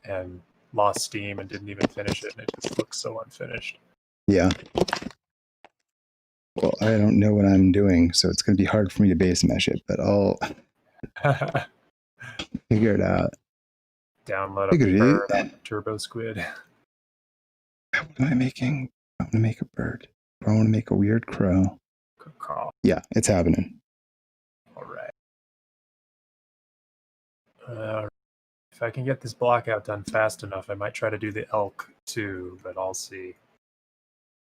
and lost steam and didn't even finish it, and it just looks so unfinished. Yeah. Well, I don't know what I'm doing, so it's going to be hard for me to base mesh it, but I'll figure it out. Download a bird on Turbo Squid. What am I making? I want to make a bird. I want to make a weird crow. Call. Yeah, it's happening. All right. If I can get this blockout done fast enough, I might try to do the elk too, but I'll see.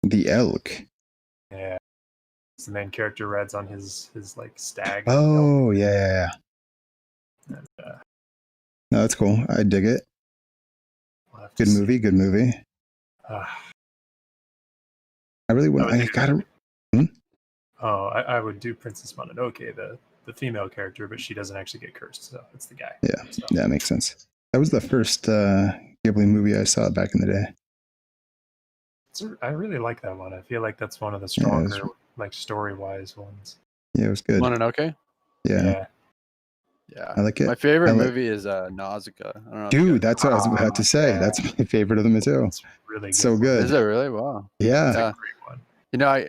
The elk? Yeah. It's the main character rides on his like stag. Oh, yeah. And, no, that's cool. I dig it. Good movie, good movie. I really want to... I gotta... I would do Princess Mononoke, the female character, but she doesn't actually get cursed, so it's the guy. Yeah, that makes sense. That was the first Ghibli movie I saw back in the day. I really like that one. I feel like that's one of the stronger, like story-wise ones. Yeah, it was good. Mononoke? Yeah. Yeah. I like it. My favorite movie is Nausicaa. I don't know. Dude, that's what I was about to say. Yeah. That's my favorite of them too. It's really good. So good. Is it really? Wow. Yeah. It's a great one. You know,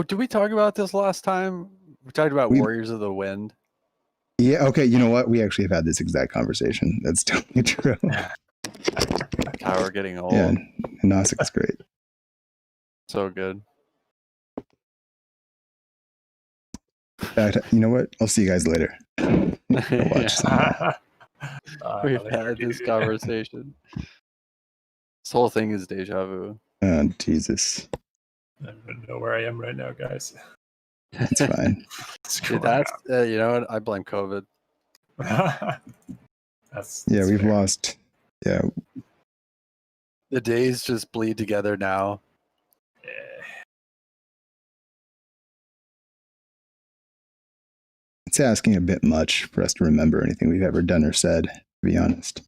did we talk about this last time? We talked about Warriors of the Wind. Yeah, okay, you know what? We actually have had this exact conversation. That's totally true. God, we're getting old. Yeah, Nausicaa's great. So good. In fact, you know what? I'll see you guys later. Watch We've had this conversation. This whole thing is deja vu. Oh, Jesus. I don't even know where I am right now, guys. That's fine. Dude, that's you know what? I blame COVID. that's we've fair. Lost. Yeah. The days just bleed together now. It's asking a bit much for us to remember anything we've ever done or said, to be honest.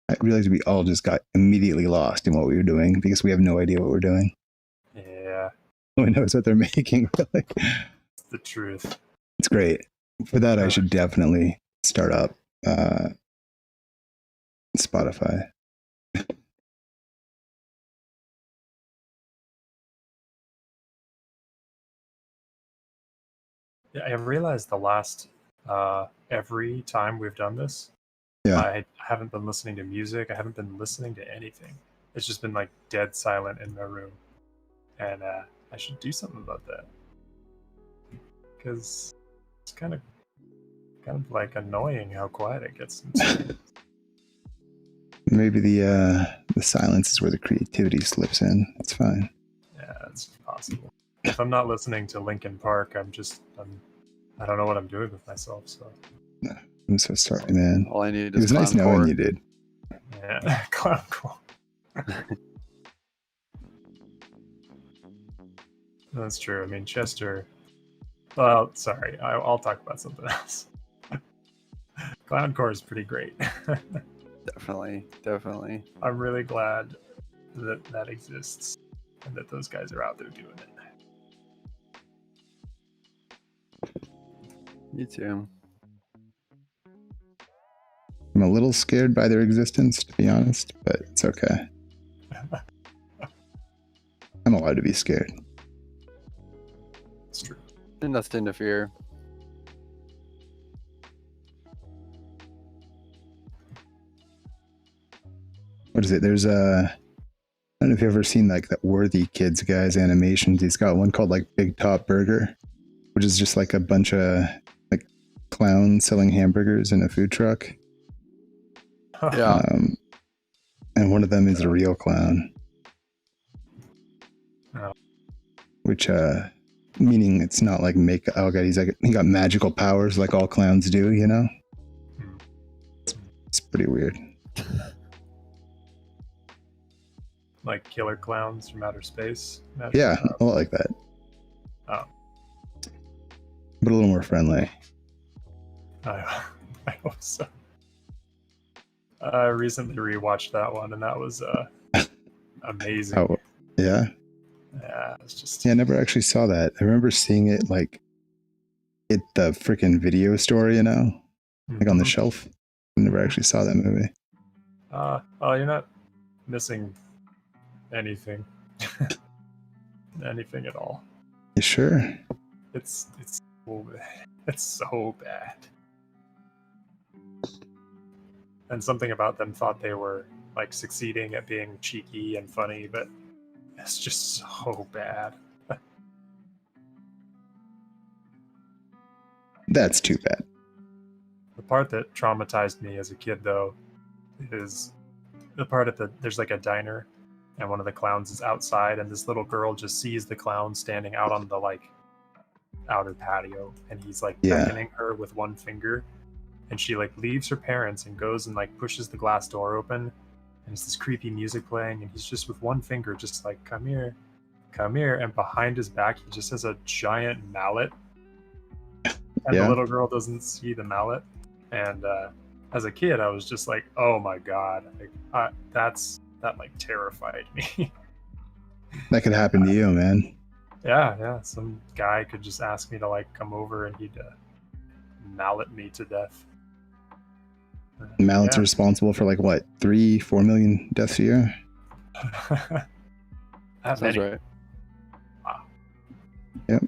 I realized we all just got immediately lost in what we were doing because we have no idea what we're doing. Yeah. No one knows what they're making, really. It's the truth. It's great. For that, I should definitely start up Spotify. Yeah, I realized the last every time we've done this, I haven't been listening to music. I haven't been listening to anything. It's just been like dead silent in my room, and I should do something about that because it's kind of like annoying how quiet it gets. Maybe the silence is where the creativity slips in. That's fine. Yeah, it's possible. If I'm not listening to Linkin Park, I don't know what I'm doing with myself. So I'm so sorry, man. All I needed is it was nice knowing you, dude. Yeah, cool. That's true. I mean, Chester. Well, sorry. I'll talk about something else. Clowncore is pretty great. Definitely. I'm really glad that exists and that those guys are out there doing it. Me too. I'm a little scared by their existence, to be honest, but it's okay. I'm allowed to be scared. It's true. And that's to interfere. What is it? There's I don't know if you've ever seen like that Worthy Kids guy's animations. He's got one called like Big Top Burger, which is just like a bunch of clown selling hamburgers in a food truck. Yeah. And one of them is a real clown. Oh. Which, meaning it's not like oh god, he got magical powers like all clowns do, you know? It's pretty weird. Like killer clowns from outer space? Yeah, a lot like that. Oh. But a little more friendly. I hope so. I recently rewatched that one, and that was amazing. Oh, yeah? Yeah, it's just... Yeah, I never actually saw that. I remember seeing it, like, at the freaking video store, you know? Like on the shelf. I never actually saw that movie. Oh, you're not missing anything. Anything at all. You sure? It's so bad. And something about them thought they were like succeeding at being cheeky and funny, but it's just so bad. That's too bad. The part that traumatized me as a kid, though, is the part at there's like a diner, and one of the clowns is outside, and this little girl just sees the clown standing out on the like outer patio, and he's like beckoning her with one finger, and she like leaves her parents and goes and like pushes the glass door open, and it's this creepy music playing, and he's just with one finger just like, come here, and behind his back he just has a giant mallet, and the little girl doesn't see the mallet. And as a kid I was just like, oh my god, like that like terrified me. That could happen to you, man. Yeah, some guy could just ask me to like come over, and he'd mallet me to death. Mallets are responsible for like what, 3-4 million deaths a year? That's right. Wow. Yep.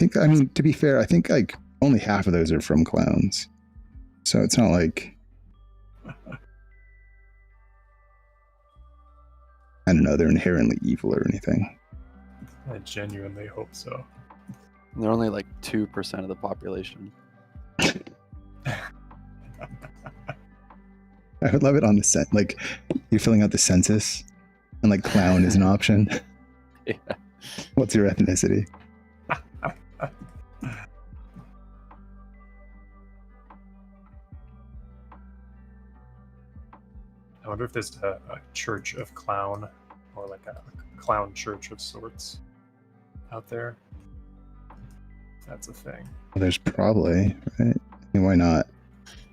God. I mean, to be fair, I think like only half of those are from clowns, so it's not like I don't know, they're inherently evil or anything. I genuinely hope so. They're only like 2% of the population. I would love it on the like you're filling out the census and like clown is an option. Yeah. What's your ethnicity? I wonder if there's a church of clown, or like a clown church of sorts out there. That's a thing. Well, there's probably, right? I mean, why not?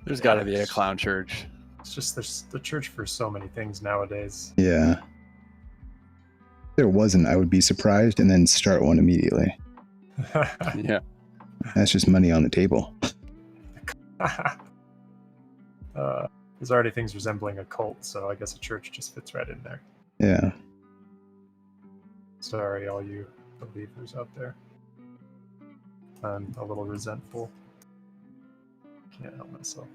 There's got to be a clown church. It's just there's the church for so many things nowadays. Yeah. If there wasn't, I would be surprised and then start one immediately. Yeah. That's just money on the table. There's already things resembling a cult, so I guess a church just fits right in there. Yeah. Sorry, all you believers out there. I'm a little resentful. Can't help myself.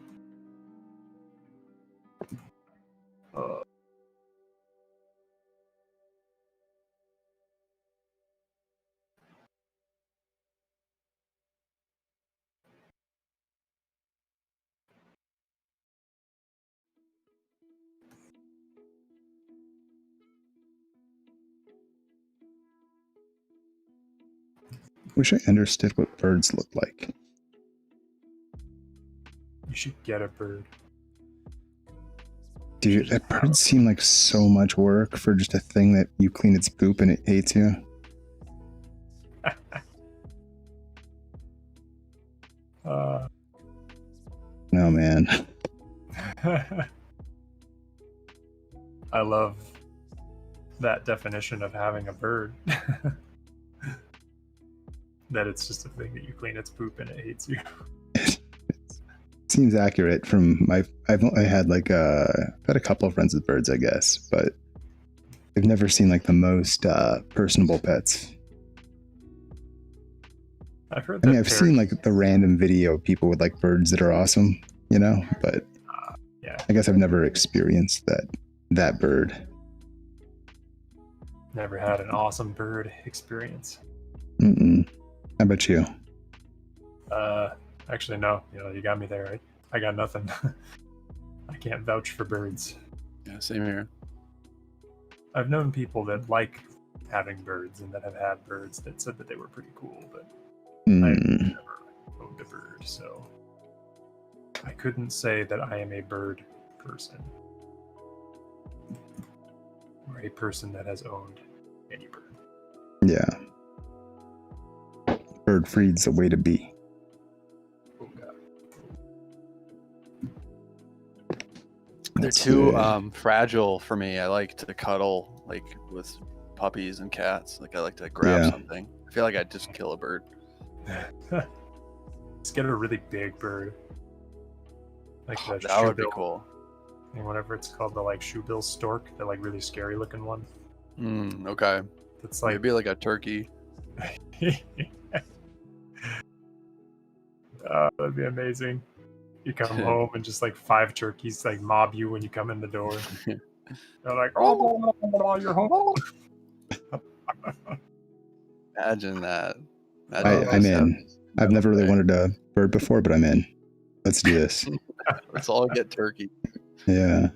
Wish I understood what birds look like. You should get a bird. Dude, that birds seem like so much work for just a thing that you clean its poop and it hates you. No, man. I love that definition of having a bird. That it's just a thing that you clean its poop and it hates you. It seems accurate from I've had like I've had a couple of friends with birds, I guess, but I've never seen like the most personable pets. I've heard. I've seen like the random video of people with like birds that are awesome, you know, but yeah, I guess I've never experienced that bird. Never had an awesome bird experience. Mm-mm. How about you? Actually, no. You got me there. I got nothing. I can't vouch for birds. Yeah, same here. I've known people that like having birds and that have had birds that said that they were pretty cool, but I've never owned a bird, so I couldn't say that I am a bird person. Or a person that has owned any bird. Yeah. Bird freed's the way to be. Oh, God. They're too fragile for me. I like to cuddle like with puppies and cats. Like I like to grab something. I feel like I'd just kill a bird. Just get a really big bird. Like that would be cool. And whatever it's called, the like shoebill stork, the like really scary looking one. Okay. It's like maybe like a turkey. That'd be amazing. You come home and just like 5 turkeys like mob you when you come in the door. They're like, "Oh, you're home." Imagine that. I'm in. I've never really wanted a bird before, but I'm in. Let's do this. Let's all get turkey. Yeah.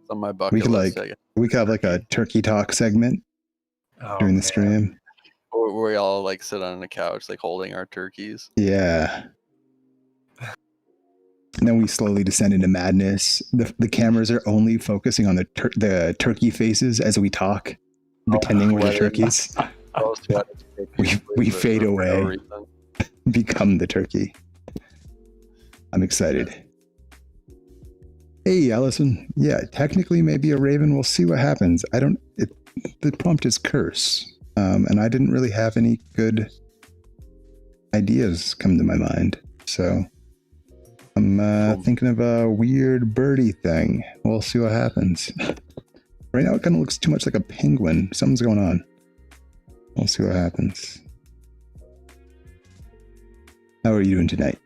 It's on my bucket list. We could have like a turkey talk segment during the stream. Where we all like sit on the couch, like holding our turkeys. Yeah. And then we slowly descend into madness. The cameras are only focusing on the turkey faces as we talk, pretending we're the turkeys. we fade away, become the turkey. I'm excited. Hey, Allison. Yeah, technically maybe a raven. We'll see what happens. The prompt is curse. And I didn't really have any good ideas come to my mind. So I'm thinking of a weird birdie thing. We'll see what happens. Right now it kind of looks too much like a penguin. Something's going on. We'll see what happens. How are you doing tonight?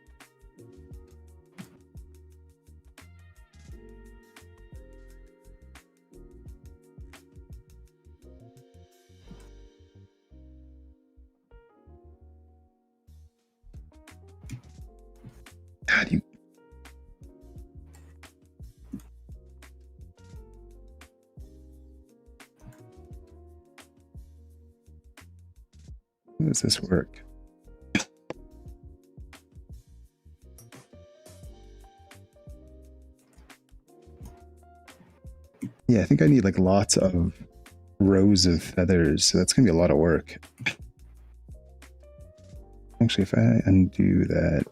God, how does this work? Yeah, I think I need like lots of rows of feathers, so that's gonna be a lot of work. Actually, if I undo that,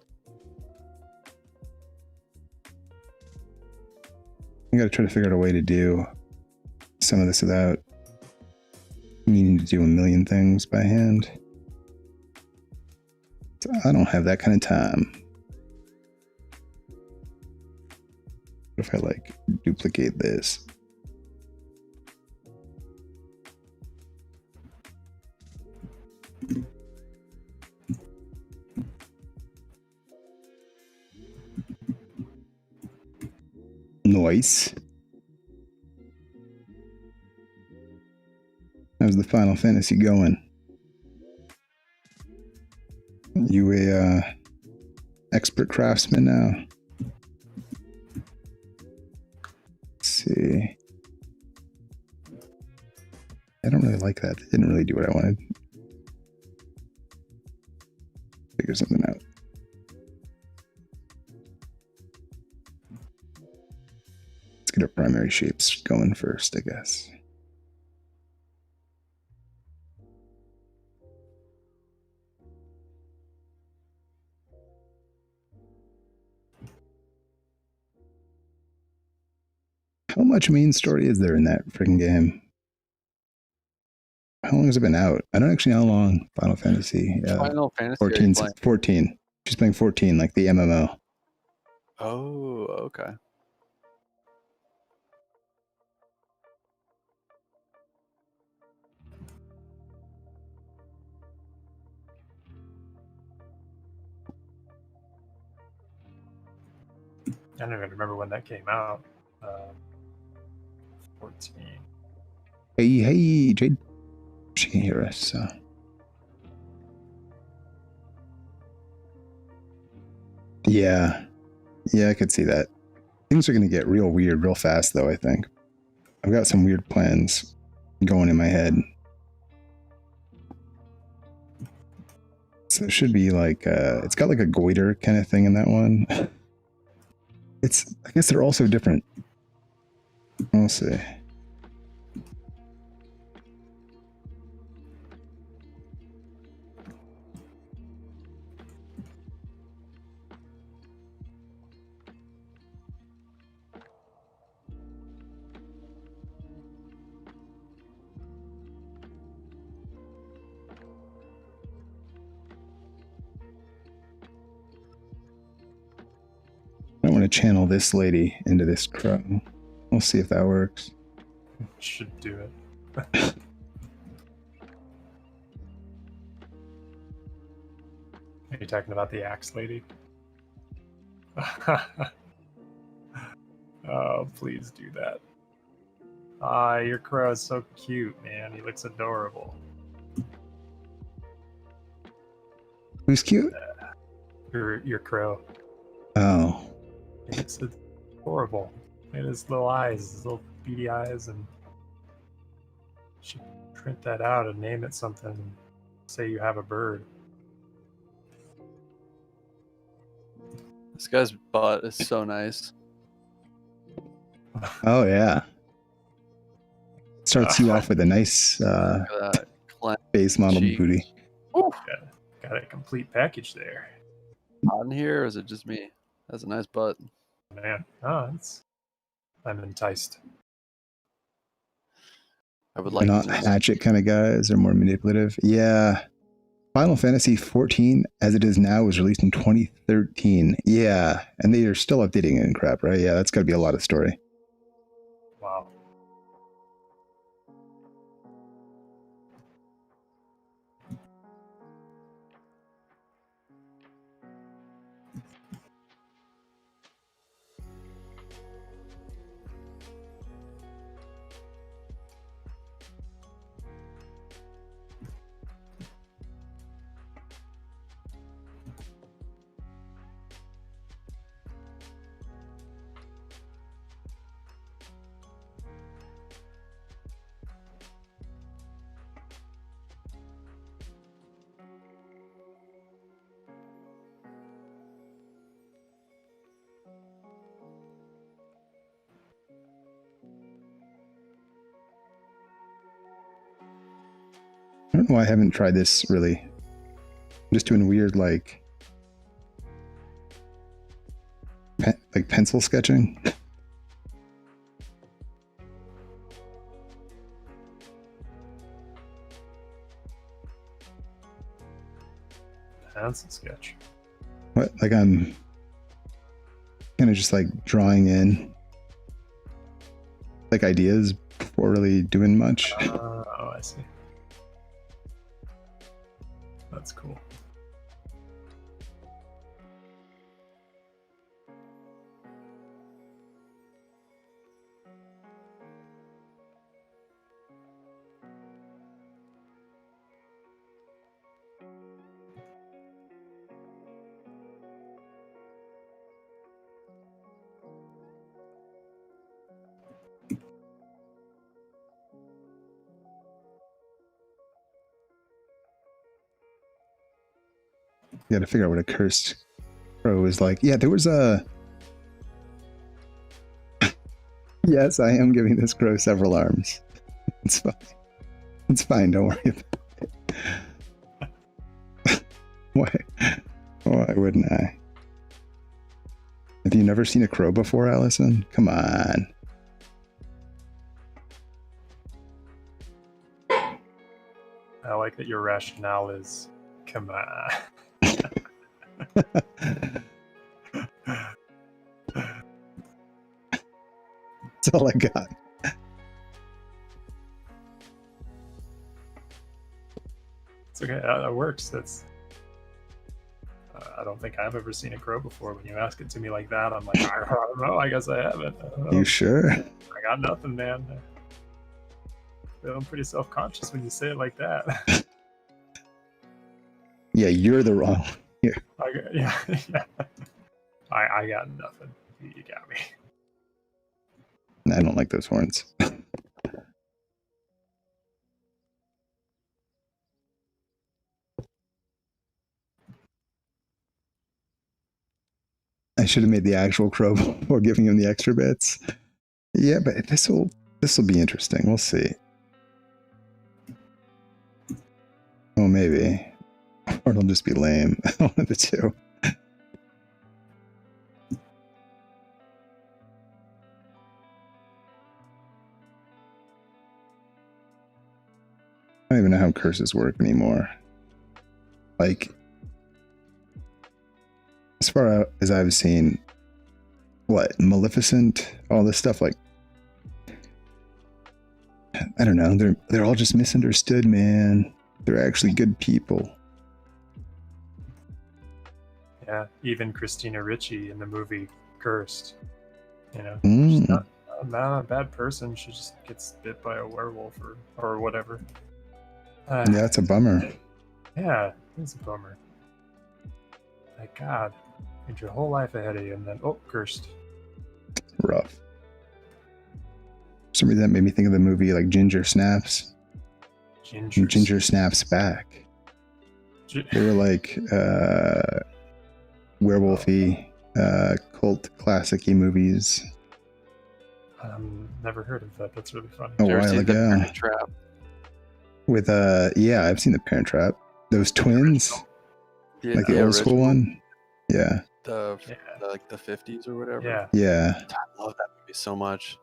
I gotta try to figure out a way to do some of this without needing to do a million things by hand. So I don't have that kind of time. What if I like duplicate this? Nice. How's the Final Fantasy going? You a expert craftsman now? Let's see. I don't really like that. It didn't really do what I wanted. Figure something out. Let's get our primary shapes going first, I guess. How much main story is there in that freaking game? How long has it been out? I don't actually know how long Final Fantasy. Final Fantasy 14. 14. She's playing 14, like the MMO. Oh, okay. I don't even remember when that came out. 14. Hey, Jade. She can hear us, so. Yeah. Yeah, I could see that. Things are going to get real weird real fast, though, I think. I've got some weird plans going in my head. So it should be like, it's got like a goiter kind of thing in that one. I guess they're also different. We'll see. I want to channel this lady into this crow. We'll see if that works. Should do it. Are you talking about the axe lady? Oh, please do that. Ah, your crow is so cute, man. He looks adorable. Who's cute? Your crow. Oh. It's adorable. And his little eyes, his little beady eyes, and you should print that out and name it something. And say you have a bird. This guy's butt is so nice. Oh, yeah. Starts you off with a nice base model booty. Got a complete package there. On here, or is it just me? That's a nice butt. Man, I'm enticed. I would like They're not hatchet kind of guys. They're more manipulative. Yeah. Final Fantasy 14, as it is now, was released in 2013. Yeah. And they are still updating it and crap, right? Yeah, that's got to be a lot of story. Wow. I don't know why I haven't tried this really. I'm just doing weird like pencil sketching. Pencil sketch. What? Like I'm kind of just like drawing in like ideas before really doing much. Oh, I see. That's cool. You gotta figure out what a cursed crow is like. Yeah, there was a... Yes, I am giving this crow several arms. It's fine. It's fine, don't worry about it. Why wouldn't I? Have you never seen a crow before, Allison? Come on. I like that your rationale is, come on. That's all I got. It's okay. That works. That's. I don't think I've ever seen a crow before. When you ask it to me like that, I'm like, I don't know. I guess I haven't. I don't know. You sure? I got nothing, man. I'm pretty self-conscious when you say it like that. Yeah, you're the wrong. Yeah. I got nothing. You got me. I don't like those horns. I should have made the actual crow before giving him the extra bits. Yeah, but this will be interesting. We'll see. Oh, maybe. Or it'll just be lame. One of the two. I don't even know how curses work anymore. Like, as far as I've seen, what, Maleficent, all this stuff, like, I don't know, they're all just misunderstood, man. They're actually good people. Yeah, even Christina Ricci in the movie Cursed. You know, Mm. she's not a bad person. She just gets bit by a werewolf or whatever. Yeah, that's a bummer. Yeah, it's a bummer. Like, God, you had your whole life ahead of you, and then, oh, cursed. Rough. For some reason, that made me think of the movie, like, Ginger Snaps. Ginger Snaps Back. They were like werewolfy, cult classic-y movies. Never heard of that. That's really funny. A while ago. Parent Trap? With yeah, I've seen The Parent Trap. Those twins, like the old school one. Yeah. Like the 50s or whatever. Yeah. Yeah. I love that movie so much.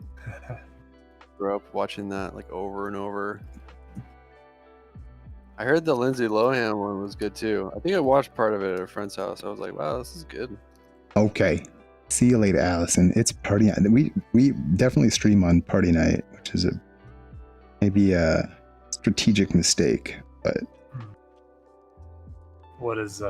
Grew up watching that like over and over. I heard the Lindsay Lohan one was good too. I think I watched part of it at a friend's house. I was like, wow, this is good. Okay. See you later, Allison. It's party night. We definitely stream on party night, which is maybe a strategic mistake, but what is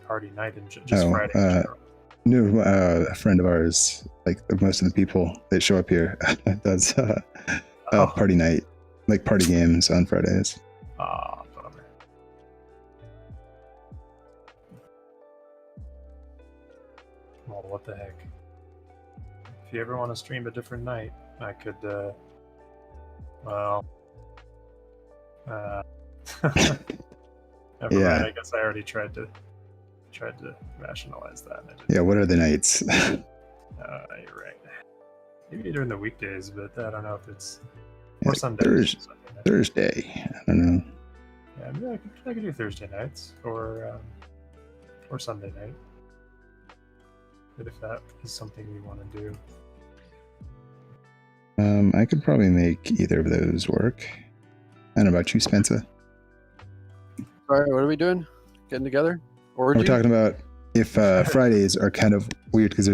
party night in just Friday in general? No, a friend of ours, like most of the people that show up here, does party night, like party games on Fridays. Ah, bummer. Well, what the heck? If you ever want to stream a different night, I could. Never mind. I guess I already tried to rationalize that. Yeah, what are the nights? You're right. Maybe during the weekdays, but I don't know if it's or Sundays. Thursday. I don't know. Yeah, maybe I could do Thursday nights or Sunday night. But if that is something you want to do. I could probably make either of those work. I don't know about you, Spencer. All right, what are we doing? Getting together? Orgy? We're talking about if Fridays are kind of weird because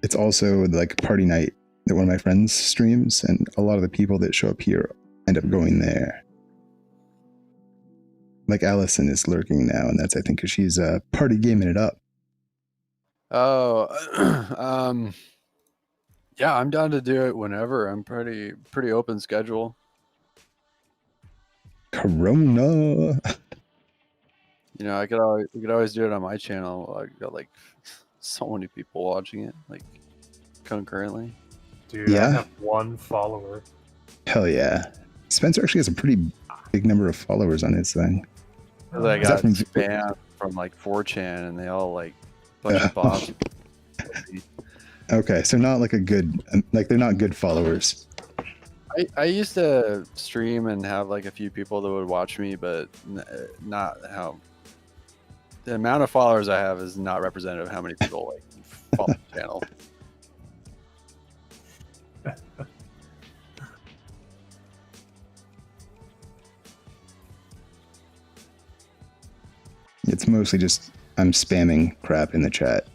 it's also like party night that one of my friends streams, and a lot of the people that show up here end up going there. Like Allison is lurking now, and that's I think because she's party gaming it up. Oh, yeah, I'm down to do it whenever. I'm pretty open schedule. Corona. You know, we could always do it on my channel. I got like so many people watching it, like concurrently. Dude, yeah. I have 1 follower. Hell yeah. Spencer actually has a pretty big number of followers on his thing. I got spam from like 4chan, and they all like bunch of bots. Okay, so not like they're not good followers. I used to stream and have like a few people that would watch me, but not how the amount of followers I have is not representative of how many people like follow the channel. It's mostly just I'm spamming crap in the chat,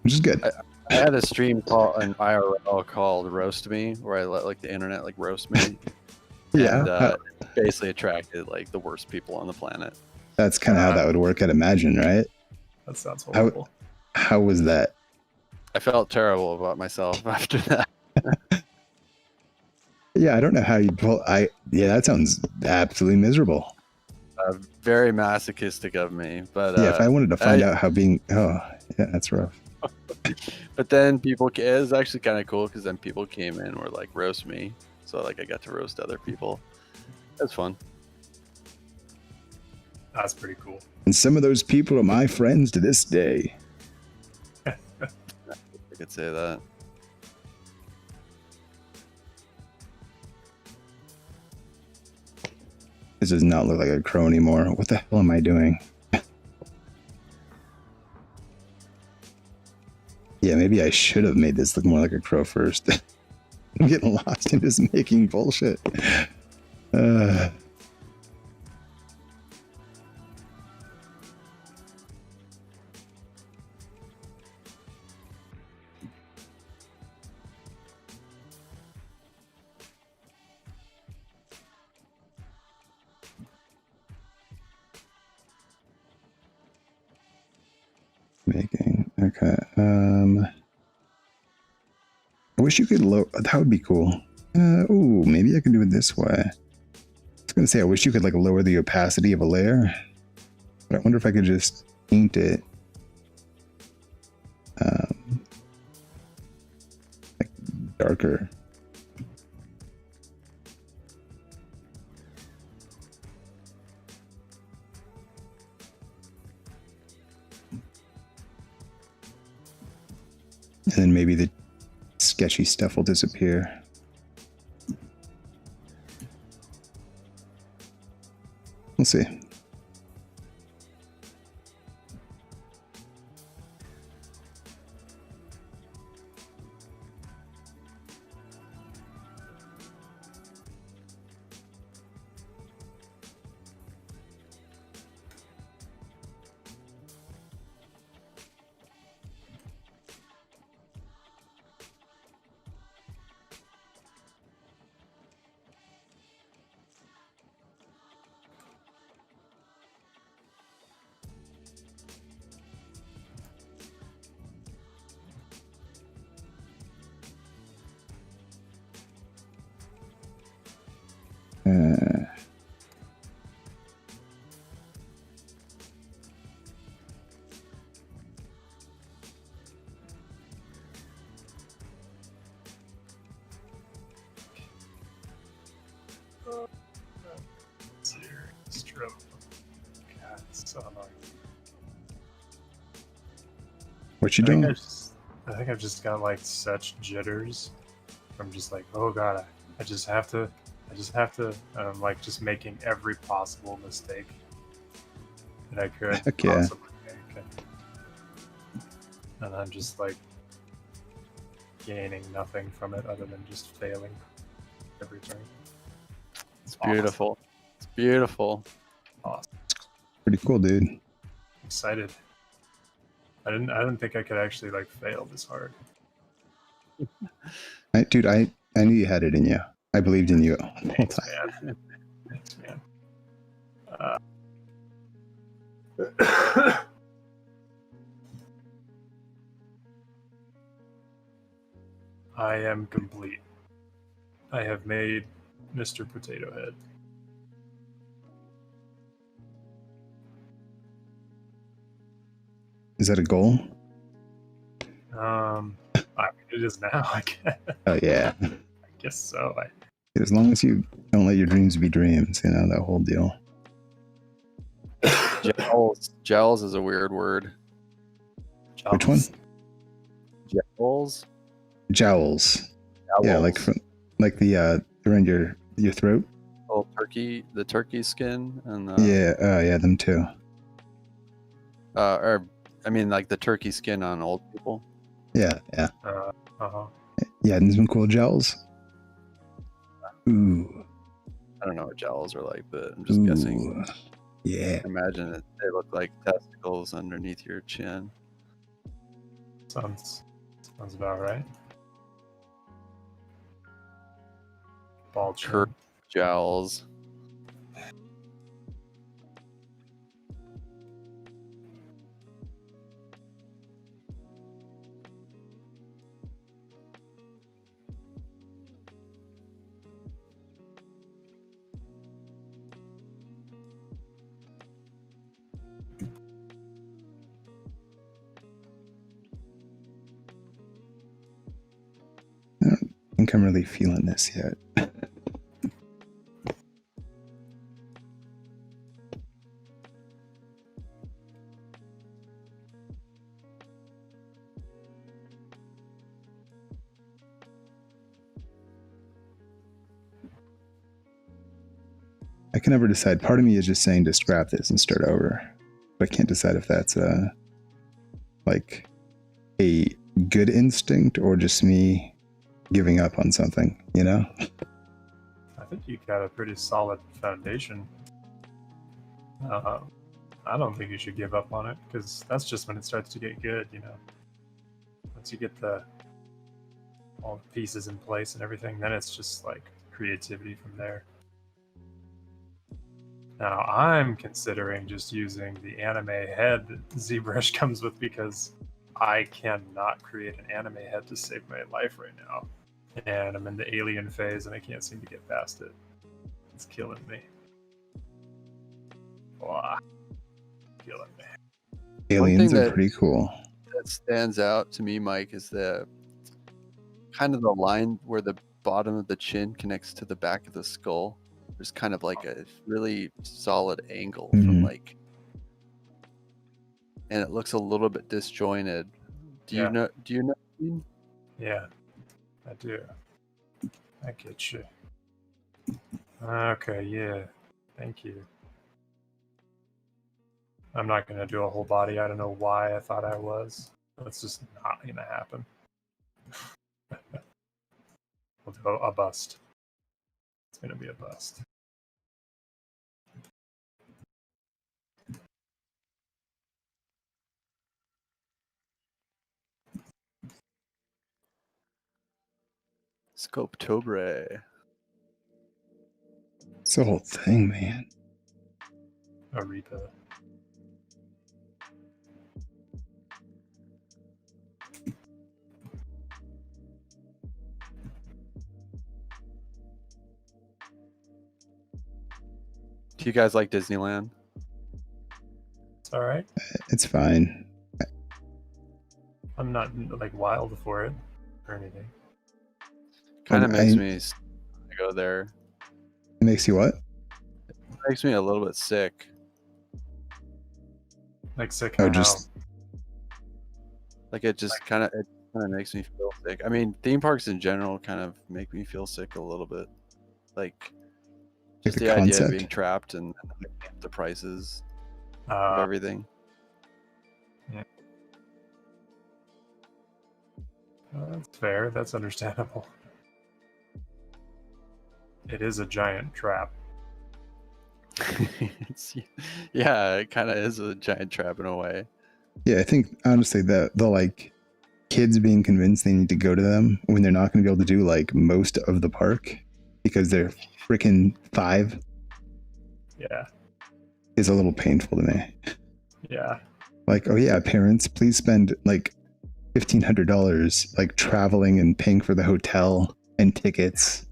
which is good. I had a stream called an IRL called Roast Me, where I let like the internet like roast me. Yeah, and basically attracted like the worst people on the planet. That's kind of how that would work, I'd imagine, right? That sounds horrible. How was that? I felt terrible about myself after that. Yeah, I don't know how you. Well, that sounds absolutely miserable. Very masochistic of me, but yeah, if I wanted to find out how being Yeah, that's rough. But then people, it was actually kind of cool because then people came in and were like, roast me. So like I got to roast other people. That's fun. That's pretty cool. And some of those people are my friends to this day. I could say that. This does not look like a crow anymore. What the hell am I doing? Yeah, maybe I should have made this look more like a crow first. I'm getting lost in just making bullshit. Making, okay. I wish you could that would be cool. Ooh, maybe I can do it this way. I was gonna say I wish you could like lower the opacity of a layer, but I wonder if I could just paint it like darker. And then maybe the sketchy stuff will disappear. We'll see. Stroke. God, it's so annoying. What you doing? I think I've just got like such jitters from just like, oh god, I just have to, and I'm like just making every possible mistake that I could possibly make, and I'm just like gaining nothing from it other than just failing every turn. It's beautiful. Awesome. It's beautiful. Awesome. Pretty cool, dude. Excited. I didn't think I could actually like fail this hard. Dude, I knew you had it in you. I believed in you. Thanks, man. Thanks, man. I am complete. I have made Mr. Potato Head. Is that a goal? I mean, it is now, I guess. Oh, yeah. I guess so. As long as you don't let your dreams be dreams, you know, that whole deal. Jowls is a weird word. Jowls. Which one? Jowls. Jowls. Yeah, like the around your throat. Oh, the turkey skin, and yeah, them too. Or I mean, like the turkey skin on old people. Yeah. Yeah, and some cool jowls. Ooh. I don't know what jowls are like, but I'm just guessing. Yeah. Imagine it. They look like testicles underneath your chin. Sounds about right. Ball chin. Jowls. think I'm really feeling this yet. I can never decide. Part of me is just saying to scrap this and start over. But I can't decide if that's like a good instinct or just me giving up on something, you know? I think you got a pretty solid foundation. I don't think you should give up on it, because that's just when it starts to get good, you know? Once you get all the pieces in place and everything, then it's just like creativity from there. Now, I'm considering just using the anime head that ZBrush comes with, because I cannot create an anime head to save my life right now. And I'm in the alien phase and I can't seem to get past it. It's killing me. Wow. Killing me. Aliens are pretty cool. That stands out to me, Mike, is the kind of the line where the bottom of the chin connects to the back of the skull. There's kind of like a really solid angle from like, and it looks a little bit disjointed. Do you know? Do you know what I mean? Yeah, I do. I get you. Okay, yeah. Thank you. I'm not going to do a whole body. I don't know why I thought I was. That's just not going to happen. We'll do a bust. It's going to be a bust. Sculptobre. It's the whole thing, man. Aretha. Do you guys like Disneyland? It's all right. It's fine. I'm not like wild for it or anything. Kind of makes me go there. It makes you what? It makes me a little bit sick. Like sick? Oh, just like it just kind of makes me feel sick. I mean, theme parks in general kind of make me feel sick a little bit. Like just the idea of being trapped and the prices of everything. Yeah. That's fair. That's understandable. It is a giant trap. Yeah, it kind of is a giant trap in a way. Yeah, I think honestly the like kids being convinced they need to go to them when they're not going to be able to do like most of the park because they're freaking 5. Yeah. Is a little painful to me. Yeah. Like, oh yeah, parents, please spend like $1,500 like traveling and paying for the hotel and tickets.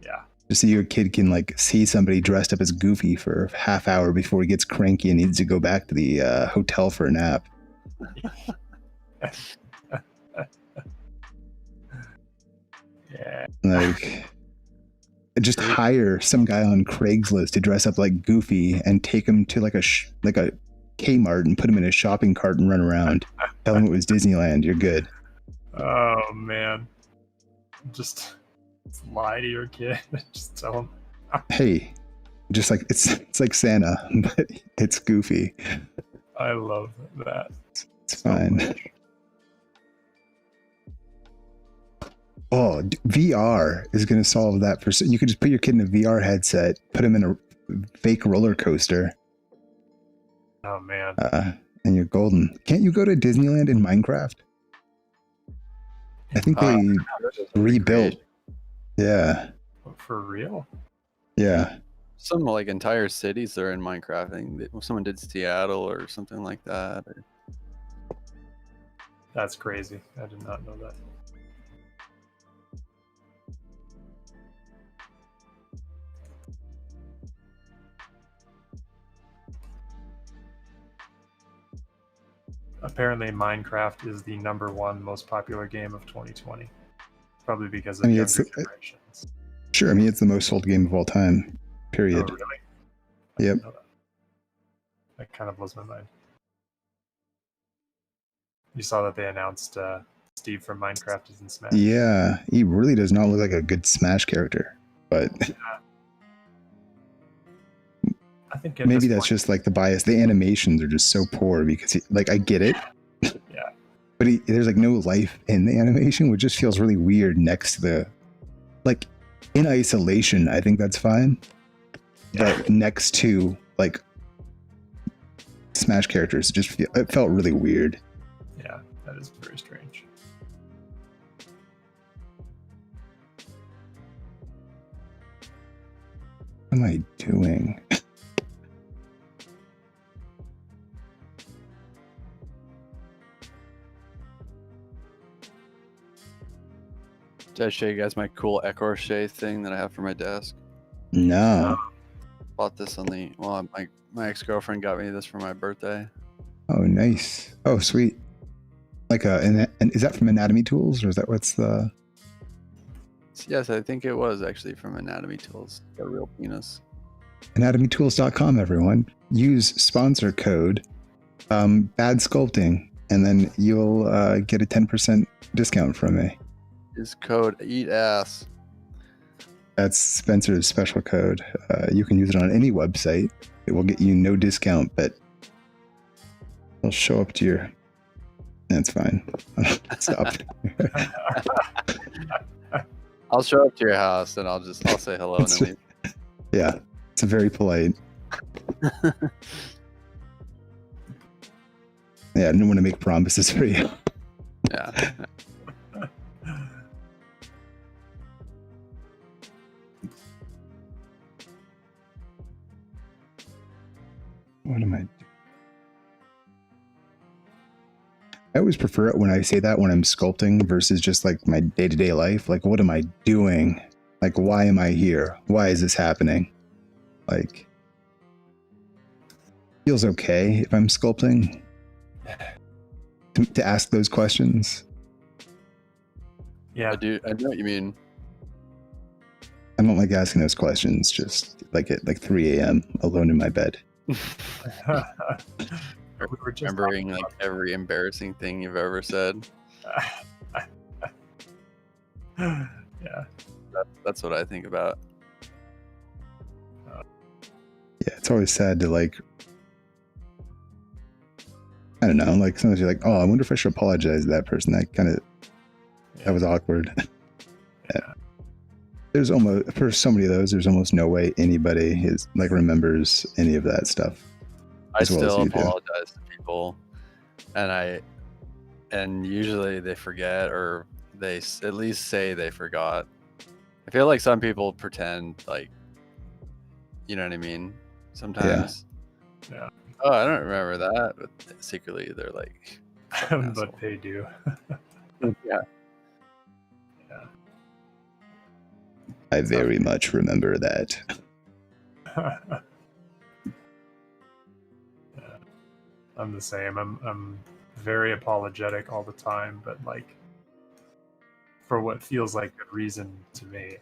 Yeah. Just so your kid can like see somebody dressed up as Goofy for a half hour before he gets cranky and needs to go back to the hotel for a nap. Yeah. Like, just hire some guy on Craigslist to dress up like Goofy and take him to like a Kmart and put him in a shopping cart and run around. Tell him it was Disneyland. You're good. Oh man, just lie to your kid. Just tell him. Hey, just like it's like Santa, but it's Goofy. I love that. It's fine. Oh, VR is going to solve that. You could just put your kid in a VR headset, put him in a fake roller coaster. Oh man. And you're golden. Can't you go to Disneyland in Minecraft? I think they rebuilt. Yeah. For real? Yeah. Some like entire cities are in Minecraft. I think someone did Seattle or something like that. That's crazy. I did not know that. Apparently Minecraft is the #1 most popular game of 2020. Probably because I of mean, younger generations. Sure. I mean, it's the most sold game of all time. Oh, Period. really? Yep. That kind of blows my mind. You saw that they announced Steve from Minecraft is in Smash. Yeah, he really does not look like a good Smash character, but I think maybe that's just like the bias. The animations are just so poor because like I get it. Yeah. But there's like no life in the animation, which just feels really weird next to the, like, in isolation, I think that's fine. But next to like Smash characters, it felt really weird. Yeah, that is very strange. What am I doing? Did I show you guys my cool écorché thing that I have for my desk? No. Bought this on the my ex-girlfriend got me this for my birthday. Oh, nice. Oh, sweet. Like and is that from Anatomy Tools, or is that what's the? Yes, I think it was actually from Anatomy Tools. A real penis. AnatomyTools.com, everyone. Use sponsor code Bad Sculpting, and then you'll get a 10% discount from me. Is code Eat Ass. That's Spencer's special code. You can use it on any website. It will get you no discount, but it'll show up to your. That's fine. Stop. I'll show up to your house and I'll say hello and then leave. Yeah, it's very polite. Yeah, I didn't want to make promises for you. Yeah. What am I doing? I always prefer it when I say that when I'm sculpting versus just like my day-to-day life. Like, what am I doing? Like, why am I here? Why is this happening? Like, feels okay if I'm sculpting to ask those questions. Yeah, I know what you mean. I don't like asking those questions just like at like 3 a.m. alone in my bed. we were just remembering like every embarrassing thing you've ever said. Yeah, that's what I think about. Yeah, it's always sad to like, I don't know, like sometimes you're like, oh, I wonder if I should apologize to that person. That was awkward. Yeah. There's almost, for so many of those, there's almost no way anybody remembers any of that stuff. I still apologize to people, and usually they forget, or they at least say they forgot. I feel like some people pretend like, you know what I mean? Sometimes. Yeah. Oh, I don't remember that, but secretly they're like. But they do. Yeah. Yeah. I very much remember that. Yeah. I'm the same. I'm very apologetic all the time, but like for what feels like good reason to me.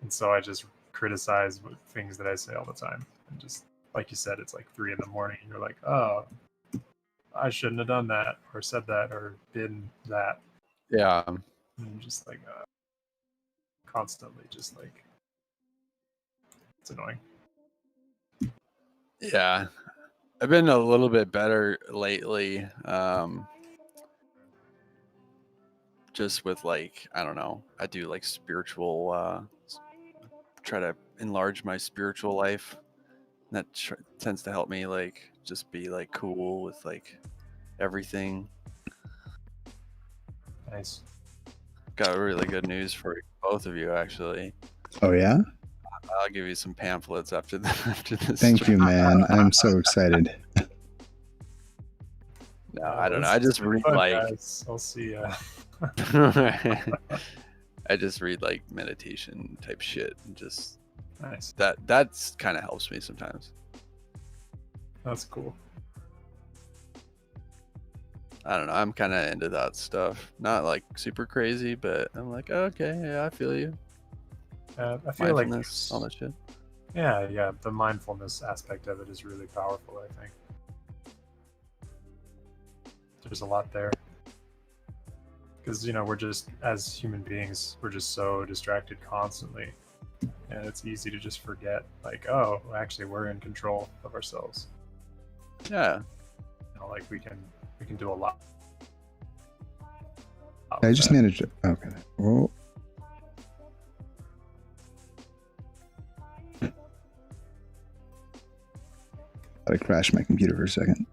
And so I just criticize things that I say all the time. And just like you said, it's like 3 a.m. and you're like, oh, I shouldn't have done that or said that or been that. Yeah. And I'm just like constantly just like, it's annoying. Yeah. I've been a little bit better lately. Just with like, I don't know, I do like spiritual, try to enlarge my spiritual life. That tends to help me like just be like cool with like everything. Nice. Got really good news for both of you, actually. Oh yeah? I'll give you some pamphlets after this. Thank you, man. I'm so excited. No, I don't know. I just read like. Guys. I'll see ya. I just read like meditation type shit and just nice. That's kind of helps me sometimes. That's cool. I don't know. I'm kind of into that stuff. Not like super crazy, but I'm like, oh, okay, yeah, I feel you. I feel like all that shit. Yeah, the mindfulness aspect of it is really powerful, I think. There's a lot there. Because, we're just, as human beings, we're just so distracted constantly. And it's easy to just forget, like, oh, actually, we're in control of ourselves. Yeah. Like, we can do a lot. I just managed it. Okay. Whoa. I crashed my computer for a second.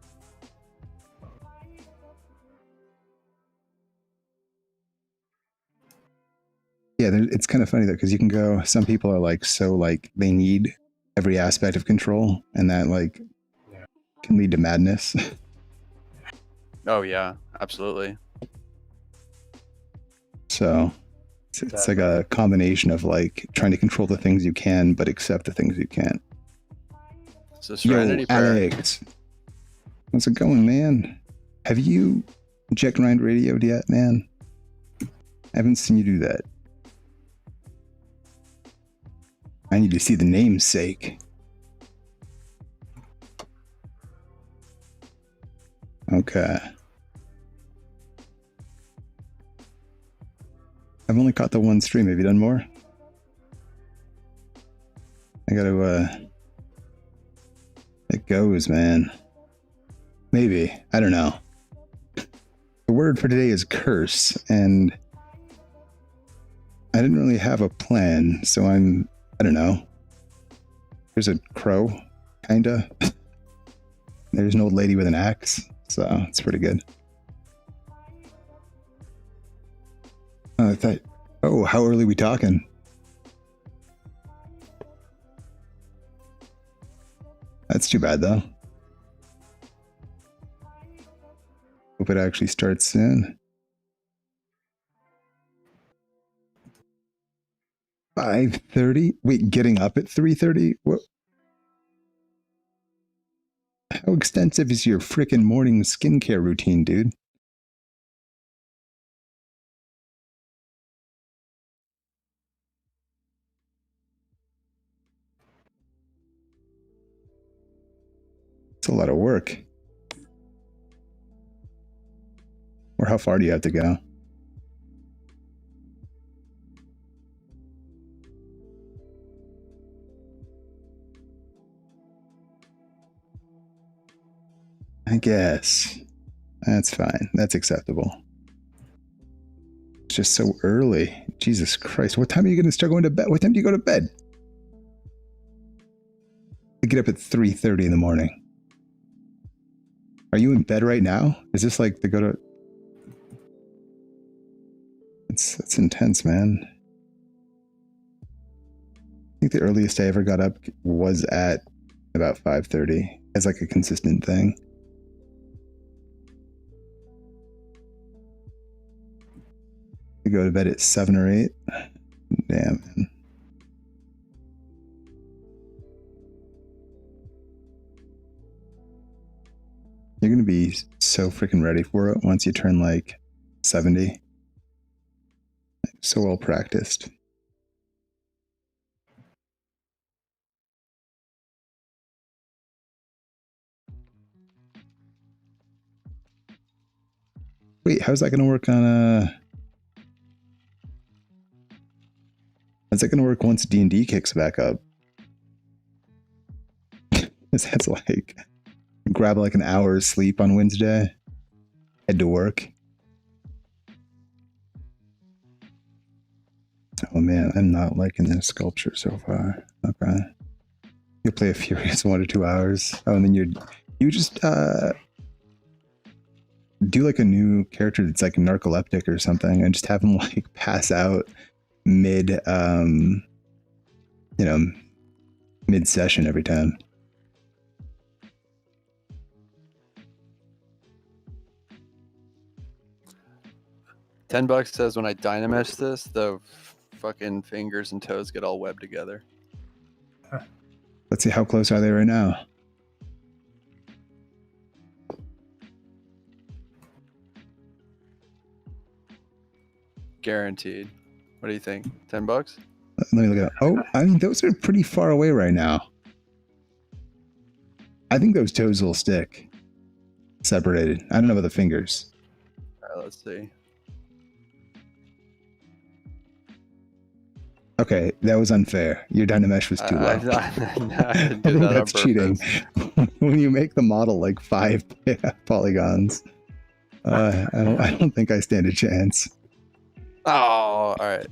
Yeah, it's kind of funny though, because you can go, some people are like, so like they need every aspect of control, and that like can lead to madness. Oh yeah, absolutely. So it's like a combination of like trying to control the things you can, but accept the things you can't. So Serenity Prayer. Alex, how's it going, man? Have you Jet Grind radioed yet, man? I haven't seen you do that. I need to see the namesake. Okay. I've only caught the one stream. Have you done more? I gotta, it goes, man. Maybe. I don't know. The word for today is curse, and I didn't really have a plan, so I don't know. There's a crow, kinda. There's an old lady with an axe, so it's pretty good. I thought, oh, how early are we talking? That's too bad, though. Hope it actually starts soon. 5:30? Wait, getting up at 3:30? What? How extensive is your frickin' morning skincare routine, dude? It's a lot of work. Or how far do you have to go? I guess. That's fine. That's acceptable. It's just so early. Jesus Christ. What time are you going to start going to bed? What time do you go to bed? I get up at 3:30 in the morning. Are you in bed right now? Is this like to go to... It's intense, man. I think the earliest I ever got up was at about 5:30 as like a consistent thing. I go to bed at 7 or 8. Damn, man. You're going to be so freaking ready for it once you turn like 70. So well practiced. Wait, how's that going to work on how's that going to work once D&D kicks back up? That's like grab like an hour's sleep on Wednesday, head to work. Oh man, I'm not liking this sculpture so far. Okay. You'll play a furious 1 or 2 hours. Oh, and then you just do like a new character that's like narcoleptic or something and just have him like pass out mid mid session every time. $10 says when I dynamesh this, the fucking fingers and toes get all webbed together. Let's see, how close are they right now? guaranteed. What do you think? $10? Let me look at. Oh, I mean, those are pretty far away right now. I think those toes will stick separated. I don't know about the fingers. All right, let's see. Okay, that was unfair. Your Dynamesh was too low. I didn't I do think that that's on cheating. purpose. When you make the model like 5 polygons, I don't think I stand a chance. Oh, all right.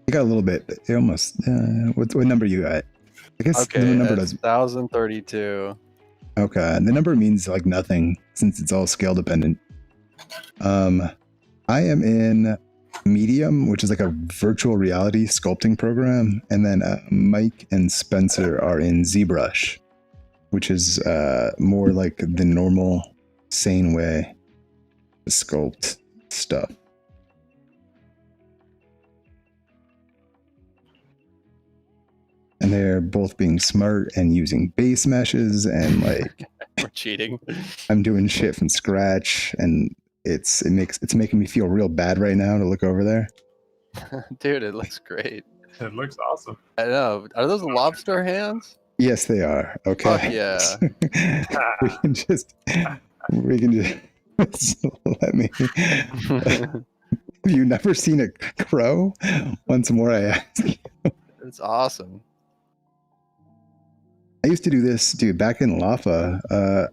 You got a little bit. You almost. What number you got? I guess Okay, the number it's doesn't. 1032. Okay, and the number means like nothing since it's all scale dependent. I am in Medium, which is like a virtual reality sculpting program, and then Mike and Spencer are in ZBrush, which is more like the normal, sane way to sculpt stuff. And they're both being smart and using base meshes and like We're cheating. I'm doing shit from scratch, and it's making me feel real bad right now to look over there. Dude, it looks great. It looks awesome. I know. Are those lobster hands? Yes, they are. Okay. Fuck yeah. we can just let me. Have you never seen a crow? Once more, I ask. It's awesome. I used to do this, dude, back in Lafa.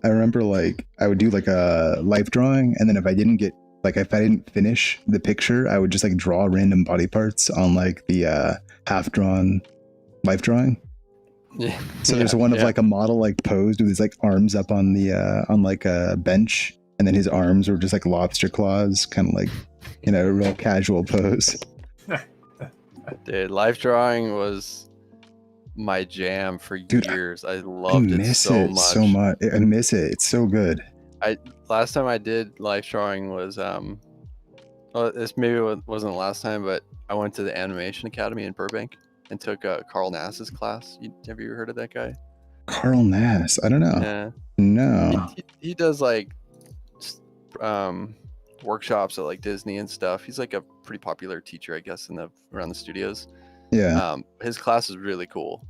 I remember like I would do like a life drawing, and then if I didn't finish the picture, I would just like draw random body parts on like the half drawn life drawing. Yeah. So there's one of like a model like posed with his like arms up on the on like a bench, and then his arms were just like lobster claws, kind of like, you know, a real casual pose. Dude, life drawing was my jam for years. I loved it so much. I miss it. It's so good. Last time I did life drawing was well, this maybe wasn't the last time, but I went to the Animation Academy in Burbank and took Carl Nass's class. Have you ever heard of that guy? Carl Nass? I don't know. Yeah. No. He does like workshops at like Disney and stuff. He's like a pretty popular teacher, I guess, around the studios. Yeah. His class is really cool.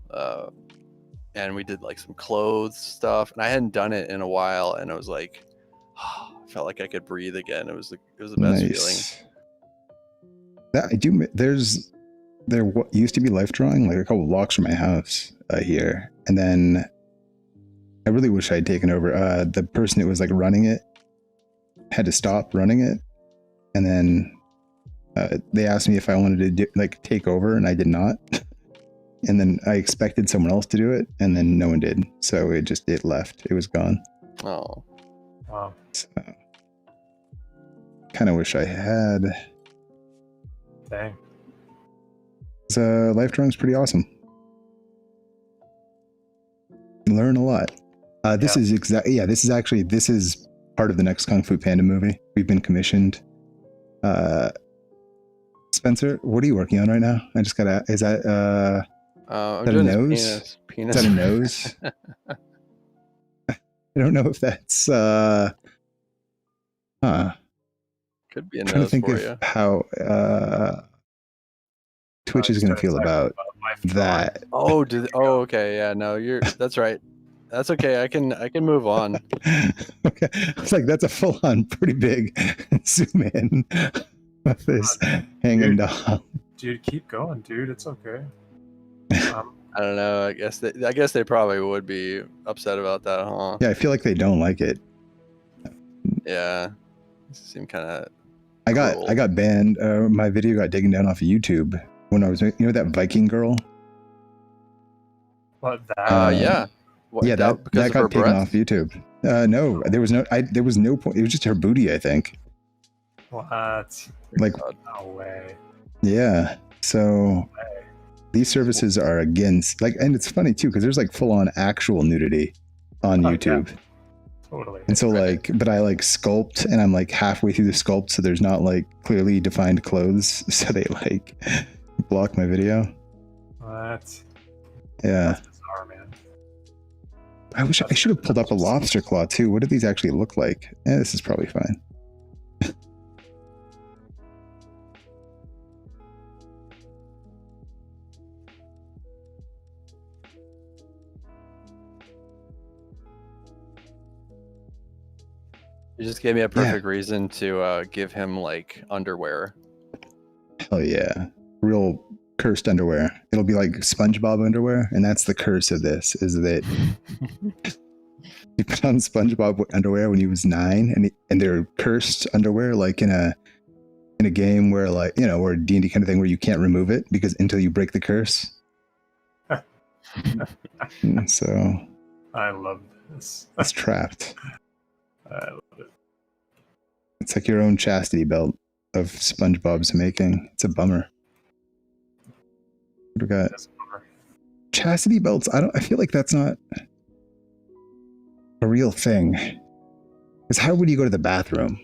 And we did like some clothes stuff, and I hadn't done it in a while, and I was like, I felt like I could breathe again. It was the best feeling. That I do. There used to be life drawing like a couple blocks from my house here, and then I really wish I'd taken over. The person that was like running it had to stop running it, and then they asked me if I wanted to take over, and I did not. And then I expected someone else to do it, and then no one did. So it left. It was gone. Oh, wow. So, kind of wish I had. Dang. Life drawing's pretty awesome. Learn a lot. This is this is part of the next Kung Fu Panda movie. We've been commissioned. Spencer, what are you working on right now? I just gotta. Is that I'm that doing a nose? Penis. Is that a nose? I don't know if that's Could be a I'm trying to nose think for of you. how Twitch is going to feel about that. Oh, okay, yeah, no, that's right. That's okay. I can move on. Okay, it's like that's a full-on pretty big zoom in of this hanging dog. Dude, keep going, dude. It's okay. I don't know. I guess they probably would be upset about that, huh? Yeah, I feel like they don't like it. Yeah, it seemed kind of. I got banned. My video got taken down off of YouTube when I was, that Viking girl. What that? Yeah. What, yeah, that got taken off YouTube. No, there was no point. It was just her booty, I think. What? Like, no way. Yeah. So these services are against and it's funny too because there's like full on actual nudity on YouTube. Yeah. Totally. And so but I sculpt and I'm like halfway through the sculpt, so there's not clearly defined clothes, so they block my video. What? Yeah. That's bizarre, man. I should have pulled up a lobster claw too. What do these actually look like? This is probably fine. You just gave me a perfect reason to give him like underwear. Hell yeah. Real cursed underwear. It'll be like SpongeBob underwear, and that's the curse of this, is that he put on SpongeBob underwear when he was 9, and they're cursed underwear, like in a game where, like, you know, or a D&D kind of thing where you can't remove it because until you break the curse. So I love this. It's trapped. I love it. It's like your own chastity belt of SpongeBob's making. It's a bummer. We got chastity belts. I feel like that's not a real thing. Because how would you go to the bathroom?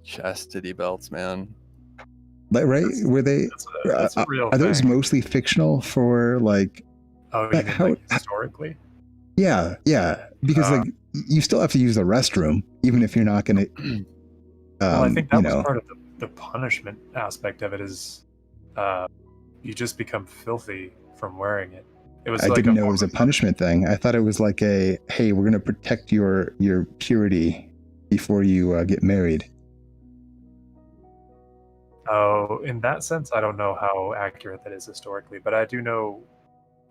Chastity belts, man. Like, right? Were they? That's a real are those thing. mostly fictional for like? Oh, you mean like historically? Yeah. Because like you still have to use the restroom, even if you're not going to. Well, I think that was part of the punishment aspect of it. Is you just become filthy from wearing it. It was. I like didn't know it was a punishment thing. I thought it was like hey, we're going to protect your purity before you get married. Oh, in that sense, I don't know how accurate that is historically, but I do know,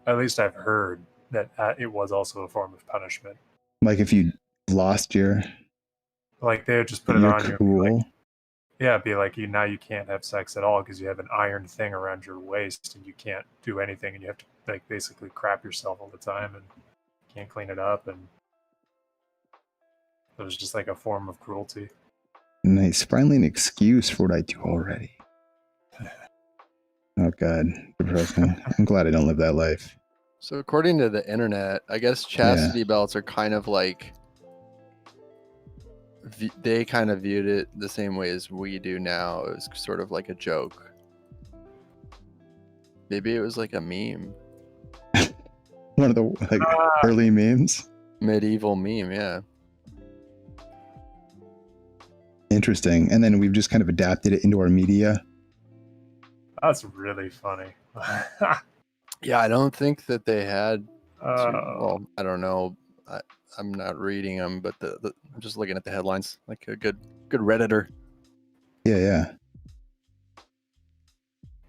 at least I've heard, that it was also a form of punishment. Like if you lost your... Like they would just put it on you. Cool. Be like, now you can't have sex at all because you have an iron thing around your waist and you can't do anything and you have to like basically crap yourself all the time and can't clean it up, and it was just like a form of cruelty. Nice. Finally an excuse for what I do already. Oh God, depressing. I'm glad I don't live that life. So according to the internet, I guess chastity belts are kind of like, they kind of viewed it the same way as we do now. It was sort of like a joke. Maybe it was like a meme. One of the like early memes. Medieval meme, yeah. Interesting. And then we've just kind of adapted it into our media. That's really funny. Yeah, I don't think that they had. Well, I don't know. I'm not reading them, but I'm just looking at the headlines, like a good Redditor. Yeah.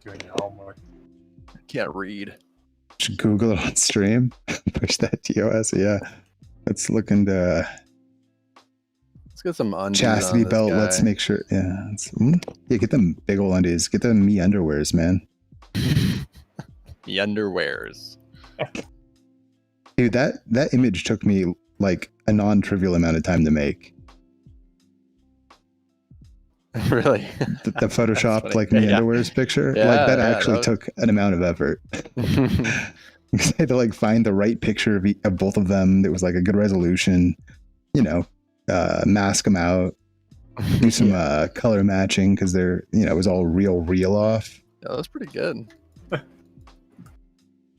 Doing your homework. I can't read. Should Google it on stream. Push that TOS. Yeah. Let's look into. Let's get some undies. Chastity on belt. Guy. Let's make sure. Yeah. Get them big old undies. Get them me underwears, man. The underwears. Dude, that image took me like a non-trivial amount of time to make. Really? The Photoshopped like me underwears picture. Yeah, like that actually took an amount of effort. I had to like find the right picture of both of them that was like a good resolution, you know, mask them out, do some color matching because they're, you know, it was all real off. Yeah, that was pretty good.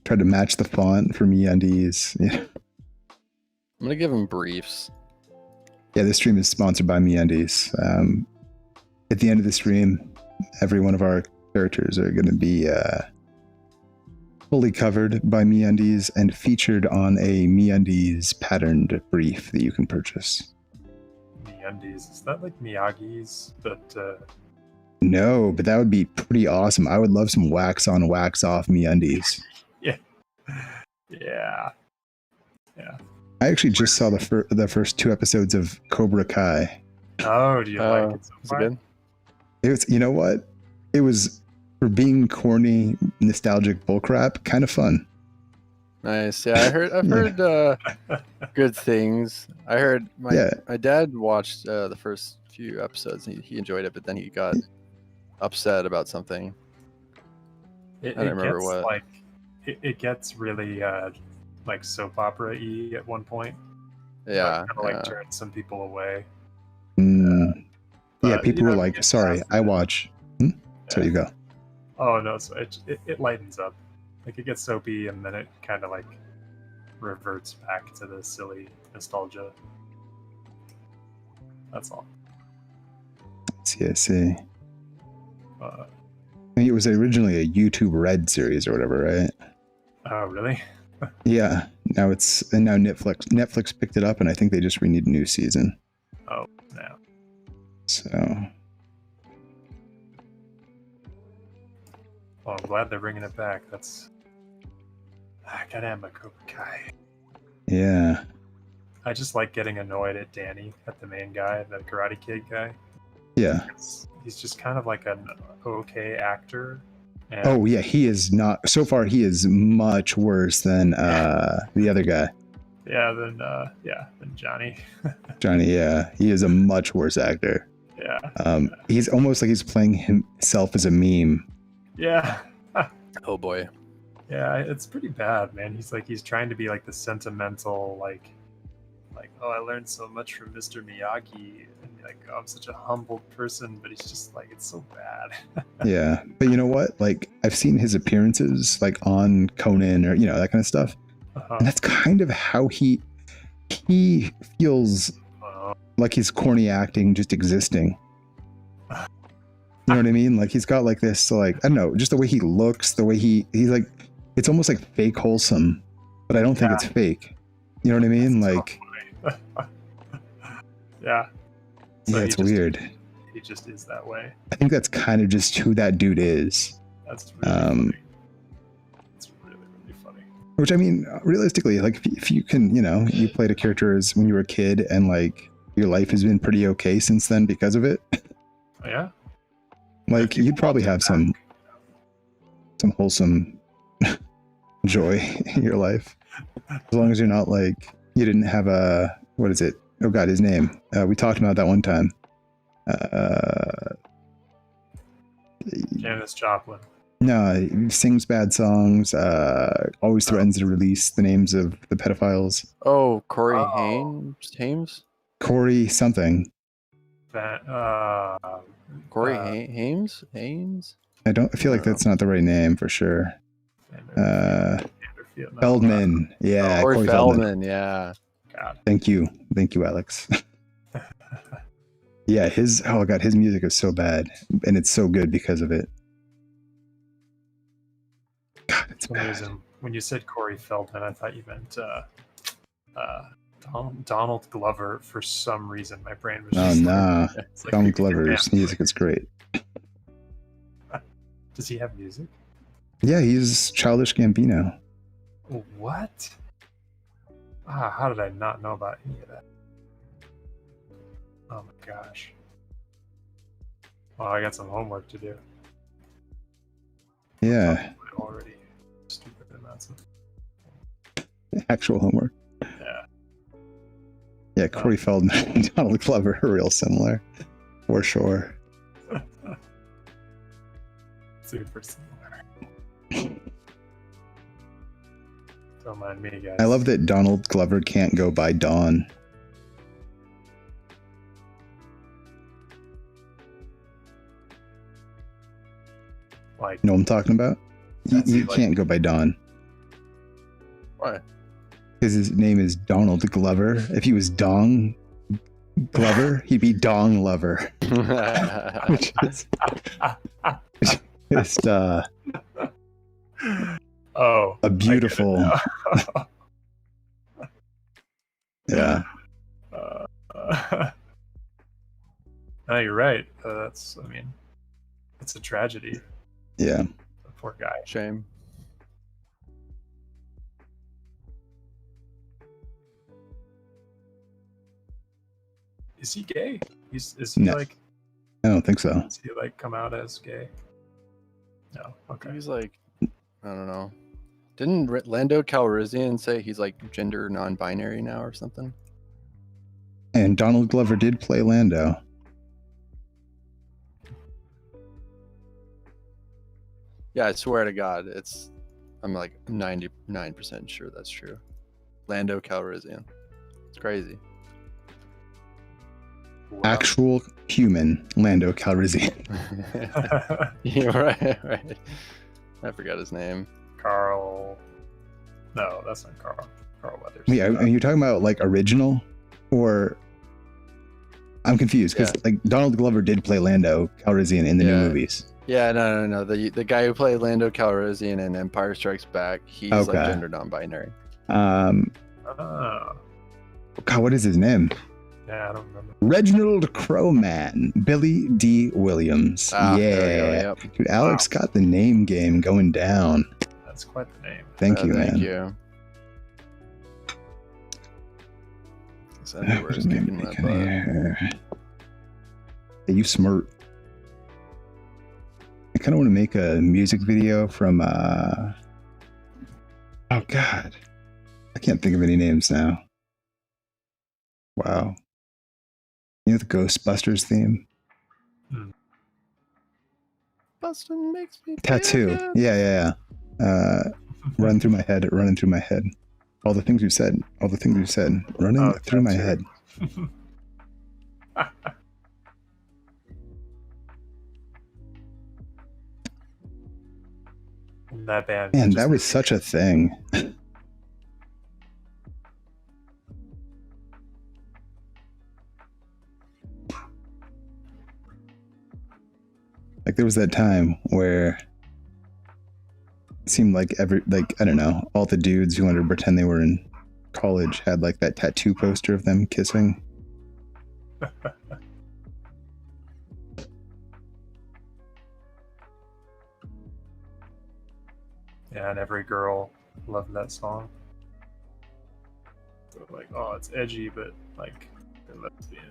Tried to match the font for MeUndies. Yeah. I'm gonna give him briefs. Yeah, this stream is sponsored by MeUndies. At the end of the stream, every one of our characters are going to be fully covered by MeUndies and featured on a MeUndies patterned brief that you can purchase. MeUndies, is that like Miyagi's? But no, but that would be pretty awesome. I would love some wax on, wax off MeUndies. Yeah. I actually just saw the first 2 episodes of Cobra Kai. Oh, do you like it so far? Is it good? It was, you know what? It was, for being corny, nostalgic bullcrap, kind of fun. Nice. Yeah, I've heard good things. I heard my dad watched the first few episodes and he enjoyed it, but then he got upset about something. I don't remember what. Like, it gets really like soap opera-y at one point. Yeah. Kind of like turns some people away. Yeah, people were like, sorry, I watch. So you go. Oh, no, so it lightens up. Like, it gets soapy, and then it kind of, like, reverts back to the silly nostalgia. That's all. I see. I mean, it was originally a YouTube Red series or whatever, right? Oh, really? Yeah. now Netflix picked it up, and I think they just renewed a new season. Oh, no. So. Well, I'm glad they're bringing it back. I gotta have my Cobra Kai. Yeah. I just like getting annoyed at Danny, at the main guy, the Karate Kid guy. Yeah. He's just kind of like an okay actor. And oh yeah, he is not. So far, he is much worse than the other guy. Yeah, than Johnny. Johnny, yeah, he is a much worse actor. Yeah. He's almost like he's playing himself as a meme. Yeah. Oh boy. Yeah, it's pretty bad, man. He's trying to be like the sentimental, like, oh, I learned so much from Mr. Miyagi, and like, oh, I'm such a humble person, but he's just like, it's so bad. Yeah, but you know what? Like, I've seen his appearances, like on Conan or that kind of stuff, and that's kind of how he feels like his corny acting just existing. You know what I mean? Like he's got like this, like I don't know, just the way he looks, the way he's like, it's almost like fake wholesome, but I don't think it's fake. You know what I mean? That's like, yeah. So yeah, it's weird. He just is that way. I think that's kind of just who that dude is. That's really funny. It's really, really funny. Which I mean, realistically, like if you can, you played a character as when you were a kid, and like your life has been pretty okay since then because of it. Oh, yeah. Like you'd probably have some wholesome joy in your life, as long as you're not like you didn't have what is it? Oh God, his name. We talked about that one time. Janis Joplin. No, he sings bad songs. Always threatens to release the names of the pedophiles. Oh, Corey Hames. Corey something. Corey Hames. I feel like that's not the right name for sure. Feldman. Yeah. Corey Feldman. Yeah. God. Thank you, Alex. Yeah, his music is so bad, and it's so good because of it. God, it's for some reason, when you said Corey Feldman, I thought you meant Donald Glover. For some reason, my brain was just like, Donald Glover's music is great. Does he have music? Yeah, he's Childish Gambino. What? How did I not know about any of that? Oh my gosh. Well, I got some homework to do. Yeah. Already stupid amounts of actual homework. Yeah. Yeah, Corey Feldman and Donald Glover are real similar, for sure. Super similar. Don't mind me, guys. I love that Donald Glover can't go by Don. Like, you know what I'm talking about? You can't go by Don. Why? Because his name is Donald Glover. If he was Dong Glover, he'd be Dong Lover. Which is just a beautiful. Yeah. No, you're right. It's a tragedy. Yeah. The poor guy. Shame. Is he gay? Is he no. like? I don't think so. Does he like come out as gay? No. Okay. He's like, I don't know. Didn't Lando Calrissian say he's like gender non-binary now or something? And Donald Glover did play Lando. Yeah, I swear to God, I'm like 99% sure that's true. Lando Calrissian. It's crazy. Wow. Actual human Lando Calrissian. Yeah, right. I forgot his name. Carl. No, that's not Carl. Carl Weathers. Yeah, are you talking about like original, or I'm confused because like Donald Glover did play Lando Calrissian in the new movies. Yeah, no. The guy who played Lando Calrissian in Empire Strikes Back, he's like gender non-binary. God, what is his name? Yeah, I don't remember. Reginald Crowman, Billy D. Williams. There we go, Yeah. yep. Dude, Alex got the name game going down. That's quite the name. Thank you, Thank man. you. Everywhere's kicking my butt. Hey, you smart. I kind of want to make a music video from, oh God. I can't think of any names now. Wow. You know the Ghostbusters theme? Bustin' makes me Tattoo. feel Yeah. Running through my head. All the things you said. Running through my head. That band. Man, that was such a thing. Like there was that time where it seemed like I don't know, all the dudes who wanted to pretend they were in college had like that tattoo poster of them kissing. Yeah, and every girl loved that song. So like, oh, it's edgy, but like, they're lesbian.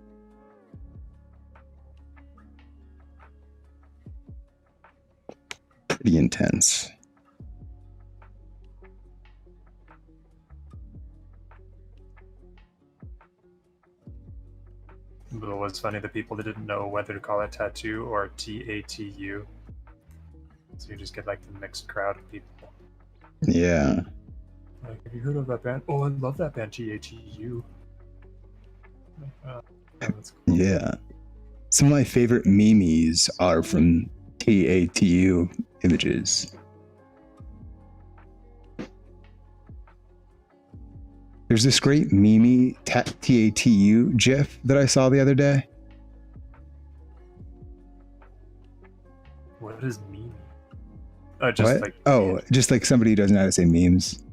Pretty intense. But it was funny, the people that didn't know whether to call it tattoo or TATU. So you just get like the mixed crowd of people. Yeah. Like, have you heard of that band? Oh, I love that band, TATU. That's cool. Yeah. Some of my favorite memes are from TATU images. There's this great meme TATU GIF that I saw the other day. What is meme? Just what? like just like somebody who doesn't know how to say memes.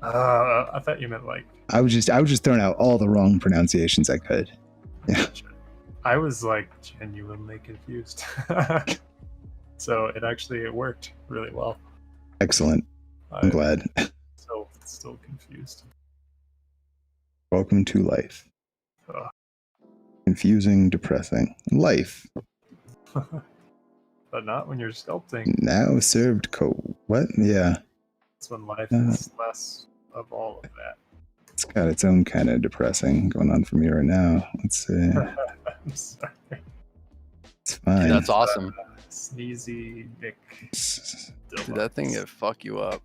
I thought you meant like. I was just throwing out all the wrong pronunciations I could. Yeah. I was like genuinely confused. So it worked really well. Excellent. I'm glad. Still confused. Welcome to life. Confusing, depressing. Life. But not when you're sculpting. Now served cold. What? Yeah. That's when life is less of all of that. It's got its own kind of depressing going on for me right now. Let's see. I'm sorry. It's fine. Dude, that's awesome. Sneezy Nick. Dude, that thing would fuck you up.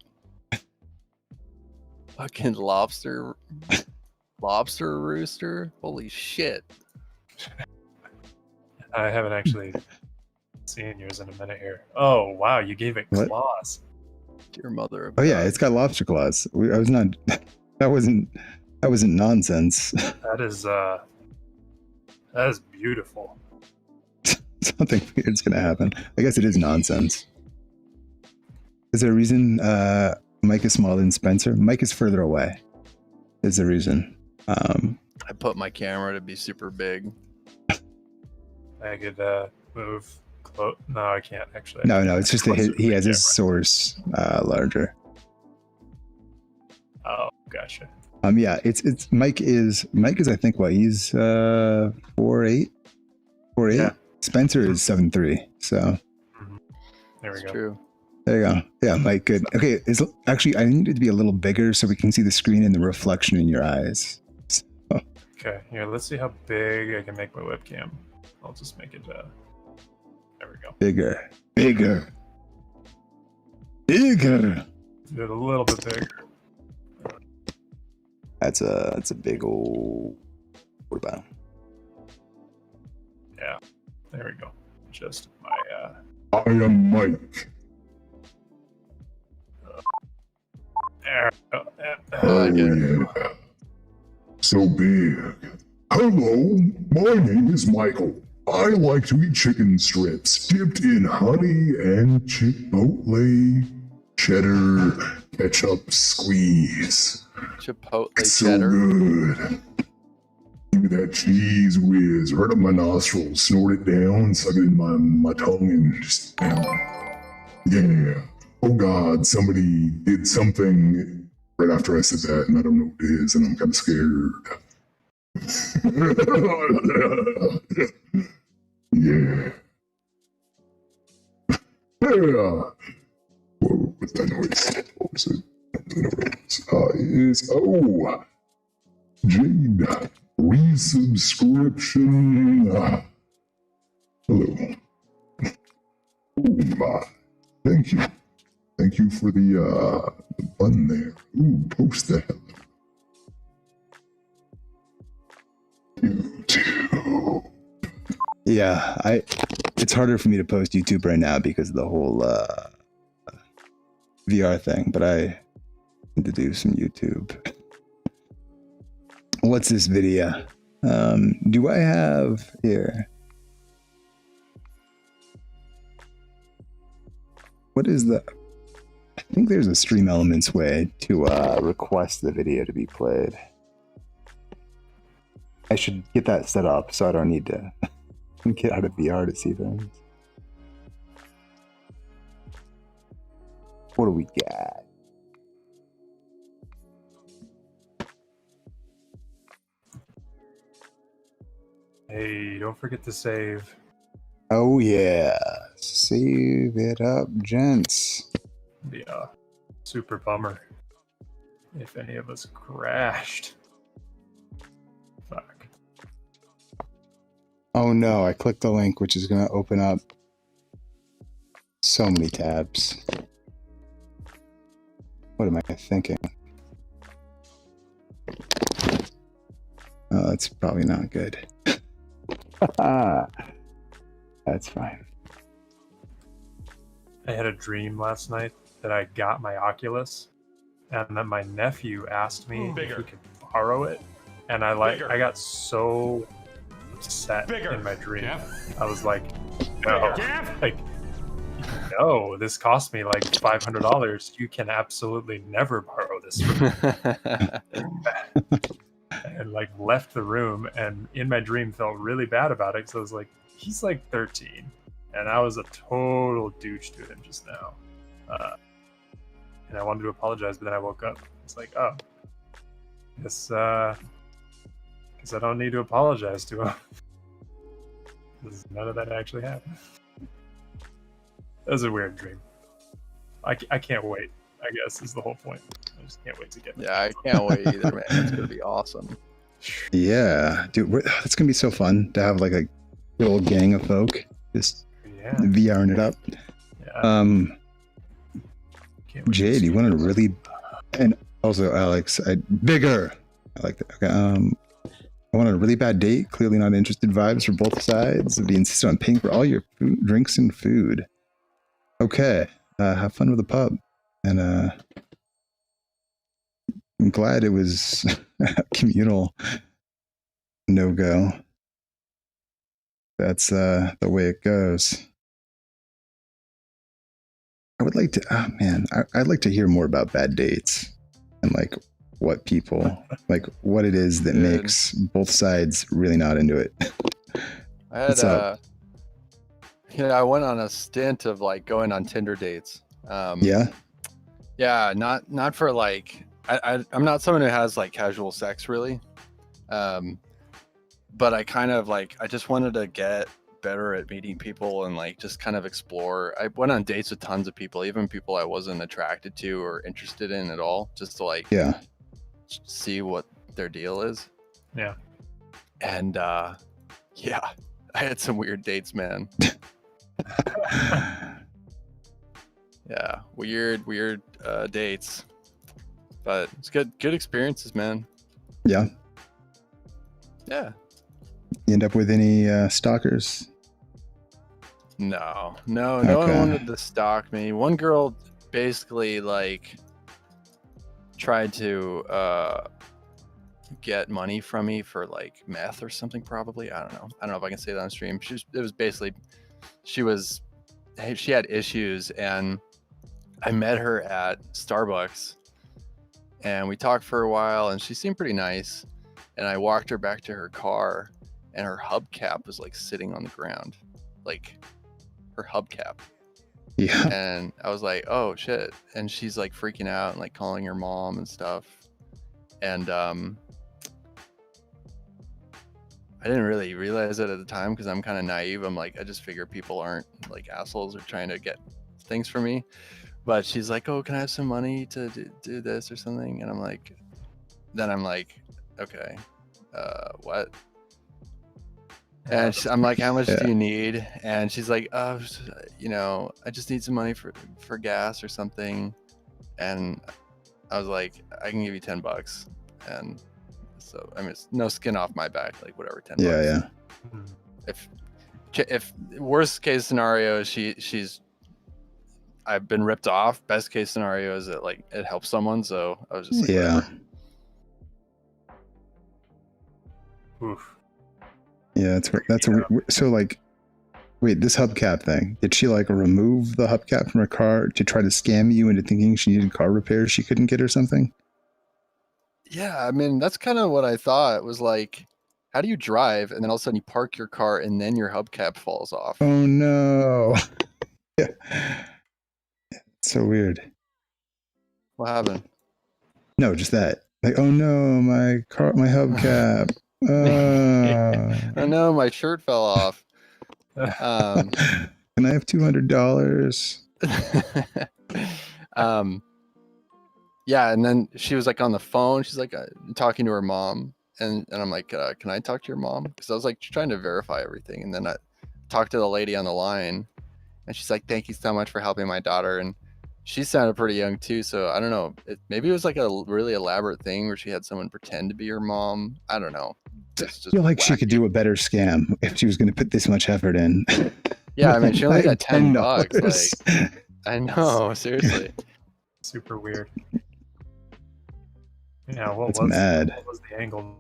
Fucking lobster rooster. Holy shit. I haven't actually seen yours in a minute here. Oh wow, you gave it claws. Dear mother. Oh yeah, it's got lobster claws. I was not. That wasn't nonsense. That is beautiful. Something weird's gonna happen. I guess it is nonsense. Is there a reason Mike is smaller than Spencer? Mike is further away. Is the reason. I put my camera to be super big. I could move close. No, I can't actually. No, it's just that he has his source larger. Oh, gotcha. Yeah, it's Mike is I think what he's 4'8". Yeah. Spencer is 7'3". So there we go. True. There you go. Yeah, Mike, good. Okay, actually I need it to be a little bigger so we can see the screen and the reflection in your eyes. So. Okay, here, let's see how big I can make my webcam. I'll just make it. There we go. Bigger. Do it a little bit bigger. That's a big old. What about? Yeah, there we go. Just my. I am Mike. There. Oh yeah. So big. Hello, my name is Michael. I like to eat chicken strips dipped in honey and chipotle cheddar ketchup squeeze. Chipotle So cheddar. good. Give me that cheese whiz right up my nostrils, snort it down, suck it in my tongue, and just, yeah. Oh God, somebody did something right after I said that, and I don't know what it is, and I'm kind of scared. Yeah. Yeah. Whoa, what's that noise? What was it? I don't really know what it is. Jade, resubscription. Hello. Oh my. Thank you. Thank you for the button there. Ooh, post the hell. YouTube. Yeah, it's harder for me to post YouTube right now because of the whole VR thing, but I need to do some YouTube. What's this video? Do I have here? What is the? I think there's a Stream Elements way to request the video to be played. I should get that set up so I don't need to get out of VR to see things. What do we got? Hey, don't forget to save. Oh yeah, save it up, gents. Yeah, super bummer if any of us crashed. Fuck. Oh no, I clicked the link, which is going to open up so many tabs. What am I thinking? Oh, that's probably not good. That's fine. I had a dream last night that I got my Oculus, and then my nephew asked me if he could borrow it, and I got so upset in my dream. I was like, no, like, no, this cost me like $500. You can absolutely never borrow this from me. And like left the room, and in my dream felt really bad about it because I was like, he's like 13, and I was a total douche to him just now. And I wanted to apologize, but then I woke up. It's like, oh, guess I don't need to apologize to him. Because none of that actually happened. That was a weird dream. I can't wait, I guess, is the whole point. I just can't wait to get Yeah, I can't wait either, man. It's going to be awesome. Yeah, dude, it's going to be so fun to have like a little gang of folk just VRing it up. Yeah. Jade, you want to really, and also Alex, bigger. I like that. Okay, I want a really bad date. Clearly not interested vibes for both sides. Be insistent on paying for all your food, drinks and food. Okay, have fun with the pub, and I'm glad it was communal no-go. That's the way it goes. I would like to, I'd like to hear more about bad dates and like what people, like what it is that makes both sides really not into it. I had, I went on a stint of like going on Tinder dates. Yeah, not for like, I'm not someone who has like casual sex really. But I kind of like, I just wanted to get better at meeting people and like just kind of explore. I went on dates with tons of people, even people I wasn't attracted to or interested in at all, just to like see what their deal is. Yeah. And I had some weird dates, man. Yeah, weird dates, but it's good experiences, man. Yeah. You end up with any stalkers? No one wanted to stalk me. One girl basically like tried to get money from me for like meth or something, probably. I don't know if I can say that on stream. She had issues, and I met her at Starbucks, and we talked for a while, and she seemed pretty nice. And I walked her back to her car, and her hubcap was like sitting on the ground, like her hubcap. Yeah. And I was like, oh shit. And she's like freaking out and like calling her mom and stuff. And I didn't really realize it at the time because I'm kind of naive. I'm like, I just figure people aren't like assholes or trying to get things from me. But she's like, oh, can I have some money to do this or something? And I'm like, okay, what? And I'm like, how much do you need? And she's like, you know, I just need some money for gas or something. And I was like, I can give you $10. And so, I mean, it's no skin off my back, like whatever, $10. Yeah. If worst case scenario, she's I've been ripped off. Best case scenario is that like it helps someone. So I was just like, yeah. whatever. Oof. Yeah, that's a weird, so like, wait, this hubcap thing, did she like remove the hubcap from her car to try to scam you into thinking she needed car repairs she couldn't get or something? Yeah, I mean, that's kind of what I thought. It was like, how do you drive and then all of a sudden you park your car and then your hubcap falls off? Oh no. Yeah. So weird. What happened? No, just that. Like, oh no, my hubcap. Oh no, my shirt fell off. Can I have $200? Yeah, and then she was like on the phone. She's like talking to her mom, and I'm like, can I talk to your mom? Because I was like trying to verify everything, and then I talked to the lady on the line, and she's like, thank you so much for helping my daughter. And she sounded pretty young too, so I don't know. Maybe it was like a really elaborate thing where she had someone pretend to be her mom. I don't know. I feel like she could do a better scam if she was going to put this much effort in. Yeah, I mean, she only got $10. $10. Like, I know, seriously. Super weird. Yeah, what That's mad. What was the angle?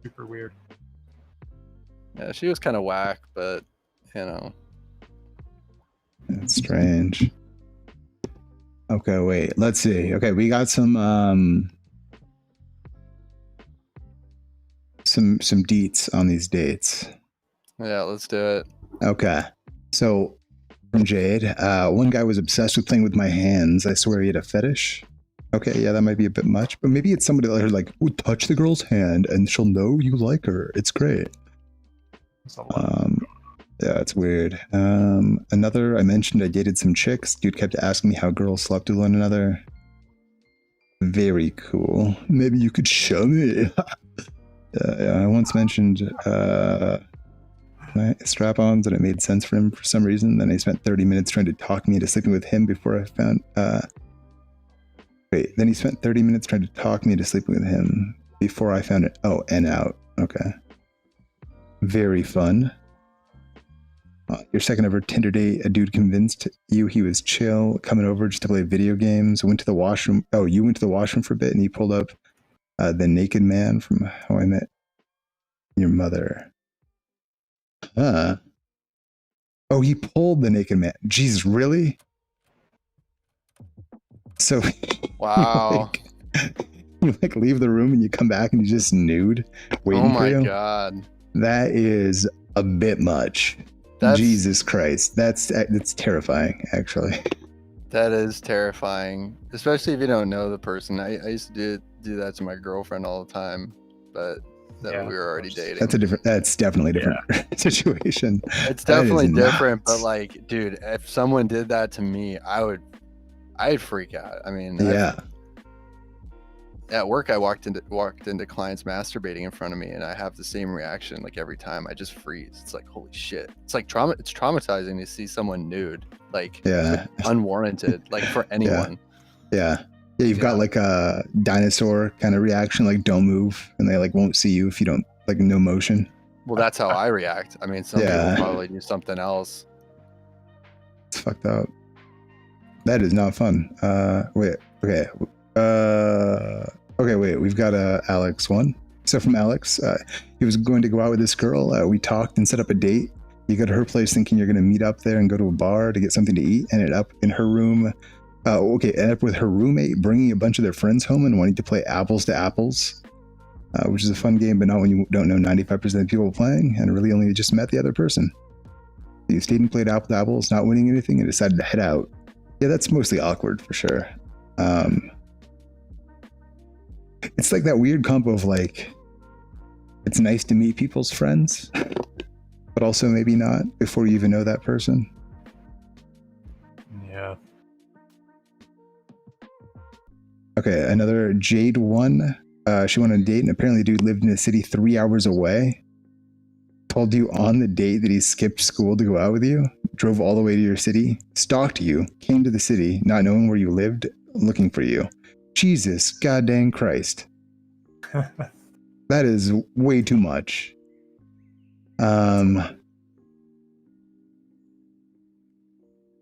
Super weird. Yeah, she was kind of whack, but you know. That's strange. Okay, wait. Let's see. Okay, we got some deets on these dates. Yeah, let's do it. Okay. So from Jade, one guy was obsessed with playing with my hands. I swear he had a fetish. Okay, yeah, that might be a bit much, but maybe it's somebody that are like, "Ooh, touch the girl's hand and she'll know you like her. It's great." Yeah, it's weird. Another, I mentioned I dated some chicks. Dude kept asking me how girls slept with one another. Very cool. Maybe you could show me. Yeah, I once mentioned strap-ons, and it made sense for him for some reason. Then he spent 30 minutes trying to talk me into sleeping with him before I found... Then he spent 30 minutes trying to talk me into sleeping with him before I found it. Oh, and out. Okay. Very fun. Your second ever Tinder date, a dude convinced you he was chill, coming over just to play video games, went to the washroom. Oh, you went to the washroom for a bit, and he pulled up the naked man from How I Met Your Mother. Huh. Oh, he pulled the naked man. Jesus, really? So, wow. You like leave the room and you come back and he's just nude, waiting for you? Oh my god. That is a bit much. Jesus Christ. That's terrifying, actually. That is terrifying, especially if you don't know the person. I used to do that to my girlfriend all the time, but we were already dating. That's definitely a different situation. It's definitely different, but like, dude, if someone did that to me, I'd freak out. I mean, yeah. At work, I walked into clients masturbating in front of me, and I have the same reaction. Like every time, I just freeze. It's like, holy shit! It's like It's traumatizing to see someone nude, like unwarranted, like for anyone. Yeah. You've got like a dinosaur kind of reaction, like don't move, and they like won't see you if you don't like no motion. Well, that's how I react. I mean, some people probably do something else. It's fucked up. That is not fun. Wait. Okay. Okay, wait, we've got Alex 1. So from Alex, he was going to go out with this girl. We talked and set up a date. You go to her place thinking you're going to meet up there and go to a bar to get something to eat. Ended up in her room Okay, ended up with her roommate bringing a bunch of their friends home and wanting to play apples to apples, which is a fun game, but not when you don't know 95% of the people playing and really only just met the other person. You stayed and played apple to apples, not winning anything, and decided to head out. Yeah, that's mostly awkward for sure. It's like that weird combo of like, it's nice to meet people's friends, but also maybe not before you even know that person. Yeah. Okay, another Jade one. She went on a date, and apparently the dude lived in a city 3 hours away. Told you on the date that he skipped school to go out with you, drove all the way to your city, stalked you, came to the city, not knowing where you lived, looking for you. Jesus goddamn Christ. That is way too much.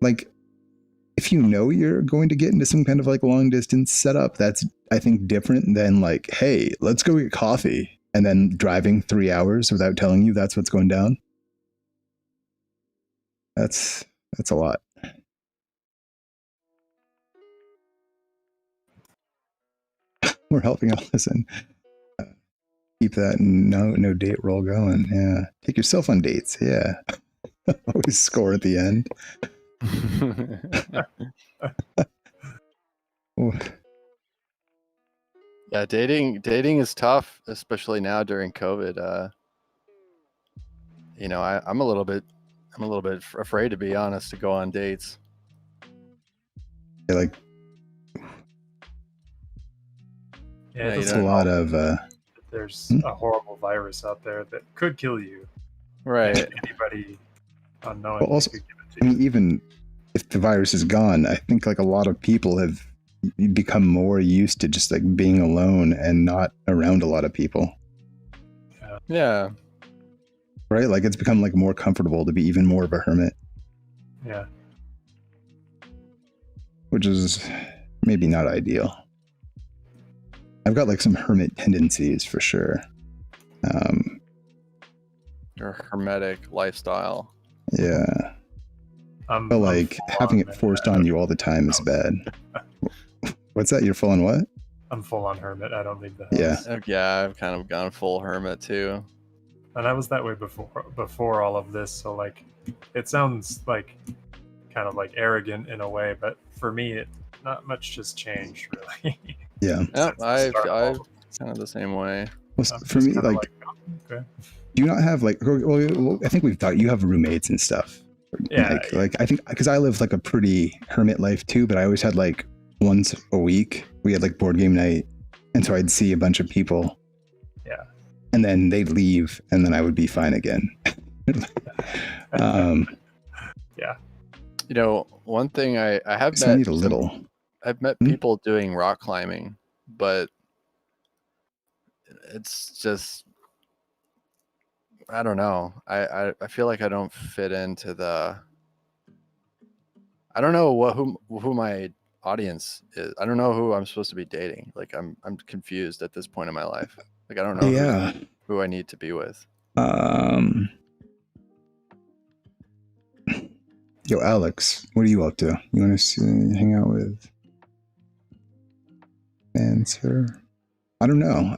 Like, if you know you're going to get into some kind of like long distance setup, that's, I think, different than like, hey, let's go get coffee, and then driving 3 hours without telling you that's what's going down. That's a lot. We're helping out. Listen, keep that no date roll going. Yeah, take yourself on dates. Yeah, always score at the end. Oh, Yeah, dating is tough, especially now during COVID. You know, I'm a little bit afraid, to be honest, to go on dates. yeah, like Yeah, it you it's doesn't a lot help of that there's a horrible virus out there that could kill you. Right. Anybody unknowing Well, also, could give it I to you. mean, even if the virus is gone, I think like a lot of people have become more used to just like being alone and not around a lot of people. Yeah. Right? Like it's become like more comfortable to be even more of a hermit, Yeah. which is maybe not ideal. I've got like some hermit tendencies for sure. Your hermetic lifestyle. Yeah. But like having it forced on you all the time is bad. What's that? You're full on what? I'm full on hermit. I don't leave the house. Yeah. Yeah, I've kind of gone full hermit too. And I was that way before all of this, so like it sounds like kind of like arrogant in a way, but for me not much just changed really. Yeah. Yep, I've Start kind of the same way. Well, I'm for just me, kinda like, okay. do you not have like, well, I think we've talked, you have roommates and stuff. Yeah, Like I think, because I live like a pretty hermit life too, but I always had like once a week, we had like board game night. And so I'd see a bunch of people. Yeah. And then they'd leave and then I would be fine again. Yeah. You know, one thing I have So met I need a little. I've met people doing rock climbing, but it's just, I don't know. I feel like I don't fit into the. I don't know who my audience is. I don't know who I'm supposed to be dating. Like I'm confused at this point in my life. Like I don't know who I need to be with. Yo, Alex, what are you up to? You want to hang out with Answer? I don't know.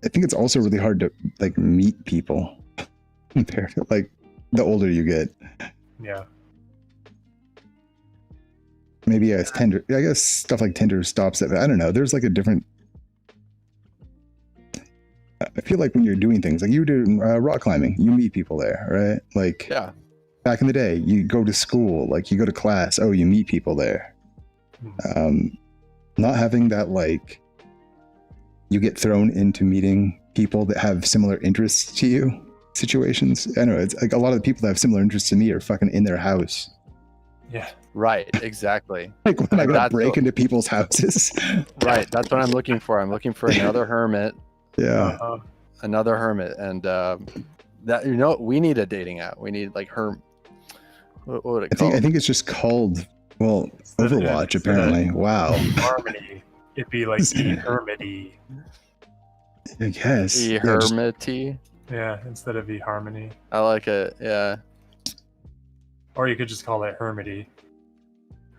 I think it's also really hard to like meet people compared to like the older you get. Yeah. Maybe it's Tinder. I guess stuff like Tinder stops it. But I don't know. There's like a different. I feel like when you're doing things like you do rock climbing, you meet people there, right? Like back in the day, you go to school, like you go to class. Oh, you meet people there. Not having that, like you get thrown into meeting people that have similar interests to you situations. I know it's like a lot of the people that have similar interests to me are fucking in their house. Yeah. Right. Exactly. Like when I gotta break into people's houses. Right. That's what I'm looking for. I'm looking for another hermit. Yeah. Another hermit, and that, you know, we need a dating app. We need like what would it call? I think it's just called Overwatch. Apparently. Wow. Harmony. It'd be like eHermity. I guess. eHermity. Yeah, instead of eHarmony. I like it. Yeah. Or you could just call it Hermity.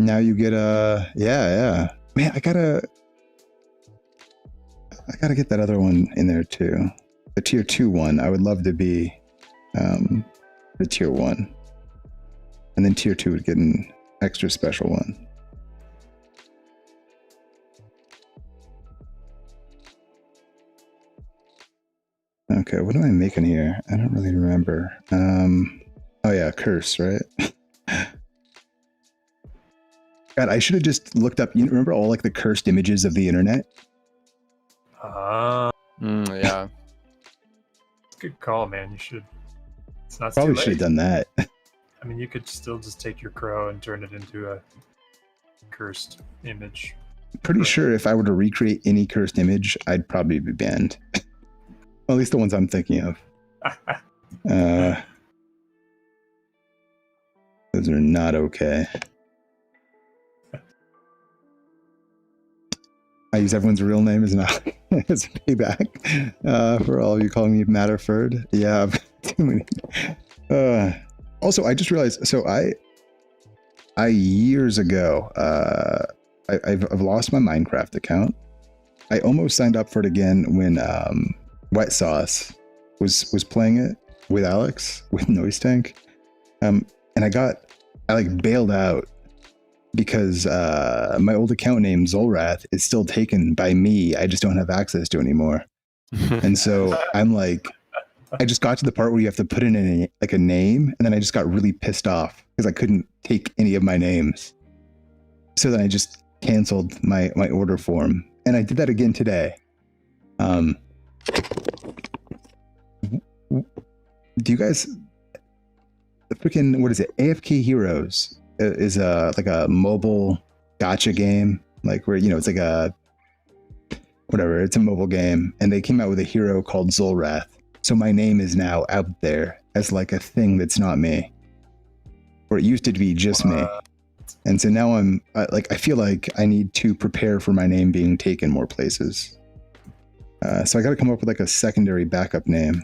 Now you get yeah. Man, I gotta get that other one in there too. The tier 2 one. I would love to be the tier 1. And then tier 2 would get an extra special one. Okay, what am I making here? I don't really remember. Oh yeah, curse, right? God, I should have just looked up. You remember all like the cursed images of the internet? Yeah. Good call, man. You should. It's not Probably too late. should have done that. I mean, you could still just take your crow and turn it into a cursed image. Pretty sure if I were to recreate any cursed image, I'd probably be banned. Well, at least the ones I'm thinking of. Those are not okay. I use everyone's real name as as payback for all of you calling me Matterford. Yeah, too many. Also, I just realized. So I years ago, I've lost my Minecraft account. I almost signed up for it again when Wet Sauce was playing it with Alex with Noise Tank, and I like bailed out because my old account name Zolrath is still taken by me. I just don't have access to anymore. And so I'm like, I just got to the part where you have to put in a name, and then I just got really pissed off because I couldn't take any of my names. So then I just canceled my order form, and I did that again today. Do you guys freaking, what is it? AFK Heroes is like a mobile gacha game, like where, it's like it's a mobile game, and they came out with a hero called Zolrath. So my name is now out there as like a thing that's not me, or it used to be just me. And so now I'm I feel like I need to prepare for my name being taken more places. So I got to come up with like a secondary backup name.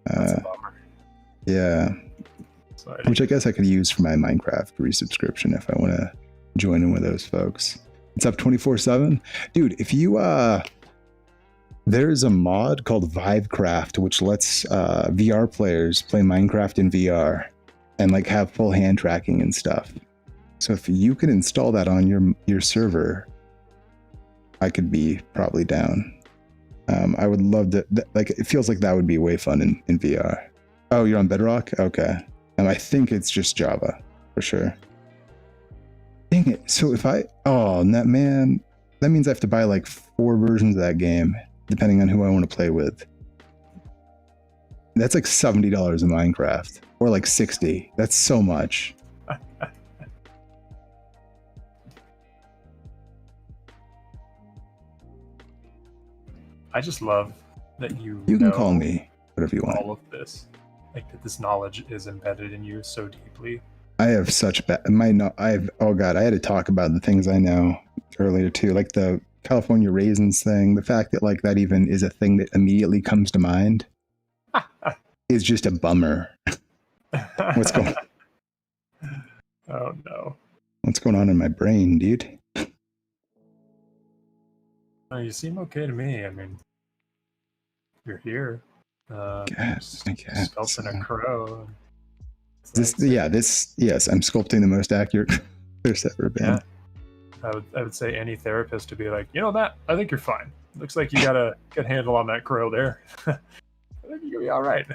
That's a bummer. Yeah. Sorry. Which I guess I could use for my Minecraft resubscription if I want to join in with those folks. It's up 24/7. Dude, if you there's a mod called Vivecraft which lets VR players play Minecraft in VR and like have full hand tracking and stuff. So if you could install that on your server, I could be probably down. I would love to, like, it feels like that would be way fun in VR. Oh, you're on Bedrock? Okay. I think it's just Java for sure. Dang it. So if that means I have to buy like 4 versions of that game, depending on who I want to play with. That's like $70 in Minecraft, or like 60. That's so much. I just love that you can call me whatever you want. All of this, like that this knowledge is embedded in you so deeply. I have such I had to talk about the things I know earlier too, like the California raisins thing. The fact that like that even is a thing that immediately comes to mind is just a bummer. What's going? Oh no! What's going on in my brain, dude? Oh, you seem okay to me. I mean, you're here. Sculpting a crow. Yes, I'm sculpting the most accurate there's ever been. Yeah. I would say any therapist would be like, Matt, I think you're fine. Looks like you got a good handle on that crow there. I think you're gonna be all right.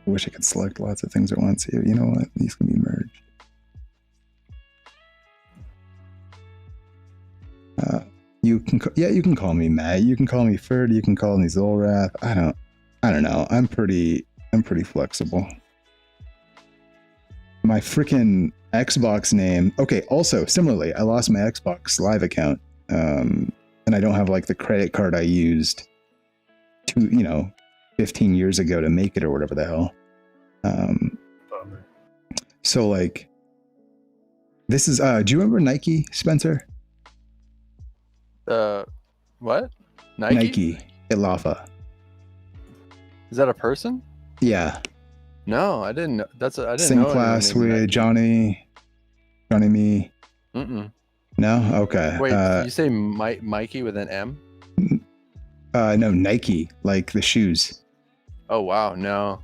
I wish I could select lots of things at once here. You know what? These can be merged. You can call me Matt. You can call me Ferd. You can call me Zolrath. I don't know. I'm pretty flexible. My freaking Xbox name. Okay. Also, similarly, I lost my Xbox Live account, and I don't have like the credit card I used 15 years ago to make it or whatever the hell. So like, this is. Do you remember Nike, Spencer? What? Nike at Lava. Is that a person? Yeah. No, I didn't know. I didn't Same know anyone class named with Nike. Johnny, me. Mm-mm. No? Okay. Wait, did you say Mikey with an M? No, Nike, like the shoes. Oh, wow. No.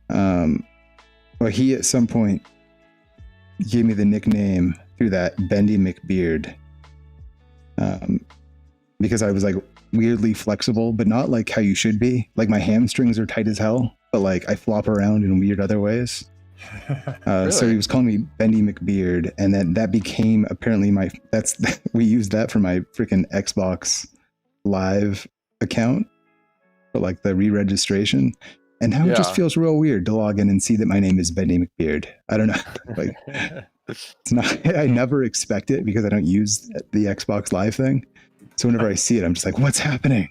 Well, he at some point gave me the nickname through that Bendy McBeard. Because I was like weirdly flexible, but not like how you should be. Like my hamstrings are tight as hell, but like I flop around in weird other ways. Really? So he was calling me Bendy McBeard, and then that became apparently we used that for my freaking Xbox Live account for like the re-registration. And now it just feels real weird to log in and see that my name is Bendy McBeard. I don't know. Like it's not. I never expect it because I don't use the Xbox Live thing. So whenever I see it, I'm just like, what's happening?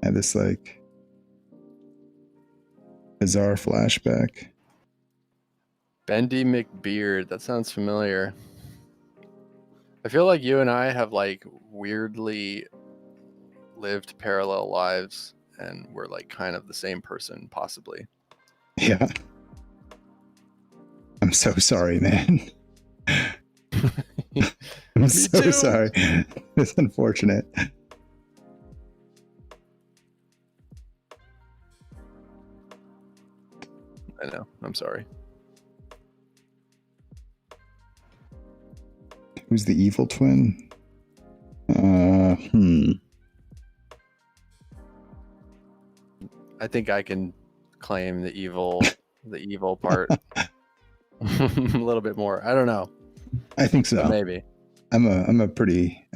I have this like bizarre flashback. Bendy McBeard. That sounds familiar. I feel like you and I have like weirdly lived parallel lives, and we're like kind of the same person, possibly. Yeah. I'm so sorry, man. I'm so sorry. It's unfortunate. I know. I'm sorry. Who's the evil twin? I think I can claim the evil part a little bit more. I don't know. I think so. But maybe. I'm a pretty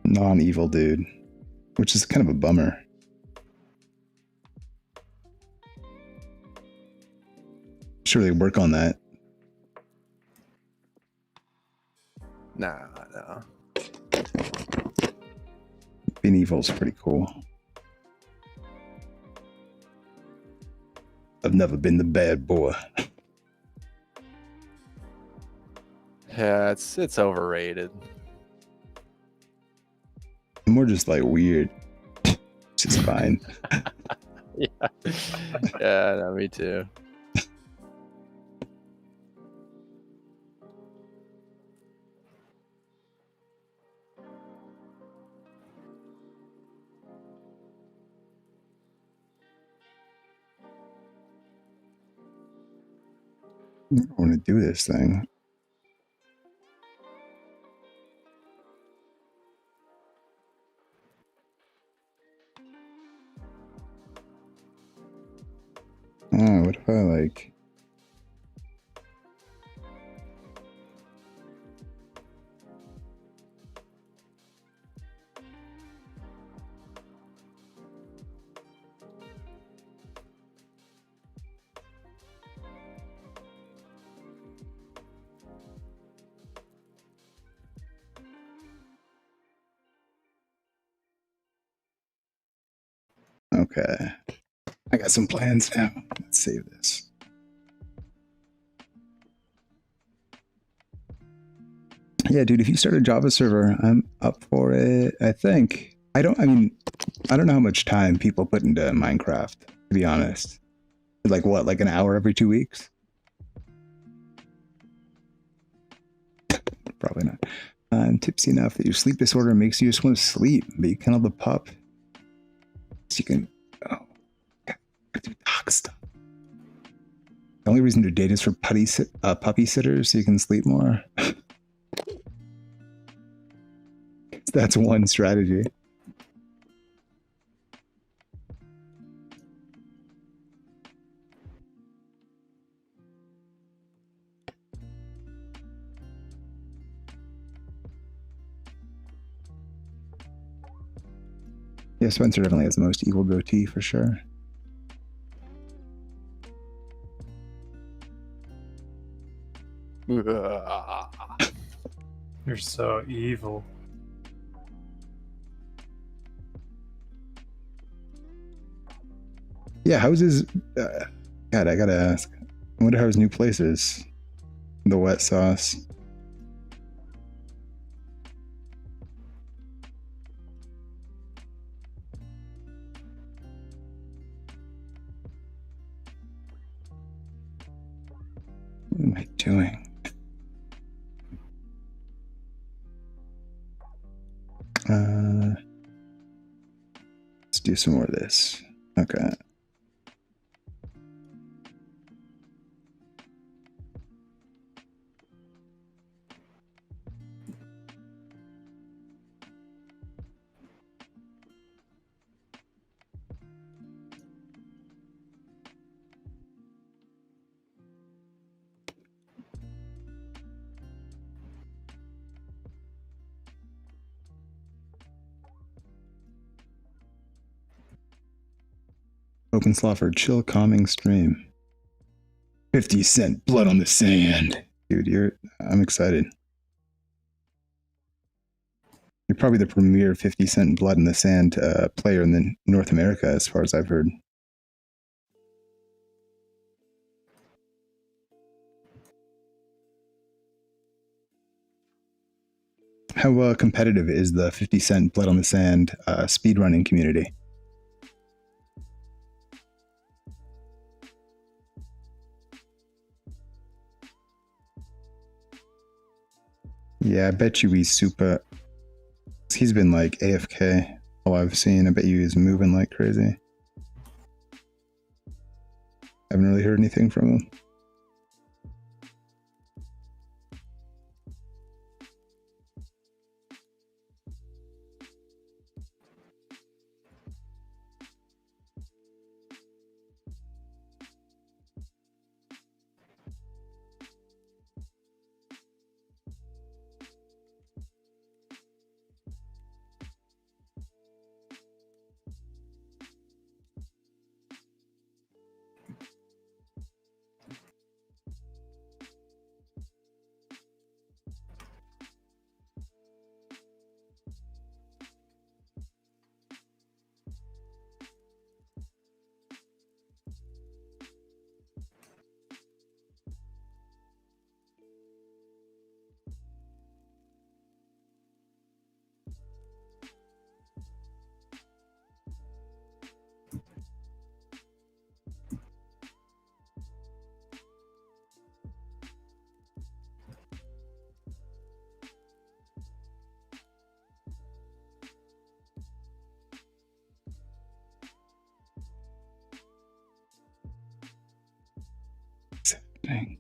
non-evil dude, which is kind of a bummer. Should really work on that. No. Being evil is pretty cool. I've never been the bad boy. Yeah, it's overrated. I'm more just like weird, which is fine. Yeah, no, me too. I want to do this thing. Oh, what if I like... Okay. I got some plans now. Let's save this. Yeah, dude, if you start a Java server, I'm up for it. I think. I don't know how much time people put into Minecraft, to be honest. Like what, like an hour every 2 weeks? Probably not. I'm tipsy enough that your sleep disorder makes you just want to sleep, but you can't have the pup. So you can do dog stuff. The only reason to date is for puppy sitters, so you can sleep more. That's one strategy. Yeah, Spencer definitely has the most evil goatee for sure. You're so evil. Yeah, how's his... God, I gotta ask. I wonder how his new place is. The wet sauce. What am I doing? Let's do some more of this. Okay. Open slot for chill, calming stream. 50-cent blood on the sand. Dude, I'm excited. You're probably the premier 50-cent blood in the sand player in the North America, as far as I've heard. How competitive is the 50-cent blood on the sand speedrunning community? Yeah, I bet you he's super... He's been like AFK, all I've seen. I bet you he's moving like crazy. Haven't really heard anything from him. Dang.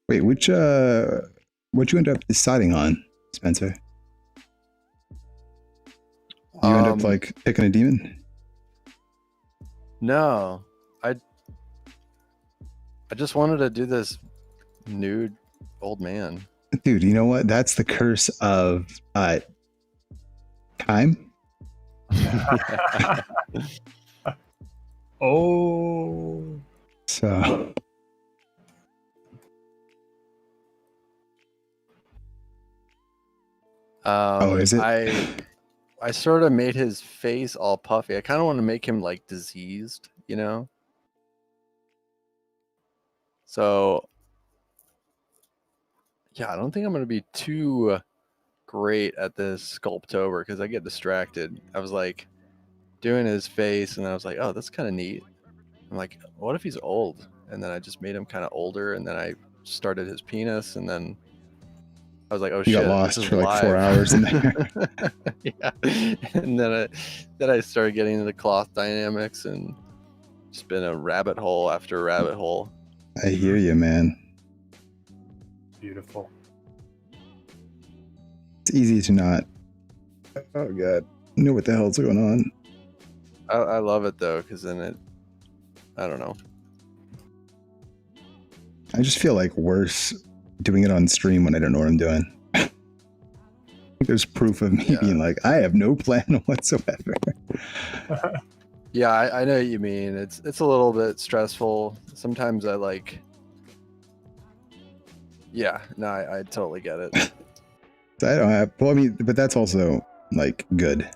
Wait, what'd you end up deciding on, Spencer? You end up like picking a demon? No, I just wanted to do this nude old man. Dude, you know what? That's the curse of time. Oh. So. Oh, is it? I sort of made his face all puffy. I kind of want to make him like diseased, you know? So, yeah, I don't think I'm going to be too great at this Sculptober because I get distracted. I was like doing his face and I was like, oh, that's kind of neat. I'm like, what if he's old? And then I just made him kind of older and then I started his penis and then I was like, oh you shit, got lost this is for like live. 4 hours in there. Yeah. And then I started getting into cloth dynamics and just been a rabbit hole after rabbit hole. I hear you, man. Beautiful. It's easy to not. Oh god, know what the hell's going on. I love it though, because then I don't know. I just feel like worse doing it on stream when I don't know what I'm doing. There's proof of me being like, I have no plan whatsoever. Yeah, I know what you mean. It's a little bit stressful. Sometimes I like. Yeah, no, I totally get it. I don't have. Well, I mean, but that's also like good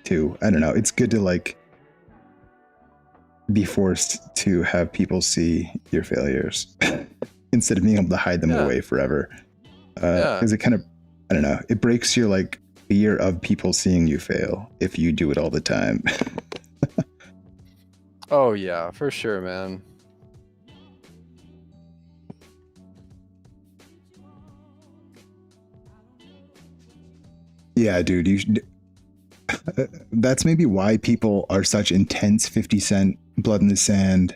too. I don't know. It's good to like be forced to have people see your failures instead of being able to hide them away forever. Because it kind of, I don't know, it breaks your like fear of people seeing you fail if you do it all the time. Oh yeah, for sure, man. Yeah, dude, you should. That's maybe why people are such intense 50 Cent Blood in the Sand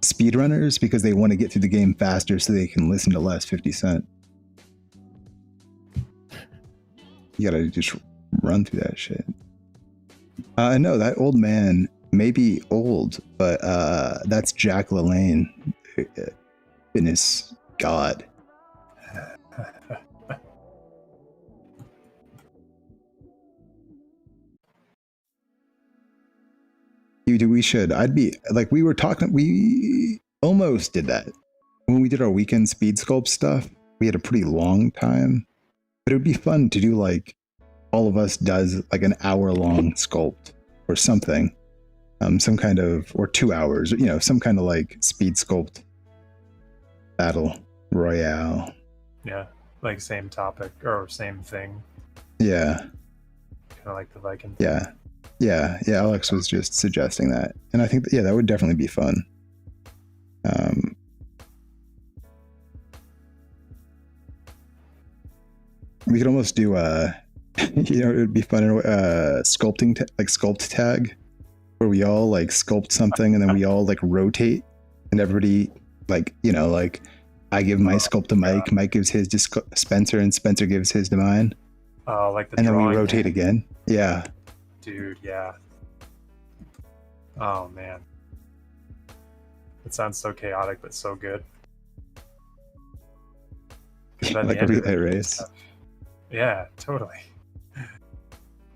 speedrunners, because they want to get through the game faster so they can listen to less 50 Cent. You gotta just run through that shit. No, that old man may be old, but that's Jack LaLanne, fitness god. We should. I'd be like, we were talking, we almost did that when we did our weekend speed sculpt stuff. We had a pretty long time, but it would be fun to do like all of us does like an hour-long sculpt or something, some kind of, or 2 hours, you know, some kind of like speed sculpt battle royale. Yeah, like same topic or same thing. Yeah. Kind of like the Viking. Yeah, Alex was just suggesting that. And I think, yeah, that would definitely be fun. We could almost do, you know, it would be fun, sculpting, like sculpt tag, where we all like sculpt something and then we all like rotate and everybody like, you know, like I give my sculpt to Mike, Mike gives his to Spencer, and Spencer gives his to mine. Oh, like the and then we drawing rotate game. Again. Yeah. Dude, yeah. Oh man, it sounds so chaotic but so good. Like a relay race. Yeah, totally.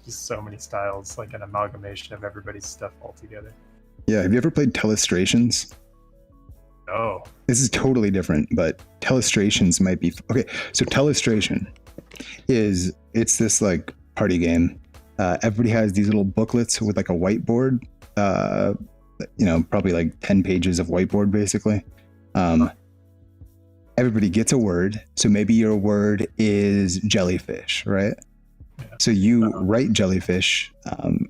Just so many styles, like an amalgamation of everybody's stuff all together. Yeah, have you ever played Telestrations? No. This is totally different, but Telestrations might be okay. So Telestration it's this like party game. Everybody has these little booklets with like a whiteboard, you know, probably like 10 pages of whiteboard basically. Everybody gets a word. So maybe your word is jellyfish, right? Yeah. So you write jellyfish, and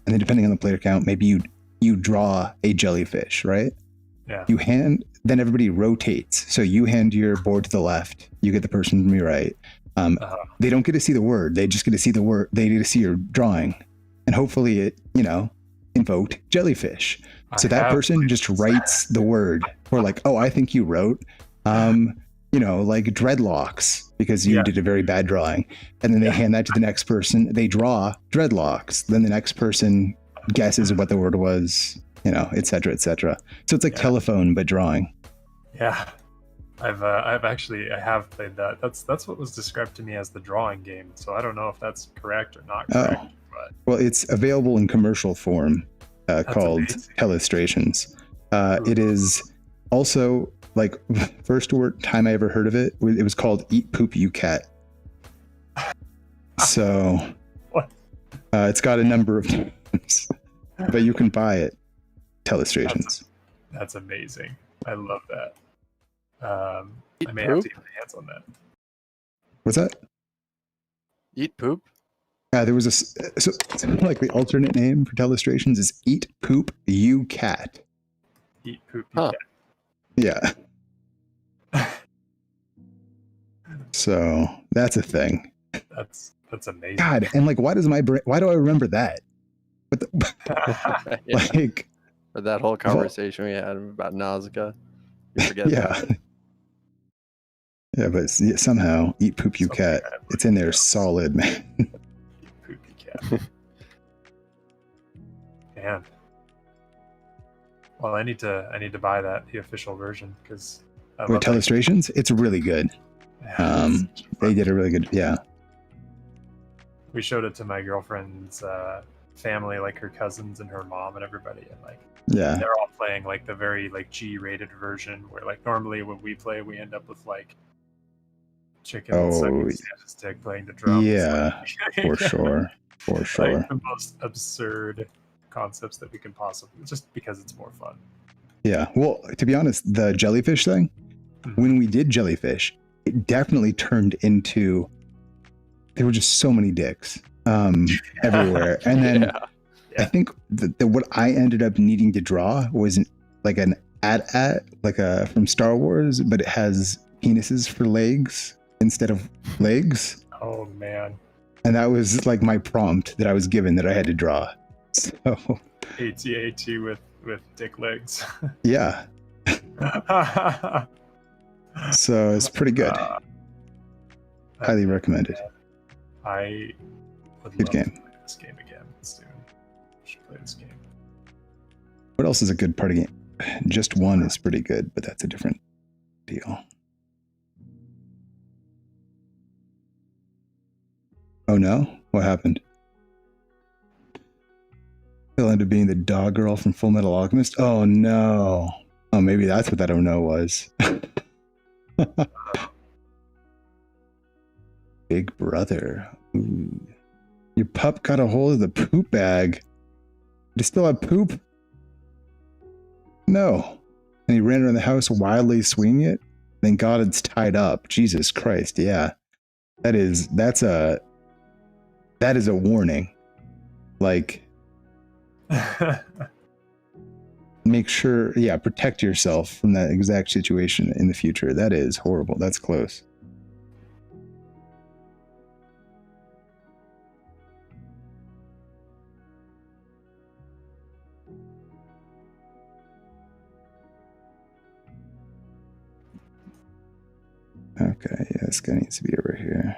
then depending on the player count, maybe you draw a jellyfish, right? Yeah. Then everybody rotates. So you hand your board to the left, you get the person from your right. They don't get to see the word. They just get to see the word. They get to see your drawing, and hopefully it, you know, invoked jellyfish. So that person just writes the word, or like, oh, I think you wrote, you know, like dreadlocks because you did a very bad drawing, and then they hand that to the next person. They draw dreadlocks. Then the next person guesses what the word was, you know, et cetera, et cetera. So it's like telephone but drawing. Yeah. I have played that. That's what was described to me as the drawing game. So I don't know if that's correct or not correct. Oh. But well, it's available in commercial form, called Telestrations. It is also like first time I ever heard of it. It was called Eat Poop You Cat. So what? It's got a number of names, but you can buy it. Telestrations. That's amazing. I love that. I may poop? have to get my hands on that. What's that? Eat poop? There was so like the alternate name for Telestrations is Eat Poop You Cat. Eat Poop You Cat. Yeah. So that's a thing. That's amazing. God, and like, why do I remember that? But like, for that whole conversation we had about Nausicaa, you forget that. Yeah, but somehow Eat Poop You Cat. It's in there solid, man. Eat Poop You Cat. Man. Well, I need to buy the official version because Telestrations. It's really good. Yeah, they did a really good. Yeah. We showed it to my girlfriend's family, like her cousins and her mom and everybody, and like they're all playing like the very like G-rated version, where like normally when we play, we end up with like chicken sucking Santa stick playing the drums. Yeah, for sure. Like the most absurd concepts that we can possibly, just because it's more fun. Yeah. Well, to be honest, the jellyfish thing, when we did jellyfish, it definitely turned into there were just so many dicks everywhere. And then I think what I ended up needing to draw was like an at like a from Star Wars, but it has penises for legs instead of legs. Oh man. And that was like my prompt that I was given that I had to draw. So AT with dick legs. Yeah. So it's pretty good. Highly recommended. I would Good love game. to play this game again soon. Should play this game. What else is a good party game? Just One is pretty good, but that's a different deal. Oh no? What happened? Fell into being the dog girl from Full Metal Alchemist? Oh no. Oh, maybe that's what that oh no was. Big brother. Ooh. Your pup got a hold of the poop bag. Did it still have poop? No. And he ran around the house wildly swinging it? Thank God it's tied up. Jesus Christ, yeah. That's a warning. Like, make sure, protect yourself from that exact situation in the future. That is horrible. That's close. Okay, yeah, this guy needs to be over here.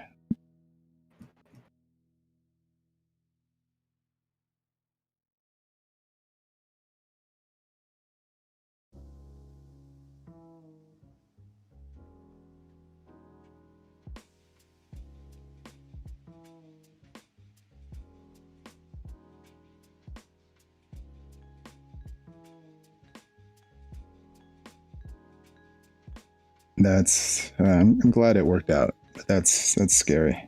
That's I'm glad it worked out, but that's scary.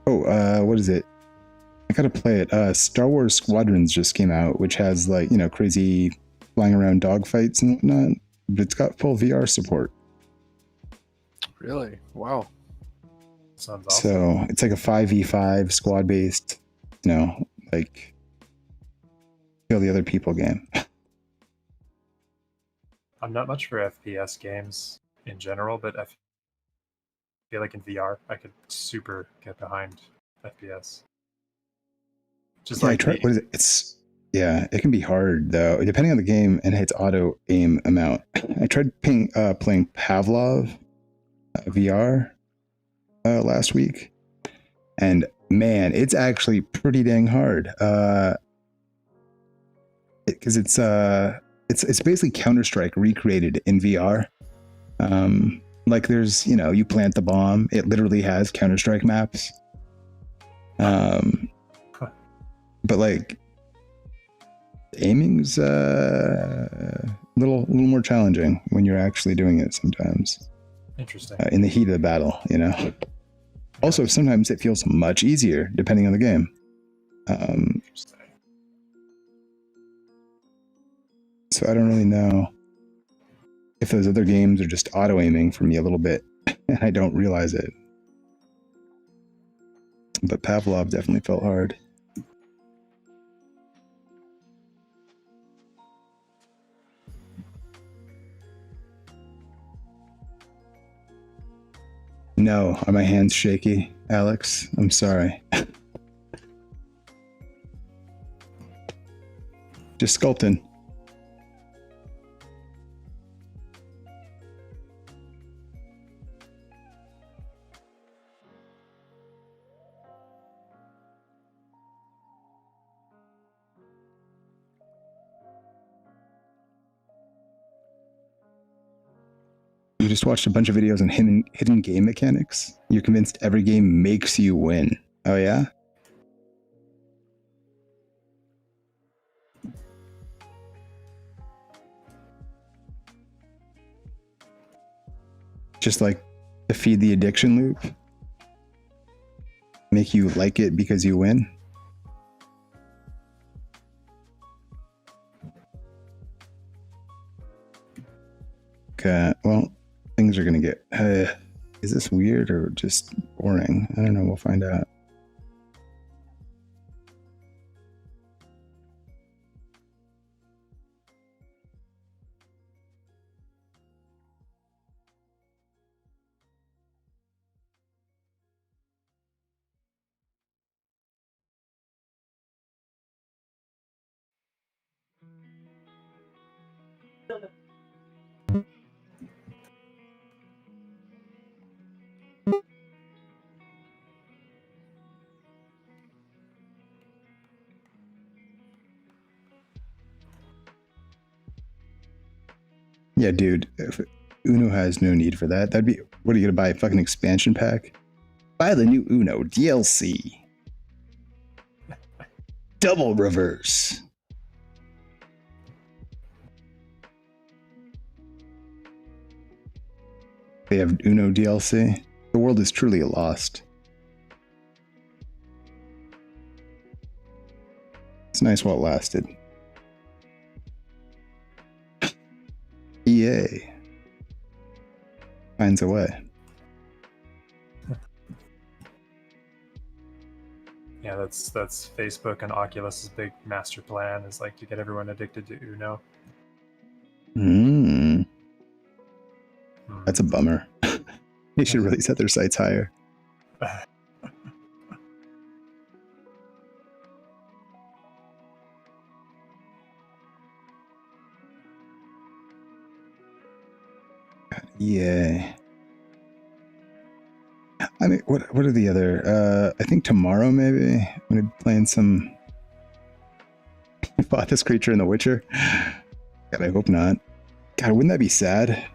Oh, what is it? I gotta play it. Star Wars Squadrons just came out, which has like, crazy flying around dogfights and whatnot. But it's got full VR support. Really? Wow. Sounds awesome. So it's like a 5v5 squad based, like kill the other people game. I'm not much for FPS games in general, but I feel like in VR I could super get behind FPS. Just yeah, like what is it? It can be hard though, depending on the game and its auto aim amount. I tried playing Pavlov VR last week, and man, it's actually pretty dang hard. Because it's basically Counter-Strike recreated in VR. Like there's, you plant the bomb. It literally has Counter-Strike maps. But like aiming's a little more challenging when you're actually doing it sometimes. Interesting. In the heat of the battle, Also, sometimes it feels much easier depending on the game. Interesting. So I don't really know if those other games are just auto-aiming for me a little bit and I don't realize it. But Pavlov definitely felt hard. No, are my hands shaky, Alex? I'm sorry. Just sculpting. You just watched a bunch of videos on hidden game mechanics. You're convinced every game makes you win. Oh yeah? Just like to feed the addiction loop? Make you like it because you win? Okay, well, things are gonna get... is this weird or just boring? I don't know, we'll find out. Yeah, dude, if Uno has no need for that. That'd be, what are you gonna buy, a fucking expansion pack? Buy the new Uno DLC. Double reverse. They have Uno DLC. The world is truly lost. It's nice while it lasted. EA finds a way. Yeah, that's Facebook and Oculus's big master plan, is like to get everyone addicted to Uno. That's a bummer. They should really set their sights higher. Yeah. I mean, what are the other? I think tomorrow maybe I'm gonna be playing some. You bought this creature in The Witcher? God, I hope not. God, wouldn't that be sad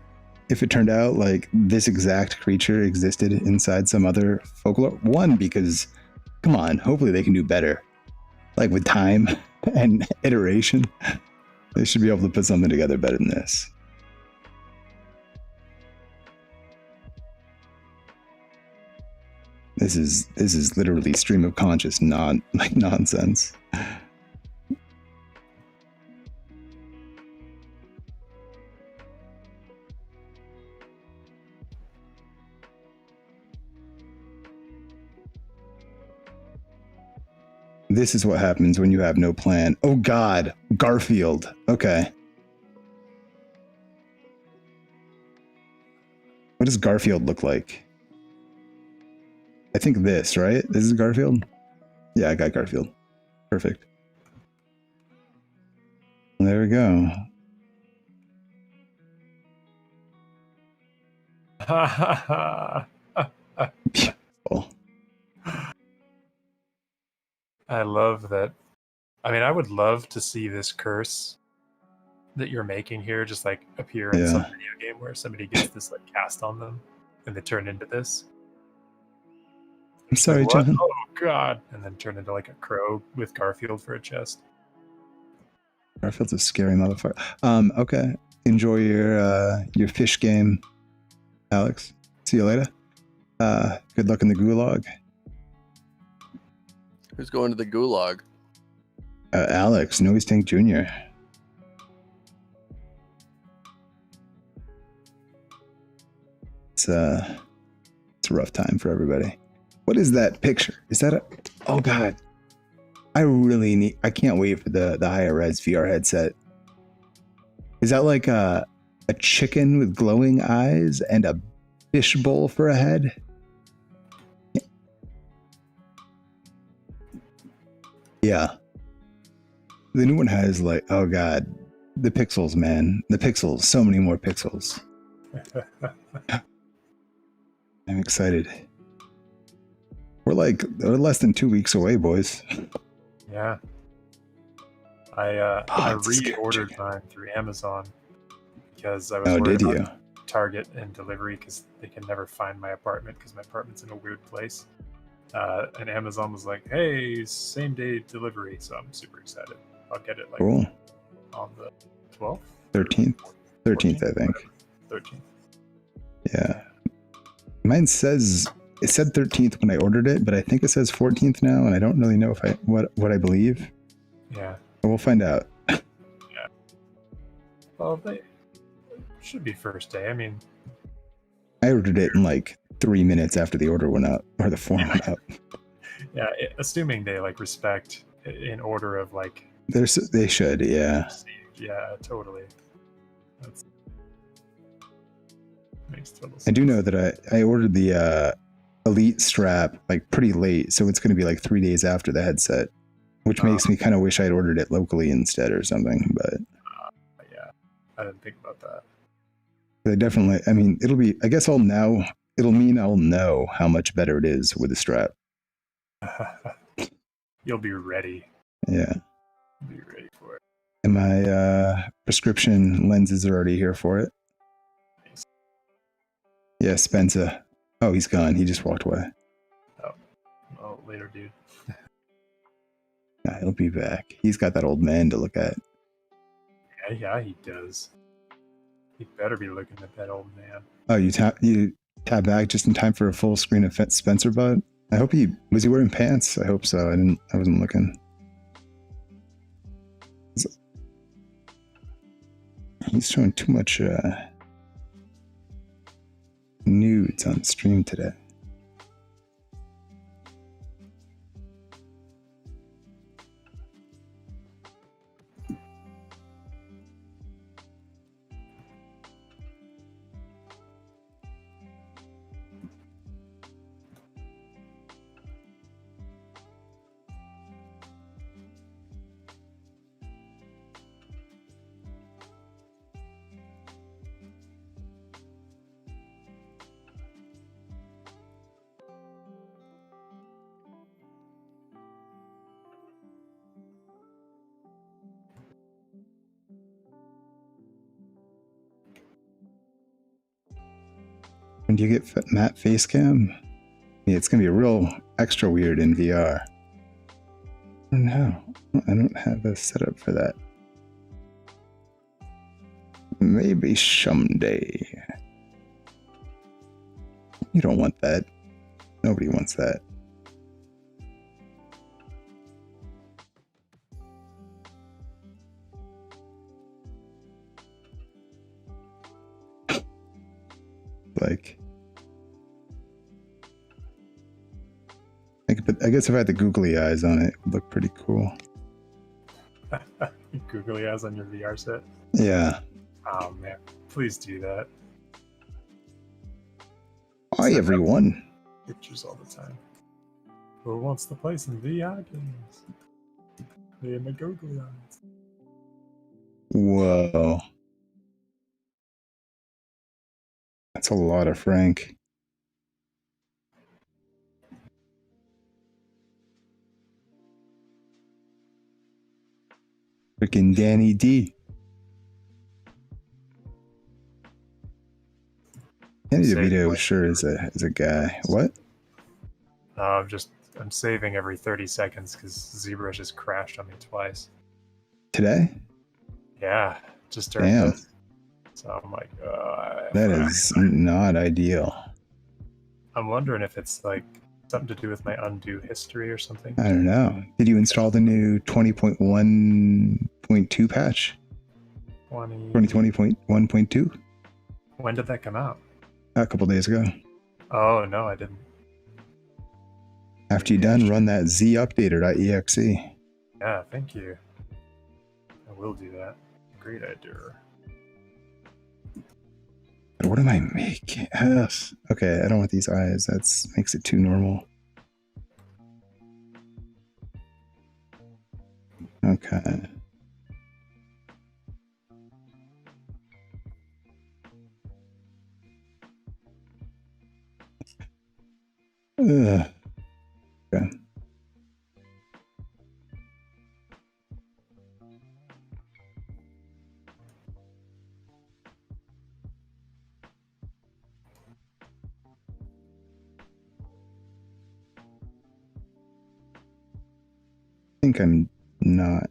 if it turned out like this exact creature existed inside some other folklore? One, because come on, hopefully they can do better. Like with time and iteration, they should be able to put something together better than this. This is literally stream of conscious nonsense. This is what happens when you have no plan. Oh God, Garfield. Okay. What does Garfield look like? I think this, right? This is Garfield? Yeah, I got Garfield. Perfect. There we go. Beautiful. I love that. I mean, I would love to see this curse that you're making here just like appear in some video game where somebody gets this like cast on them and they turn into this. I'm sorry, like, John. Oh God! And then turn into like a crow with Garfield for a chest. Garfield's a scary motherfucker. Okay. Enjoy your fish game, Alex. See you later. Good luck in the gulag. Who's going to the gulag? Alex, Noise Tank Jr. It's a rough time for everybody. What is that picture? Is that a... Oh God. I can't wait for the higher res VR headset. Is that like a chicken with glowing eyes and a fishbowl for a head? Yeah. The new one has like, oh god, the pixels, man. The pixels, so many more pixels. I'm excited. We're less than 2 weeks away, boys. Yeah. I reordered mine through Amazon because I was worried about Target and delivery because they can never find my apartment because my apartment's in a weird place. And Amazon was like, "Hey, same day delivery," so I'm super excited. I'll get it like cool. On the 12th, 13th, 13th, I think. 13th. Yeah. Mine says it said 13th when I ordered it, but I think it says 14th now, and I don't really know if what I believe. Yeah. But we'll find out. Yeah. Well, they should be first day. I mean, I ordered it in like 3 minutes after the order went up or the form went up. Yeah, assuming they like respect in order of like. They should, yeah. Yeah, totally. That makes total sense. I do know that I ordered the Elite strap like pretty late, so it's going to be like 3 days after the headset, which makes me kind of wish I'd ordered it locally instead or something. But yeah, I didn't think about that. They definitely. I mean, it'll be. I guess I'll know. It'll mean I'll know how much better it is with the strap. You'll be ready. Yeah. Be ready for it. And my prescription lenses are already here for it. Nice. Yeah, Spencer. Oh, he's gone. He just walked away. Oh, well, later, dude. He'll be back. He's got that old man to look at. Yeah, he does. He better be looking at that old man. Oh, you tap back just in time for a full screen of Spencer butt. I hope was he wearing pants? I hope so. I wasn't looking. He's showing too much nudes on stream today. When do you get matte face cam? Yeah, it's gonna be a real extra weird in VR. I don't know. I don't have a setup for that. Maybe someday. You don't want that. Nobody wants that. Like, I guess if I had the googly eyes on it, it would look pretty cool. Googly eyes on your VR set? Yeah. Oh man, please do that. Hi everyone. Pictures all the time. Who wants to play some VR games? Me and my googly eyes. Whoa. That's a lot of Frank. Freaking Danny D. Danny DeVito sure is a guy. What? I'm saving every 30 seconds because ZBrush just crashed on me twice. Today? Yeah, just during this. So I'm like, that is not ideal. I'm wondering if it's like something to do with my undo history or something. I don't know. Did you install the new 20.1.2 patch? 2020.1.2? When did that come out? A couple days ago. Oh, no, I didn't. After you're done, run that zupdater.exe. Yeah, thank you. I will do that. Great idea. What am I making? Okay, I don't want these eyes. That makes it too normal. Okay. I think I'm not. I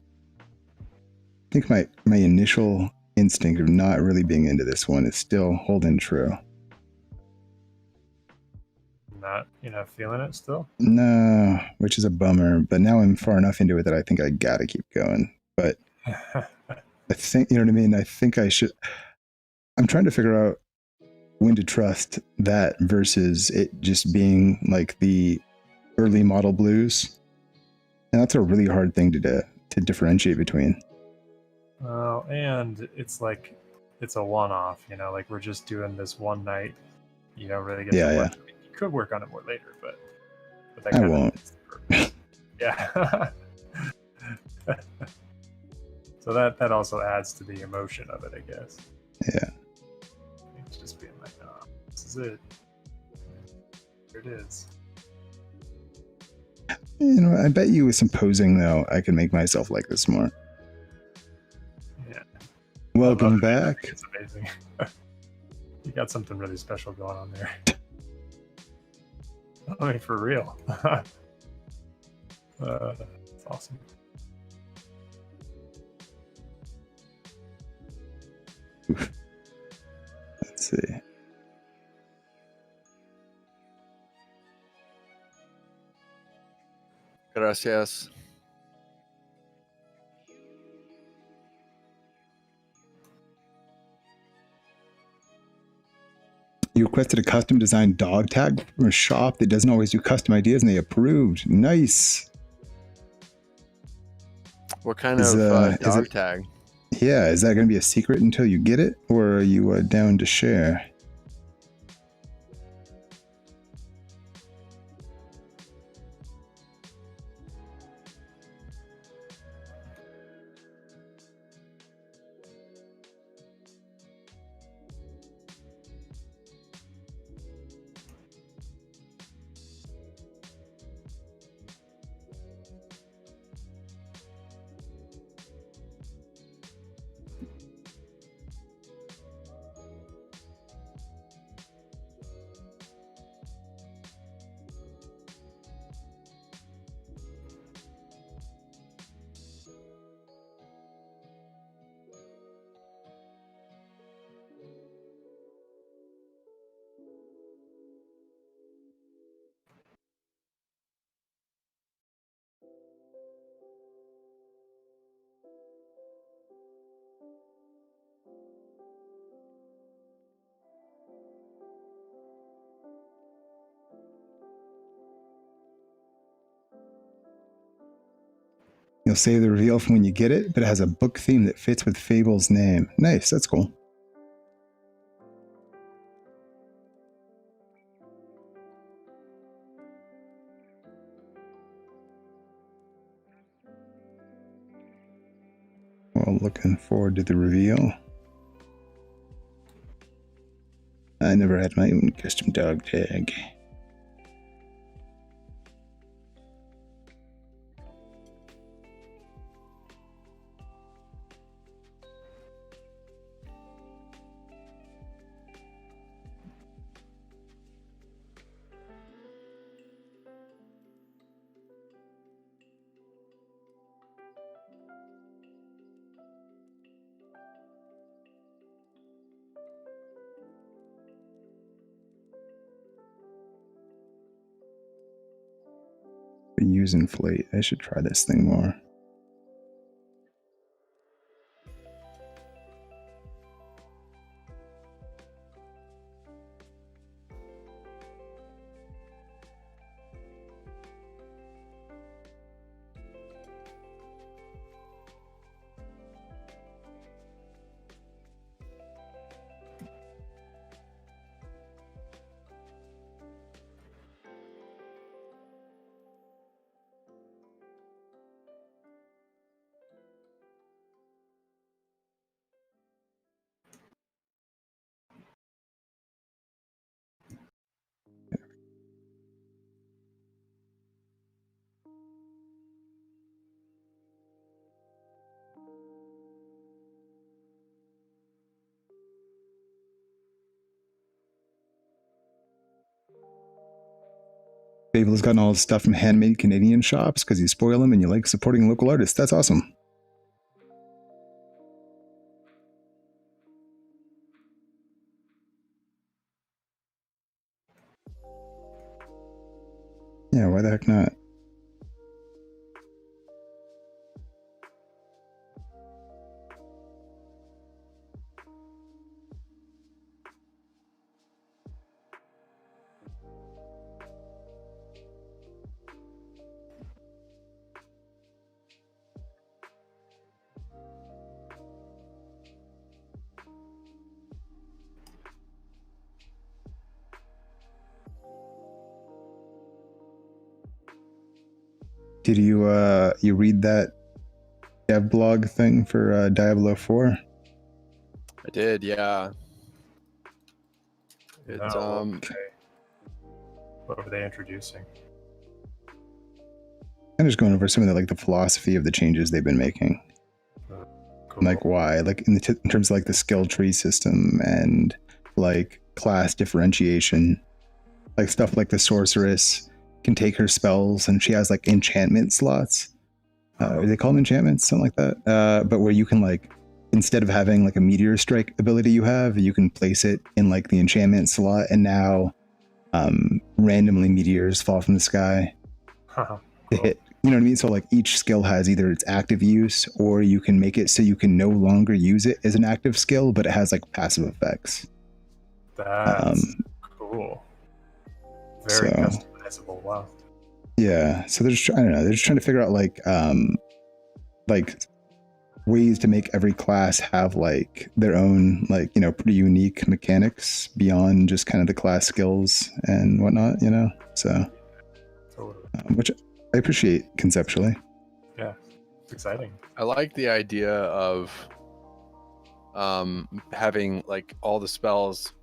think my initial instinct of not really being into this one is still holding true. Not, feeling it still? No, which is a bummer. But now I'm far enough into it that I think I gotta keep going. But I think, you know what I mean? I think I should. I'm trying to figure out when to trust that versus it just being like the early model blues. And that's a really hard thing to differentiate between. Oh, and it's like, it's a one-off, like we're just doing this one night. You don't really get to work. Yeah. You could work on it more later, but that I won't. Yeah. So that also adds to the emotion of it, I guess. Yeah. It's just being like, oh, this is it. Here it is. I bet you with some posing, though, I can make myself like this more. Yeah. Welcome back. It's amazing. You got something really special going on there. I mean, for real. It's awesome. Let's see. Gracias. You requested a custom designed dog tag from a shop that doesn't always do custom ideas, and they approved. Nice. What kind of dog tag? Yeah, is that going to be a secret until you get it, or are you down to share? You'll save the reveal from when you get it, but it has a book theme that fits with Fable's name. Nice, that's cool. Well, looking forward to the reveal. I never had my own custom dog tag. Use inflate. I should try this thing more. Babel's gotten all his stuff from handmade Canadian shops because you spoil them and you like supporting local artists. That's awesome. Yeah, why the heck not? Did you read that dev blog thing for Diablo 4? I did, yeah. It's okay. What were they introducing? I'm just going over some of the philosophy of the changes they've been making. Cool. Like why, like in terms of like the skill tree system and like class differentiation, like stuff like the sorceress can take her spells and she has like enchantment slots. They call them enchantments, something like that. But where you can like, instead of having like a meteor strike ability you have, you can place it in like the enchantment slot, and now randomly meteors fall from the sky Cool. to hit. You know what I mean? So like each skill has either its active use, or you can make it so you can no longer use it as an active skill, but it has like passive effects. That's cool. Very customizable. Wow. Yeah. So they're just, I don't know, they're just trying to figure out like ways to make every class have like their own, like, you know, pretty unique mechanics beyond just kind of the class skills and whatnot, you know? So, Totally. Which I appreciate conceptually. Yeah, it's exciting. I like the idea of having like all the spells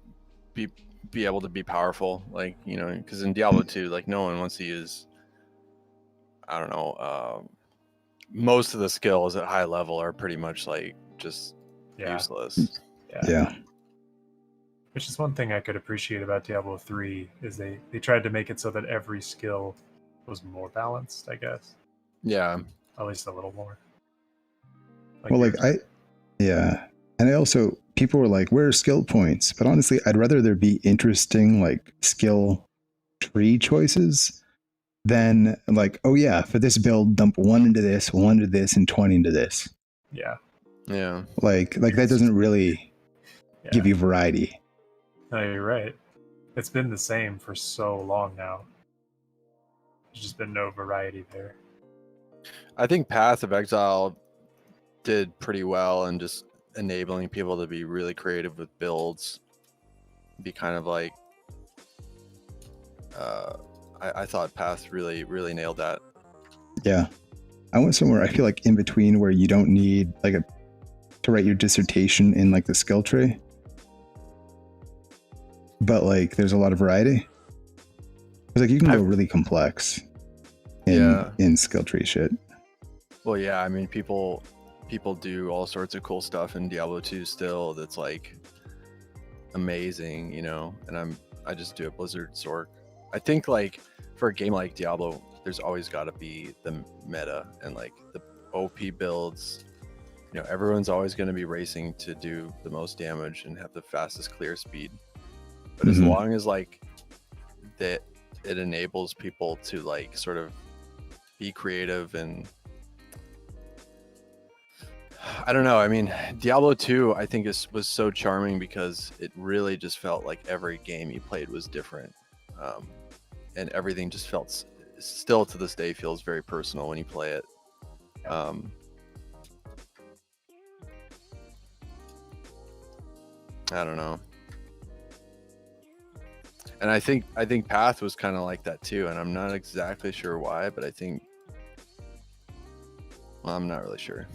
be able to be powerful, like, you know, because in Diablo 2, like, no one wants to use, I don't know, most of the skills at high level are pretty much like just useless. Yeah. Which is one thing I could appreciate about Diablo 3 is they tried to make it so that every skill was more balanced, I guess. Yeah. At least a little more. And I also, people were like, where are skill points? But honestly, I'd rather there be interesting like skill tree choices than like, oh yeah, for this build, dump 1 into this, 1 into this, and 20 into this. Yeah. Yeah. Like that doesn't really give you variety. No, you're right. It's been the same for so long now. There's just been no variety there. I think Path of Exile did pretty well in just enabling people to be really creative with builds. Be kind of like, I thought Path really nailed that. Yeah. I went somewhere, I feel like in between, where you don't need like to write your dissertation in like the skill tree, but like there's a lot of variety. It's like you can go really complex in skill tree shit. Well, yeah, I mean, people do all sorts of cool stuff in Diablo 2 still that's like amazing, you know, and I just do a Blizzard's work. I think like for a game like Diablo, there's always got to be the meta and like the OP builds. You know, everyone's always going to be racing to do the most damage and have the fastest clear speed. But as long as like that, it enables people to like sort of be creative. And I don't know, I mean, Diablo 2 I think was so charming because it really just felt like every game you played was different, and everything just felt, still to this day, feels very personal when you play it. I don't know. And I think Path was kind of like that too, and I'm not exactly sure why, but I think, well, I'm not really sure.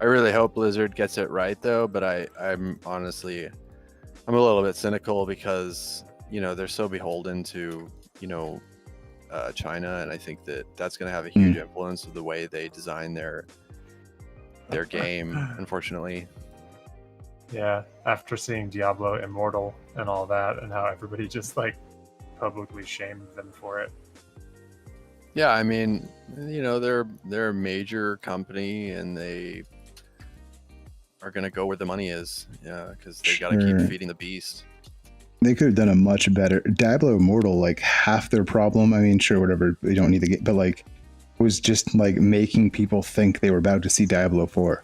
I really hope Blizzard gets it right though, but I'm honestly, I'm a little bit cynical because, you know, they're so beholden to, you know, China, and I think that's going to have a huge influence of the way they design their game, unfortunately. Yeah, after seeing Diablo Immortal and all that, and how everybody just like publicly shamed them for it. Yeah, I mean, you know, they're a major company, and they are going to go where the money is. Yeah, because they got to keep feeding the beast. They could have done a much better Diablo Immortal. Like half their problem, I mean, sure, whatever, we don't need to get, but like was just like making people think they were about to see Diablo 4.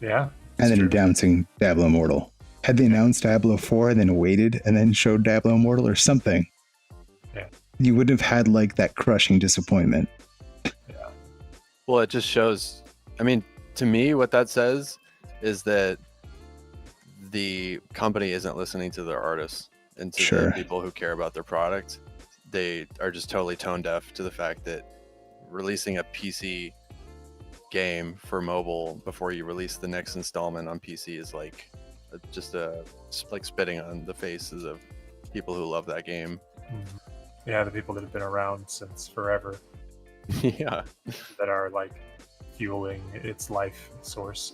Yeah. And then true. announcing Diablo Immortal. Had they announced Diablo 4 and then waited and then showed Diablo Immortal or something, you wouldn't have had like that crushing disappointment. Yeah. Well, it just shows, I mean, to me, what that says is that the company isn't listening to their artists and to the people who care about their product. They are just totally tone deaf to the fact that releasing a PC game for mobile before you release the next installment on PC is like just like spitting on the faces of people who love that game. Yeah, the people that have been around since forever. Yeah. That are like fueling its life source.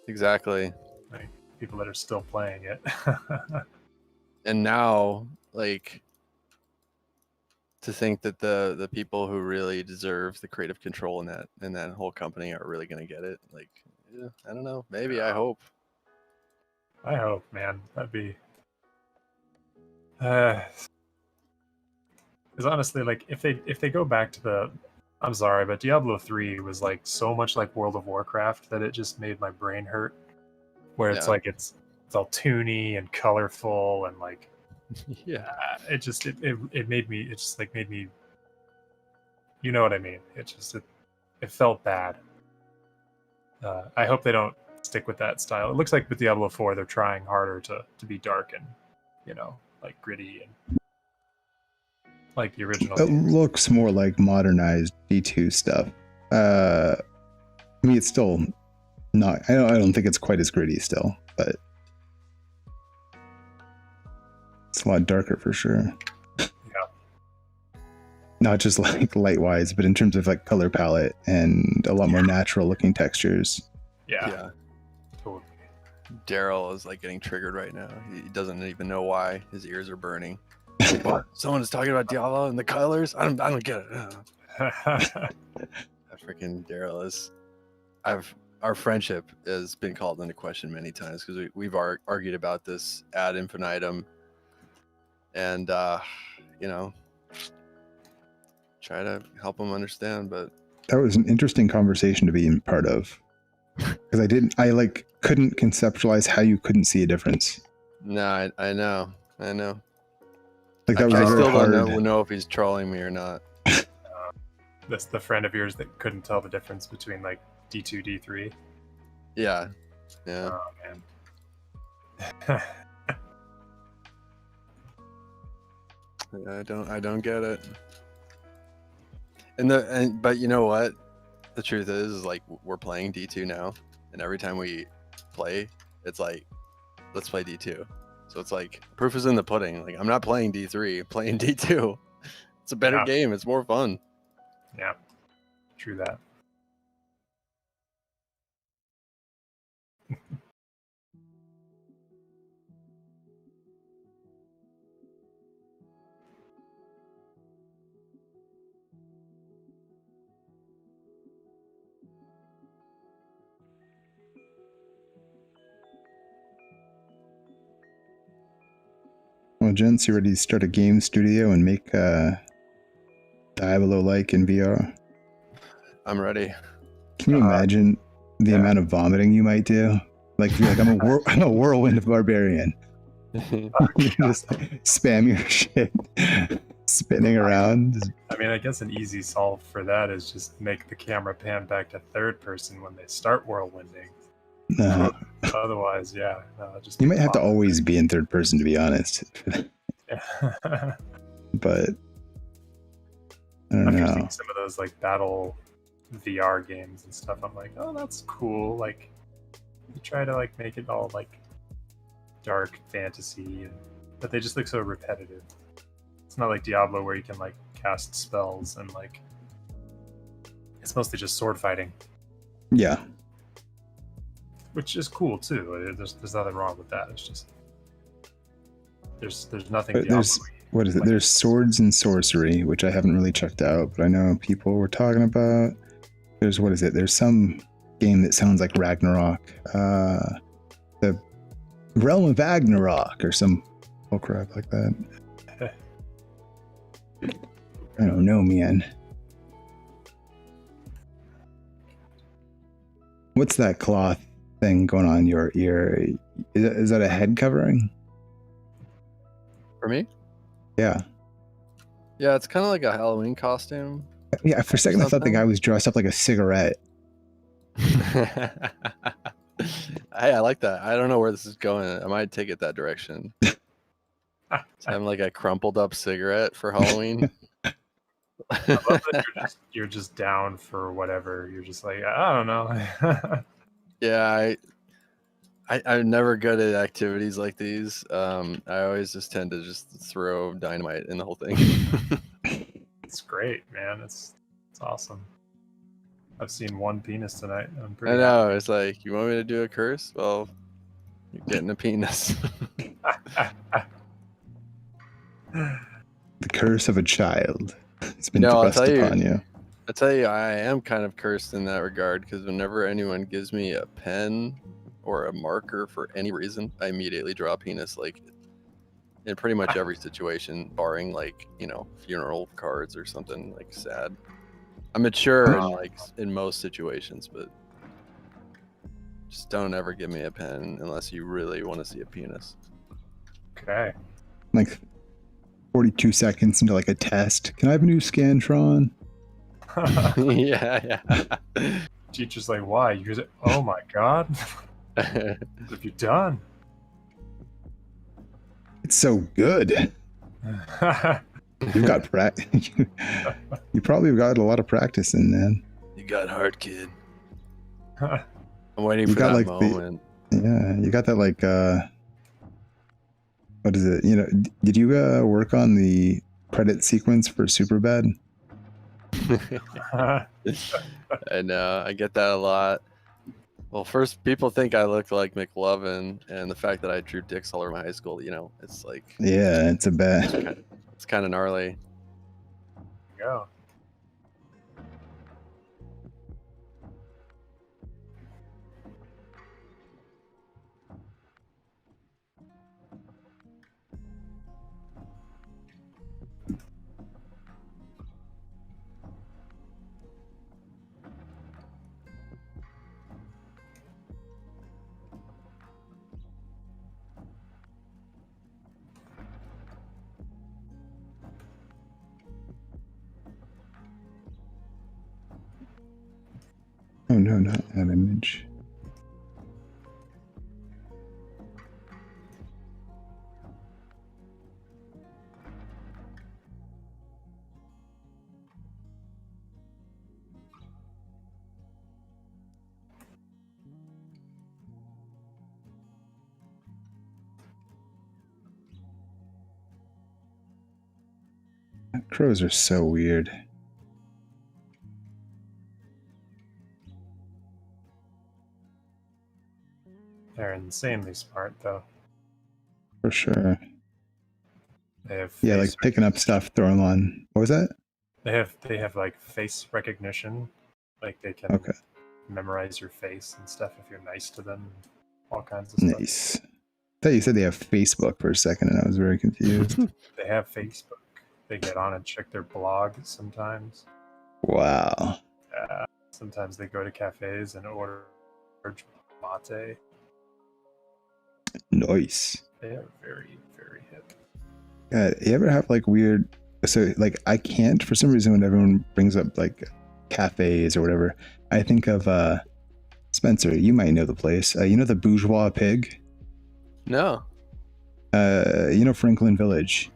Exactly. Like people that are still playing it. And now, like, to think that the people who really deserve the creative control in that whole company are really going to get it, like, yeah, I don't know, maybe. I hope, man, that'd be because honestly, like if they go back to the, I'm sorry, but Diablo 3 was like so much like World of Warcraft that it just made my brain hurt, where it's like it's all toony and colorful and like it just it made me, it just like made me, you know what I mean, it felt bad. I hope they don't stick with that style. It looks like with Diablo 4 they're trying harder to be dark and, you know, like gritty and like the original. It looks more like modernized D2 stuff. I mean, it's still not, I don't think it's quite as gritty still, but it's a lot darker for sure. Not just like light-wise, but in terms of like color palette and a lot more natural looking textures. Yeah. Totally. Daryl is like getting triggered right now. He doesn't even know why. His ears are burning. What? Someone is talking about Diablo and the colors? I don't get it. That freaking Daryl is. Our friendship has been called into question many times because we've argued about this ad infinitum, and you know, try to help him understand. But that was an interesting conversation to be part of, because I like couldn't conceptualize how you couldn't see a difference. No, I know. Like that was I still hard... don't know if he's trolling me or not. That's the friend of yours that couldn't tell the difference between like D2, D3. Yeah. Oh man. I don't get it. But you know what? The truth is like we're playing D2 now, and every time we play, it's like, let's play D2. So it's like proof is in the pudding. Like I'm not playing D3, I'm playing D2. It's a better game. It's more fun. Yeah, true that. Well, gents, you ready to start a game studio and make Diablo-like in VR? I'm ready. Can you imagine the amount of vomiting you might do? Like, if you're like, I'm a whirlwind barbarian. You just like, spam your shit, spinning around. I mean, I guess an easy solve for that is just make the camera pan back to third person when they start whirlwinding. No. Otherwise, yeah. No, just you might have to always be in third person, to be honest. But I don't know. Seeing some of those like battle VR games and stuff, I'm like, oh, that's cool. Like, you try to like make it all like dark fantasy, but they just look so repetitive. It's not like Diablo where you can like cast spells and like it's mostly just sword fighting. Yeah. Which is cool too. There's nothing wrong with that. It's just there's nothing. But there's what is it? There's swords and sorcery, which I haven't really checked out, but I know people were talking about. There's what is it? There's some game that sounds like Ragnarok, the Realm of Ragnarok, or some crap like that. I don't know, man. What's that cloth thing going on your ear? Is that a head covering? For me? Yeah. Yeah, it's kind of like a Halloween costume. Yeah, for a second I thought the guy was dressed up like a cigarette. Hey, I like that. I don't know where this is going. I might take it that direction. So I'm like a crumpled up cigarette for Halloween. I love that you're just down for whatever. You're just like, I don't know. Yeah, I'm never good at activities like these. I always just tend to just throw dynamite in the whole thing. It's great, man. It's awesome. I've seen one penis tonight. I'm I pretty know. happy. It's like, you want me to do a curse? Well, you're getting a penis. The curse of a child. It's been No, thrust upon you. I tell you, I am kind of cursed in that regard, because whenever anyone gives me a pen or a marker for any reason, I immediately draw a penis, like in pretty much every situation, barring like, funeral cards or something like sad. I'm mature in most situations, but just don't ever give me a pen unless you really want to see a penis. Okay. Like 42 seconds into like a test. Can I have a new Scantron? Yeah. Teacher's like, why? You're like, oh my god. What have you done? It's so good. You've got you probably got a lot of practice in, man. You got heart, kid. I'm waiting for got that like moment. You got that like what is it? Did you work on the credit sequence for Superbad? I know, I get that a lot. Well, first, people think I look like McLovin, and the fact that I drew dicks all over my high school, it's like... Yeah, it's a bad... It's kind of gnarly. Yeah. Oh no, not that image. Crows are so weird. They're insanely smart, though. For sure. They have like picking up stuff, throwing on. What was that? They have like face recognition. Like they can memorize your face and stuff if you're nice to them. All kinds of stuff. Nice. I thought you said they have Facebook for a second, and I was very confused. They have Facebook. They get on and check their blog sometimes. Wow. Sometimes they go to cafes and order mate. Nice. They are very, very hip. You ever have like weird... So like I can't, for some reason, when everyone brings up like cafes or whatever, I think of Spencer, you might know the place. You know the Bourgeois Pig? No. Franklin Village?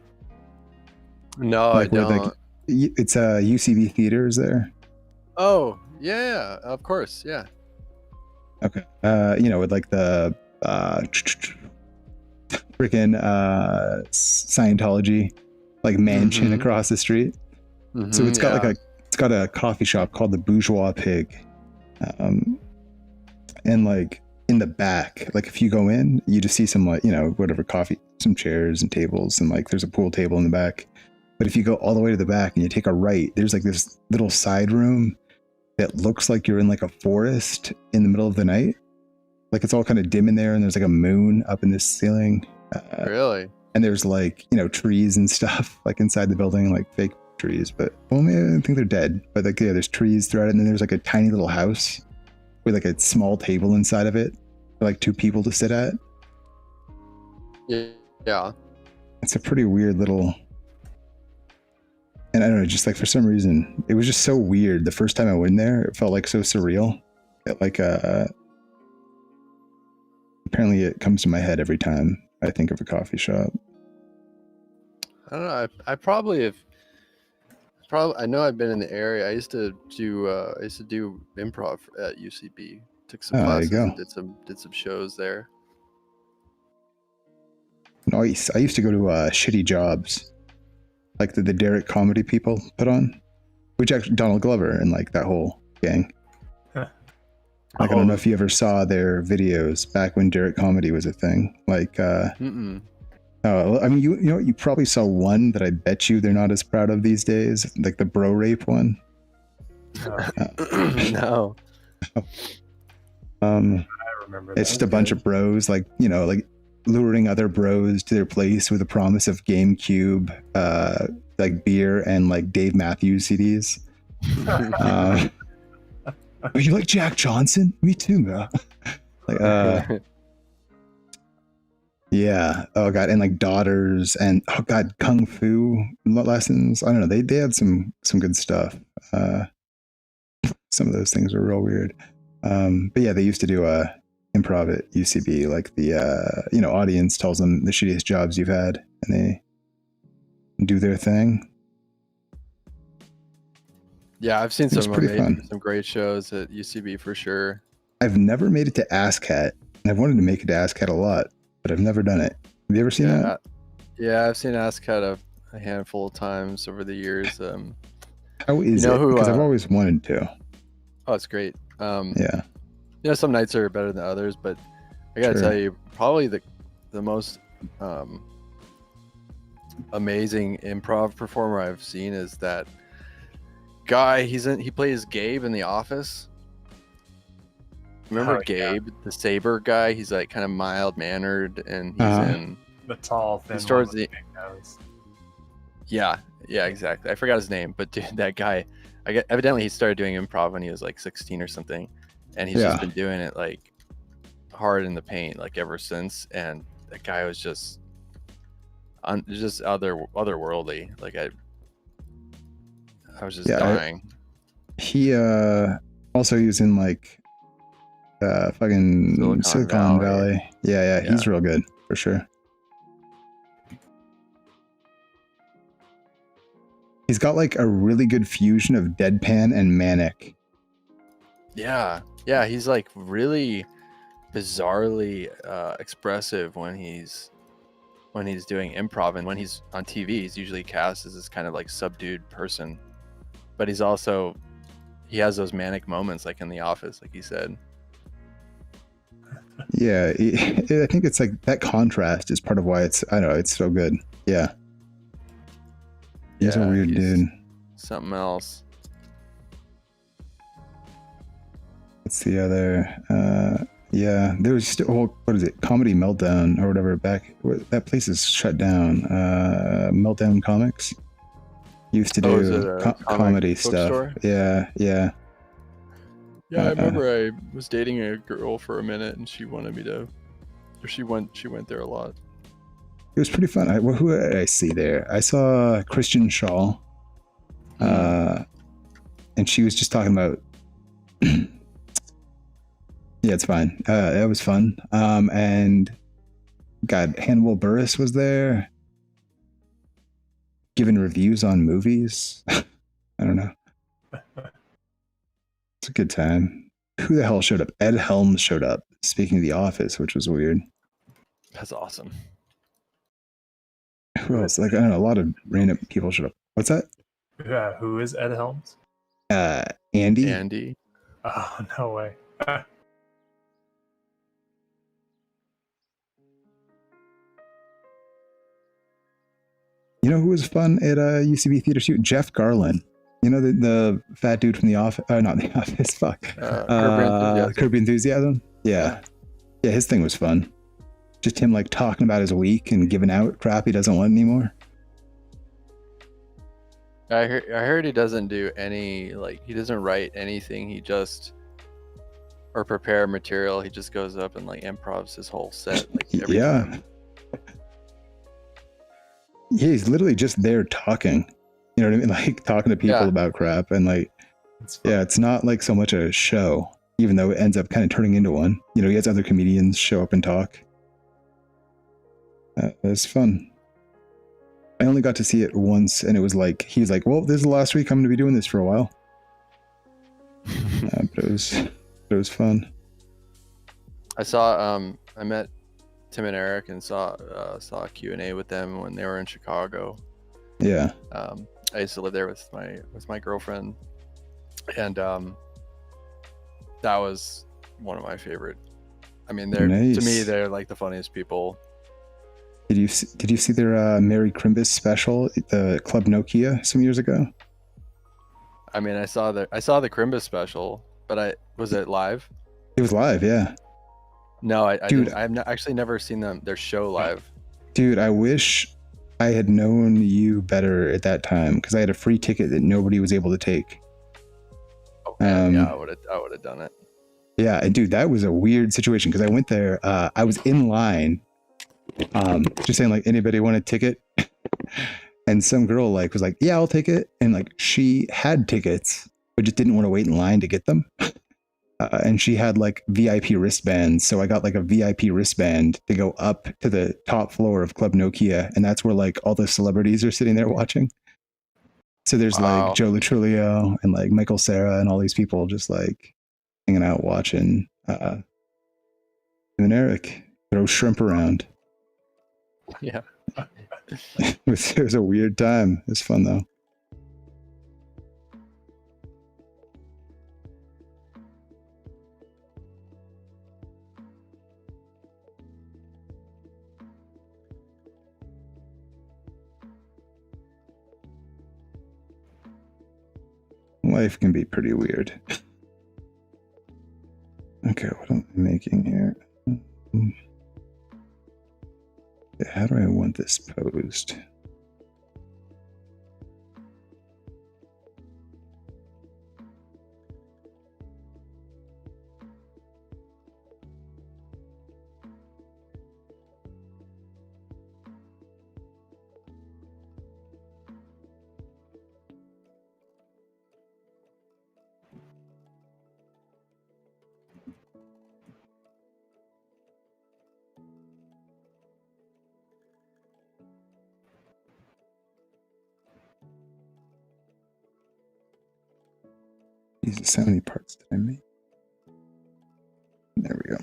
No, I don't. It's UCB Theaters there. Oh, yeah, of course, yeah. Okay. With like the freaking Scientology like mansion across the street. So it's got it's got a coffee shop called the Bourgeois Pig, and like in the back, like if you go in, you just see some like, you know, whatever coffee, some chairs and tables, and like there's a pool table in the back. But if you go all the way to the back and you take a right, there's like this little side room that looks like you're in like a forest in the middle of the night. Like it's all kind of dim in there, and there's like a moon up in this ceiling. Really? And there's like, you know, trees and stuff like inside the building, like fake trees, but well, I think they're dead. But like, yeah, there's trees throughout it, and then there's like a tiny little house with like a small table inside of it for like 2 people to sit at. Yeah. It's a pretty weird little. And I don't know, just like for some reason, it was just so weird. The first time I went in there, it felt like so surreal. That like apparently it comes to my head every time I think of a coffee shop. I don't know. I probably have. I know I've been in the area. I used to do improv at UCB. Took some classes and did some shows there. Nice. I used to go to shitty jobs, like the Derek comedy people put on, which actually Donald Glover and like that whole gang. Like I don't know if you ever saw their videos back when Derek comedy was a thing. Like, I mean, you know, you probably saw one that I bet you they're not as proud of these days, like the bro rape one. No. I remember. It's just a bunch of bros, like, you know, like luring other bros to their place with a promise of GameCube, like beer and like Dave Matthews CDs. You like Jack Johnson? Me too, man. Like, yeah. Oh god, and like daughters, and oh god, kung fu lessons. I don't know. They had some good stuff. Some of those things were real weird. But yeah, they used to do improv at UCB. Like the you know, audience tells them the shittiest jobs you've had, and they do their thing. Yeah, I've seen some great shows at UCB for sure. I've never made it to ASCAT, and I've wanted to make it to ASCAT a lot, but I've never done it. Have you ever seen that? Yeah, I've seen ASCAT a handful of times over the years. How is it? Because I've always wanted to. Oh, it's great. Yeah. You know, some nights are better than others, but I gotta tell you, probably the most amazing improv performer I've seen is that guy. He plays Gabe in The Office. Remember Gabe, the saber guy? He's like kind of mild mannered, and he's in the tall, thin one with the big nose. Yeah, exactly. I forgot his name, but dude, that guy. Evidently he started doing improv when he was like 16 or something, and he's just been doing it like hard in the paint like ever since. And that guy was just otherworldly. Like I was just dying. He also he was in like fucking Silicon Valley. Yeah, he's real good for sure. He's got like a really good fusion of deadpan and manic. Yeah, he's like really bizarrely expressive when he's doing improv, and when he's on TV, he's usually cast as this kind of like subdued person. But he has those manic moments like in The Office, like he said. Yeah, I think it's like that contrast is part of why it's so good. Yeah. He's a weird dude. Something else. What's the other? Yeah, there was still, what is it? Comedy Meltdown or whatever. That place is shut down. Meltdown Comics used to do comedy stuff. Store? Yeah. Yeah, I remember I was dating a girl for a minute, and she wanted me to. Or she went there a lot. It was pretty fun. Who did I see there? I saw Christian Shaw, and she was just talking about. Yeah, it's fine. It was fun. And God, Hannibal Buress was there, giving reviews on movies. I don't know. It's a good time. Who the hell showed up? Ed Helms showed up. Speaking of The Office, which was weird. That's awesome. Who else? Like, I don't know, a lot of random people showed up. What's that? Who is Ed Helms? Andy. Andy. Oh, no way. You know who was fun at UCB Theater Shoot? Jeff Garlin. You know the fat dude from the office? Not the office. Fuck. Curb Your Enthusiasm. Yeah. Yeah, his thing was fun. Just him like talking about his week and giving out crap he doesn't want anymore. I heard he doesn't do any, like, he doesn't write anything. He just, or prepare material. He just goes up and like improvs his whole set. Like, every time. Yeah, he's literally just there talking. You know what I mean? Like talking to people about crap, and like, it's not like so much a show, even though it ends up kind of turning into one. You know, he has other comedians show up and talk. It's fun. I only got to see it once, and it was like, he's like, well, this is the last week I'm going to be doing this for a while. But it was fun. I met Tim and Eric and saw a Q&A with them when they were in Chicago. Yeah. I used to live there with my girlfriend, and that was one of my favorite. I mean, to me, they're like the funniest people. Did you see their Merry Crimbus special at the Club Nokia some years ago? I mean, I saw the Crimbus special, but was it live? It was live, yeah. No, I've actually never seen their show live. Dude, I wish I had known you better at that time, because I had a free ticket that nobody was able to take. Oh, yeah, I would have done it. Yeah, and dude, that was a weird situation, because I went there, I was in line, just saying like, anybody want a ticket? And some girl like was like, yeah, I'll take it. And like, she had tickets, but just didn't want to wait in line to get them. And she had like VIP wristbands. So I got like a VIP wristband to go up to the top floor of Club Nokia. And that's where like all the celebrities are sitting there watching. So there's like Joe Latrulio and like Michael Cera and all these people just like hanging out watching him and Eric throw shrimp around. Yeah. It was a weird time. It was fun though. Life can be pretty weird. Okay, what am I making here? How do I want this posed? Jesus, how many parts did I make? There we go.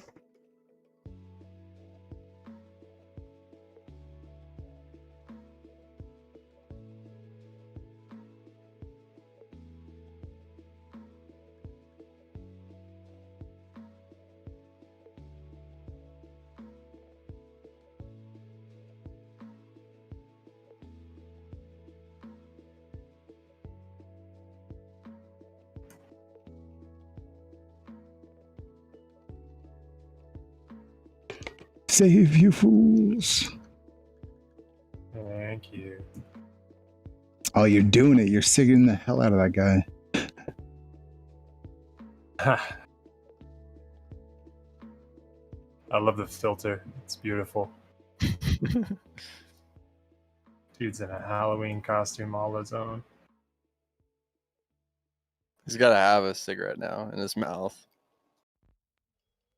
Save you fools. Thank you. Oh, you're doing it. You're singing the hell out of that guy. I love the filter. It's beautiful. Dude's in a Halloween costume all his own. He's got to have a cigarette now in his mouth.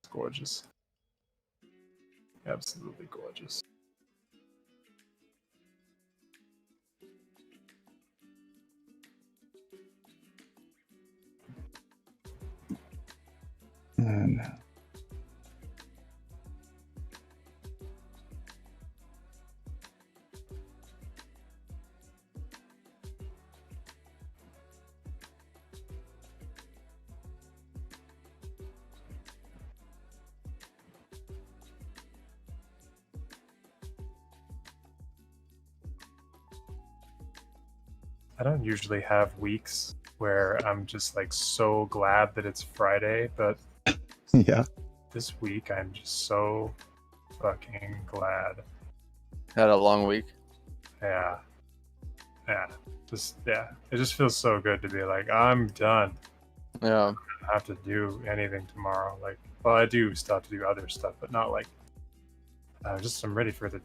It's gorgeous. Absolutely gorgeous. And I don't usually have weeks where I'm just like so glad that it's Friday, but Yeah. this week I'm just so fucking glad. Had a long week. Yeah. It just feels so good to be like, I'm done. Yeah. I don't have to do anything tomorrow. Like, well, I do still have to do other stuff, but not like I'm ready for it to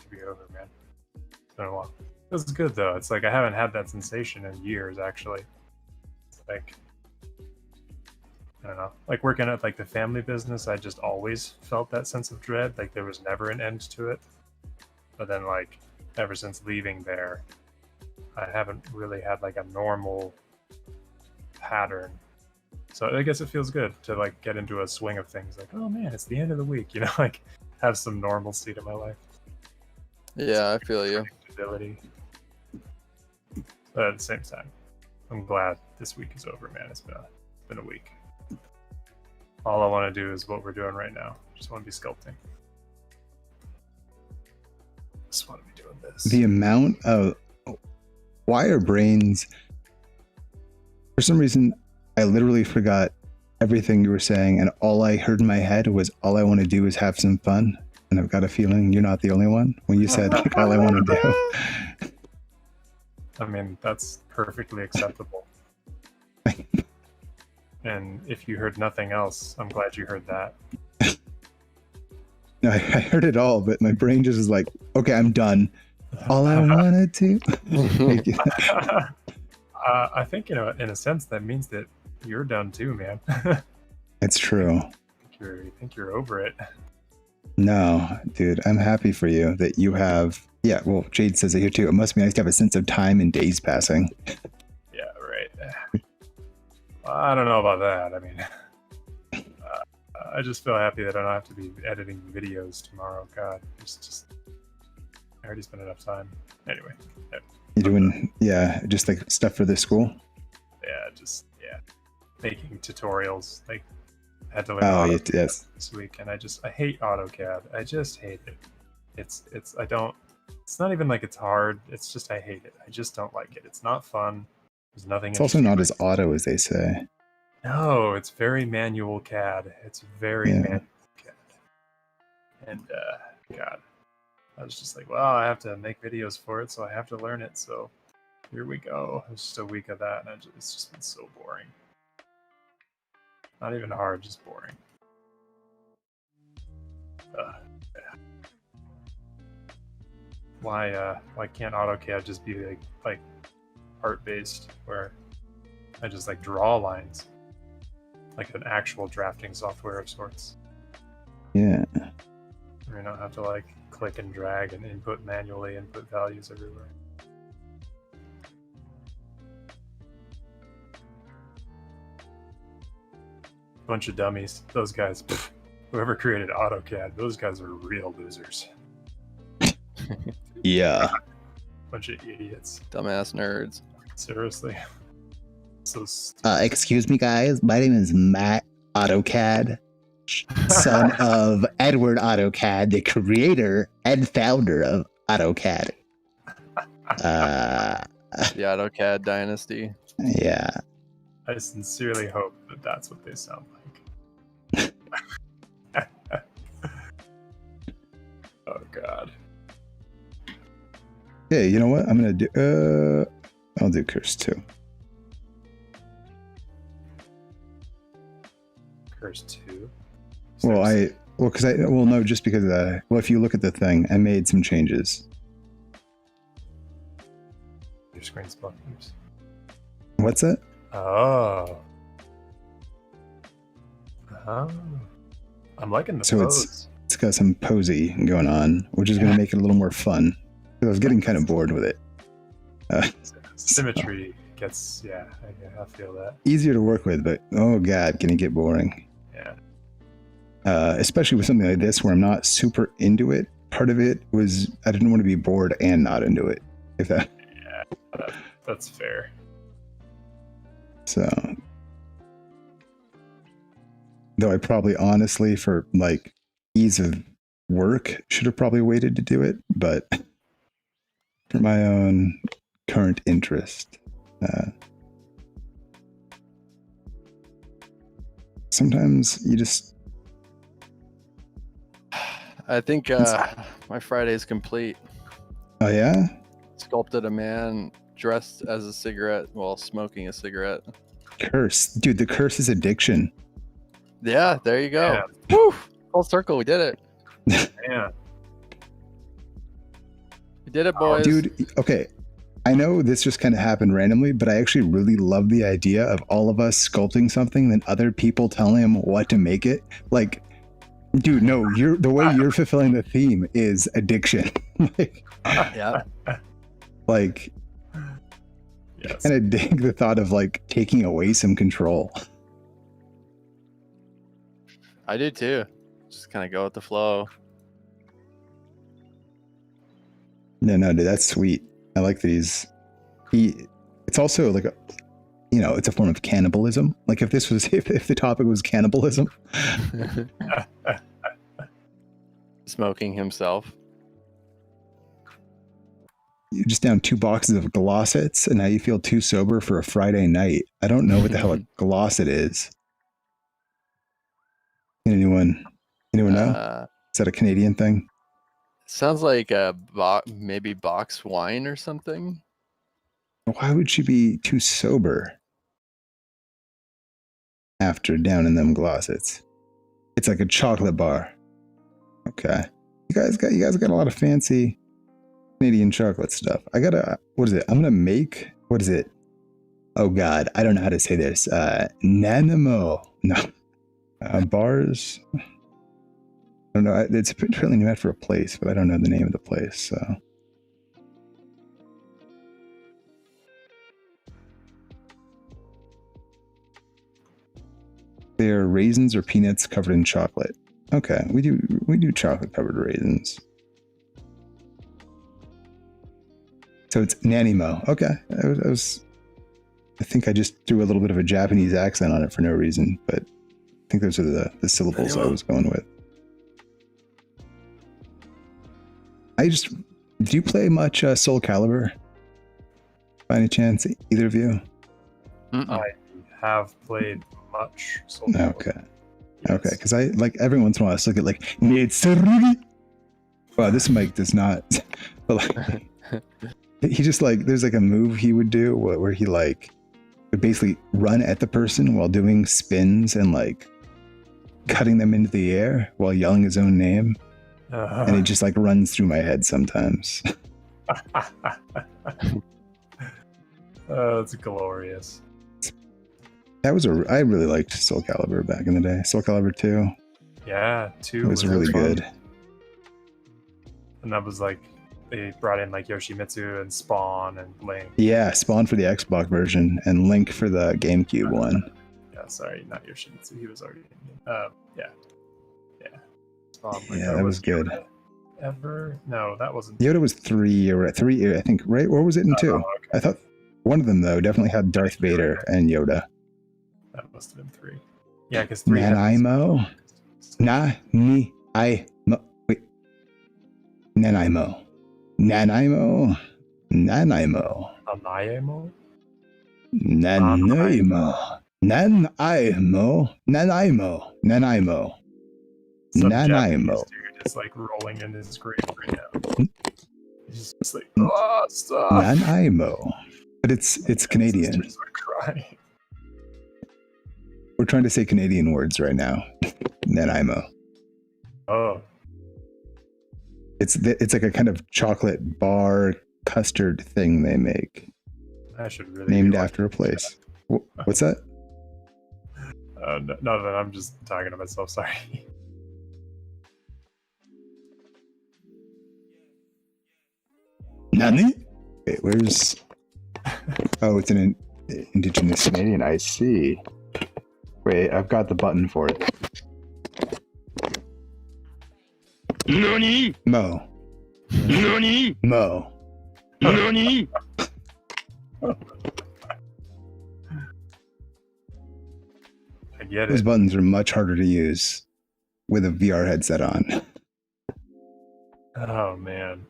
be over, man. It's been a while. Feels good though. It's like I haven't had that sensation in years actually. It's like, I don't know, like working at like the family business, I just always felt that sense of dread. Like there was never an end to it. But then like ever since leaving there, I haven't really had like a normal pattern. So I guess it feels good to like get into a swing of things. Like, oh man, it's the end of the week, you know, like have some normalcy to my life. Yeah, I feel you. Stability. But at the same time, I'm glad this week is over, man. It's been a week. All I want to do is what we're doing right now. Just want to be sculpting. Just want to be doing this. The amount of why are brains, for some reason, I literally forgot everything you were saying, and all I heard in my head was all I want to do is have some fun. And I've got a feeling you're not the only one when you said like, all I want to do. I mean, that's perfectly acceptable. And if you heard nothing else, I'm glad you heard that. No, I heard it all, but my brain just is like, okay, I'm done. All I wanted to. I think, in a sense, that means that you're done too, man. It's true. I think you're over it. No, dude, I'm happy for you that you have. Yeah, well, Jade says it here too. It must be nice to have a sense of time and days passing. Yeah, right. I don't know about that. I mean, I just feel happy that I don't have to be editing videos tomorrow. God, I already spent enough time. Anyway. You doing, just like stuff for the school? Yeah, making tutorials. Like, I had to learn AutoCAD this week, and I hate AutoCAD. I just hate it. It's not even like it's hard. It's just I hate it. I just don't like it. It's not fun. There's nothing. It's also not as auto as they say. No, it's very manual CAD. It's very manual CAD. And God, I was just like, well, I have to make videos for it, so I have to learn it. So here we go. It's just a week of that, and it's just been so boring. Not even hard, just boring. Yeah. Why can't AutoCAD just be like art based, where I just like draw lines, like an actual drafting software of sorts? Yeah. I don't have to like click and drag and input values everywhere. Bunch of dummies. Those guys, whoever created AutoCAD, those guys are real losers. Yeah. Bunch of idiots. Dumbass nerds. Seriously. So excuse me, guys. My name is Matt AutoCAD, son of Edward AutoCAD, the creator and founder of AutoCAD. The AutoCAD dynasty. Yeah. I sincerely hope that that's what they sound like. Oh God. Hey, you know what? I'm gonna do. I'll do Curse 2. Curse 2. Just because if you look at the thing, I made some changes. Your screen's blank. Oops. What's that? Oh. I'm liking the pose. It's got some posy going on, which is going to make it a little more fun. Because I was getting kind of bored with it. Symmetry gets, I feel that. Easier to work with, but oh God, can it get boring? Yeah. Especially with something like this where I'm not super into it. Part of it was I didn't want to be bored and not into it. Yeah, that's fair. So, though I probably honestly, for like ease of work, should have probably waited to do it, but for my own current interest. Sometimes you just... I think my Friday is complete. Oh yeah? Sculpted a man dressed as a cigarette while smoking a cigarette. Curse. Dude, the curse is addiction. Yeah, there you go. Yeah. Woo! Full circle, we did it. Yeah. We did it, boys. Dude, okay. I know this just kind of happened randomly, but I actually really love the idea of all of us sculpting something, then other people telling them what to make it. Like, dude, no, the way you're fulfilling the theme is addiction. Yeah. Like, Yes. kind of dig the thought of like taking away some control. I do too. Just kind of go with the flow. No, dude, that's sweet. I like that it's also like it's a form of cannibalism. Like if the topic was cannibalism. Smoking himself. You just down 2 boxes of Glossets and now you feel too sober for a Friday night. I don't know what the hell a Glosset is. Anyone know? Is that a Canadian thing? Sounds like maybe box wine or something. Why would she be too sober after downing them Glossets? It's like a chocolate bar. Okay. You guys got a lot of fancy Canadian chocolate stuff. What is it? I'm gonna make, what is it? Oh God, I don't know how to say this. Nanimo. No. Bars. I don't know. It's apparently named for a place, but I don't know the name of the place. So. They are raisins or peanuts covered in chocolate. Okay, we do chocolate covered raisins. So it's Nanimo. Okay, I think I just threw a little bit of a Japanese accent on it for no reason, but I think those are the syllables I was going with. Do you play much Soul Calibur? By any chance, either of you? Mm-mm. I have played much Soul Calibur. Okay. Yes. Okay, because I like every once in a while I still get like Mitsurugi. Wow, this mic does not. But like, he just like there's like a move he would do where he like would basically run at the person while doing spins and like cutting them into the air while yelling his own name, and it just like runs through my head sometimes. Oh, it's glorious. I really liked Soul Calibur back in the day. Soul Calibur 2. Yeah, 2 It was really fun. good. And that was like they brought in like Yoshimitsu and Spawn and Link. Yeah, Spawn for the Xbox version and Link for the GameCube one. Yeah, sorry, not Yoshimitsu. He was already in. Yeah. Spawn, Yeah, that was good. Yoda ever? No, that wasn't. Yoda was 3 I think, right? Or was it in 2? Okay. I thought one of them though definitely had Darth Vader and Yoda. That must have been 3. Yeah, because 3 had Nanaimo. Wait. Nanaimo. Nanaimo. Nanaimo. Some Nanaimo. Japanese dude is like rolling in his grave right now. He's just like, stop. Nanaimo. But it's Canadian. Sisters are crying. We're trying to say Canadian words right now. Nanaimo. Oh, It's like a kind of chocolate bar custard thing they make, I should really named be after a place. What's that? No, I'm just talking to myself. Sorry. Nani? Wait, where's... Oh, it's an Indigenous Canadian. I see. Wait, I've got the button for it. Nani? Mo. Nani? Mo. Nani? I get Those it. buttons are much harder to use with a VR headset on. Oh man.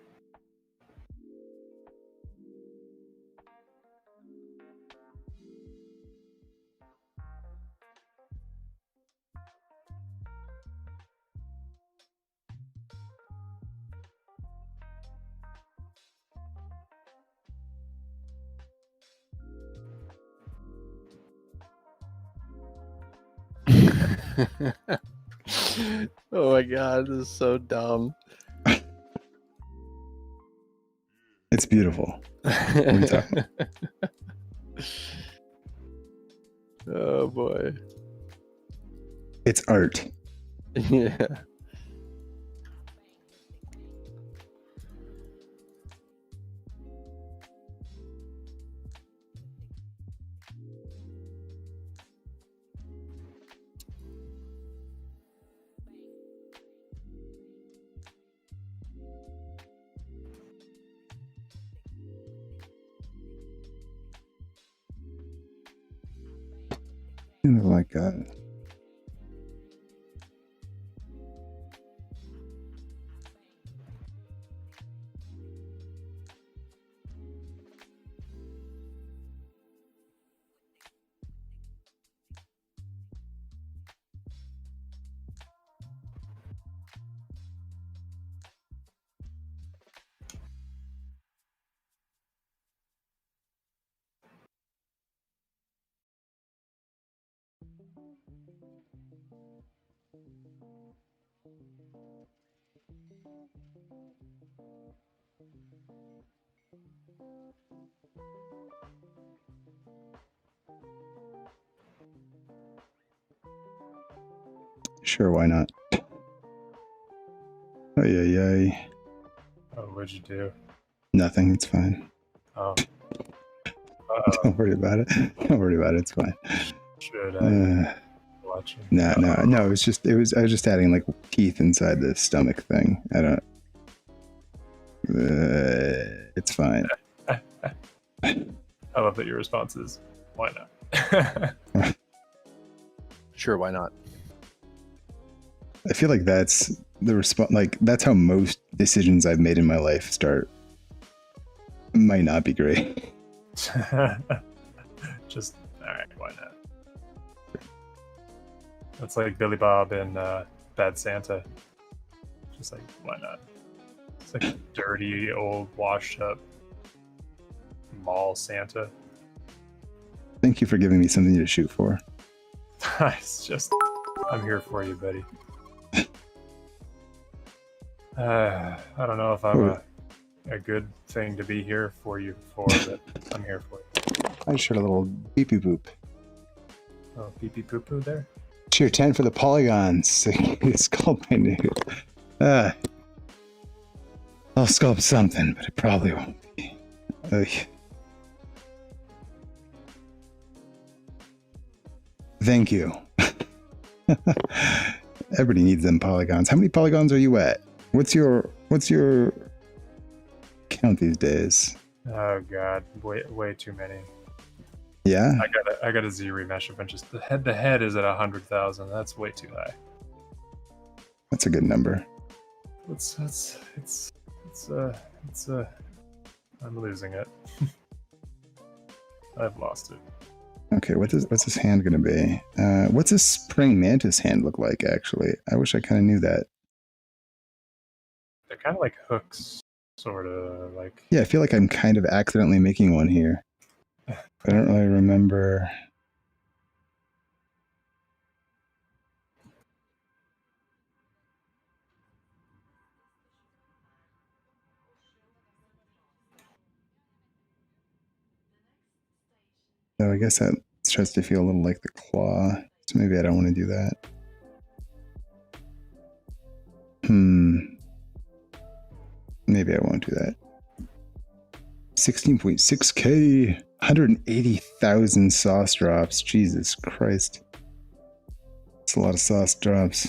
Oh my god, this is so dumb. It's beautiful. What are you talking about? Oh boy. It's art. Yeah. Like sure, why not? Oh yeah. Oh, what'd you do? Nothing. It's fine. Oh. Don't worry about it. Don't worry about it. It's fine. Should I watching? No. I was just adding like teeth inside the stomach thing. I don't. It's fine. I love that your response is, why not? Sure, why not? I feel like that's the response. Like that's how most decisions I've made in my life start. Might not be great. Just all right, why not? That's like Billy Bob in Bad Santa. Just like, why not? It's like a dirty, old, washed-up mall Santa. Thank you for giving me something to shoot for. It's just, I'm here for you, buddy. I don't know if I'm a good thing to be here for you for, but I'm here for you. I just heard a little beep beep boop. Oh, pee pee poo poo there. Cheer 10 for the polygons. Sculpt my nude. I'll sculpt something, but it probably won't be. Thank you. Everybody needs them polygons. How many polygons are you at? What's your count these days? Oh god, way too many. Yeah. I got a Z remesh of just the head is at 100,000. That's way too high. That's a good number. I'm losing it. I've lost it. Okay, what's this hand gonna be? What's a spring mantis hand look like? Actually, I wish I kind of knew that. They're kind of like hooks, sort of like. Yeah, I feel like I'm kind of accidentally making one here. I don't really remember. So I guess that starts to feel a little like the claw. So maybe I don't want to do that. Maybe I won't do that. 16.6K, 180,000 sauce drops. Jesus Christ. That's a lot of sauce drops.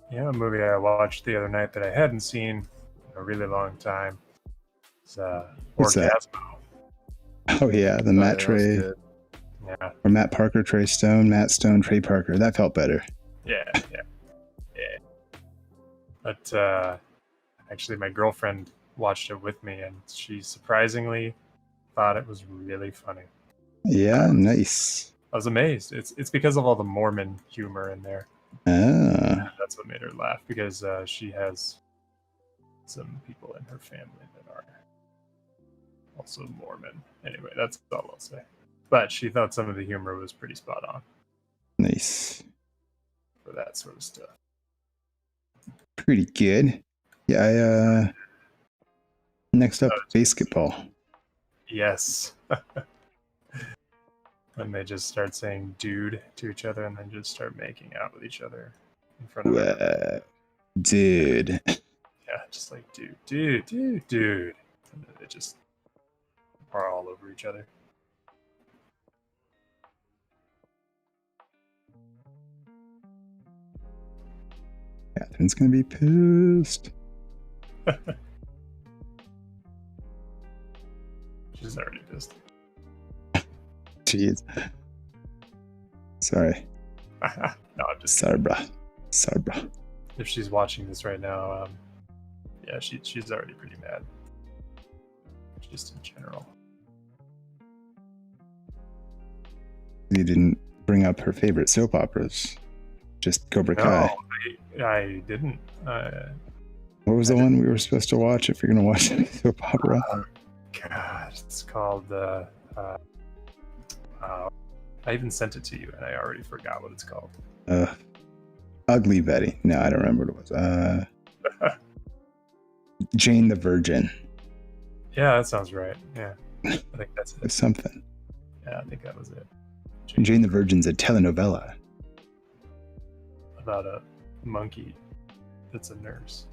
Yeah, a movie I watched the other night that I hadn't seen in a really long time. It's What's that? Orgasmo. Oh yeah, the Matt Trey Yeah. or Matt Parker, Trey Stone, Matt Stone, Trey Parker. That felt better. Yeah. But actually, my girlfriend watched it with me, and she surprisingly thought it was really funny. Yeah, nice. I was amazed. It's because of all the Mormon humor in there. Ah. That's what made her laugh, because she has some people in her family that are also Mormon. Anyway, that's all I'll say. But she thought some of the humor was pretty spot on Nice. for that sort of stuff. Pretty good. Yeah, next up, basketball. Yes. When they just start saying dude to each other and then just start making out with each other in front of everyone. Dude. Yeah, just like dude. And then they just are all over each other. Catherine's gonna be pissed. She's already pissed. Jeez. Sorry. No, I'm just Sorry, bro. if she's watching this right now, yeah, she's already pretty mad. Just in general. You didn't bring up her favorite soap operas. Just Cobra Kai. No, I didn't. What was the one we were supposed to watch if you're going to watch any soap opera? God, it's called I even sent it to you, and I already forgot what it's called. Ugly Betty. No, I don't remember what it was. Jane the Virgin. Yeah, that sounds right. Yeah, I think that's it. It's something. Yeah, I think that was it. Jane the Virgin's a telenovela. About a monkey that's a nurse.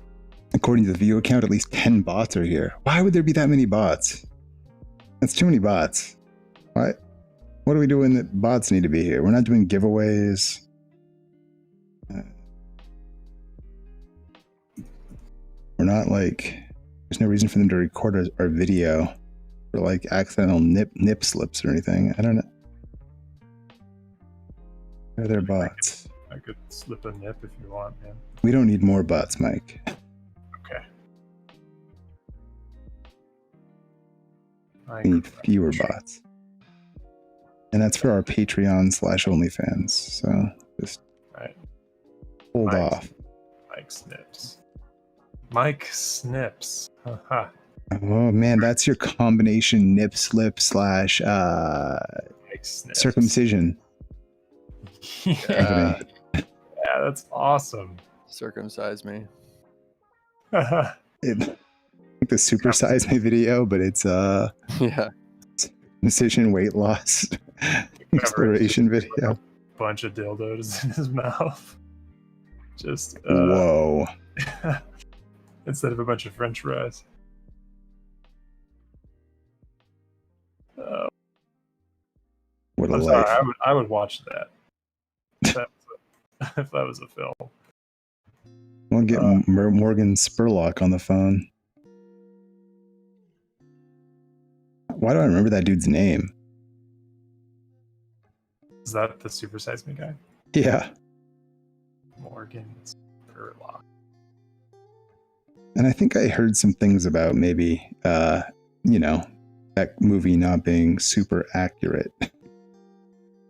According to the view account, at least 10 bots are here. Why would there be that many bots? That's too many bots. What are we doing that bots need to be here? We're not doing giveaways. We're not like, there's no reason for them to record our video for like accidental nip slips or anything. I don't know. Are there bots? I could slip a nip if you want, man. We don't need more bots, Mike. Okay. We need fewer bots. And that's for our Patreon/OnlyFans. So just hold off. Mike Snips. Mike Snips. Haha. Oh man, that's your combination nip slip / circumcision. Yeah. Yeah, that's awesome. Circumcise me. Like the supersize me video, but it's Yeah. circumcision weight loss exploration video. Bunch of dildos in his mouth. Just whoa. Instead of a bunch of French fries. What a I'm life. sorry, I would watch that. If that was a film. We'll get Morgan Spurlock on the phone. Why do I remember that dude's name? Is that the Super Size Me guy? Yeah. Morgan Spurlock. And I think I heard some things about maybe, that movie not being super accurate.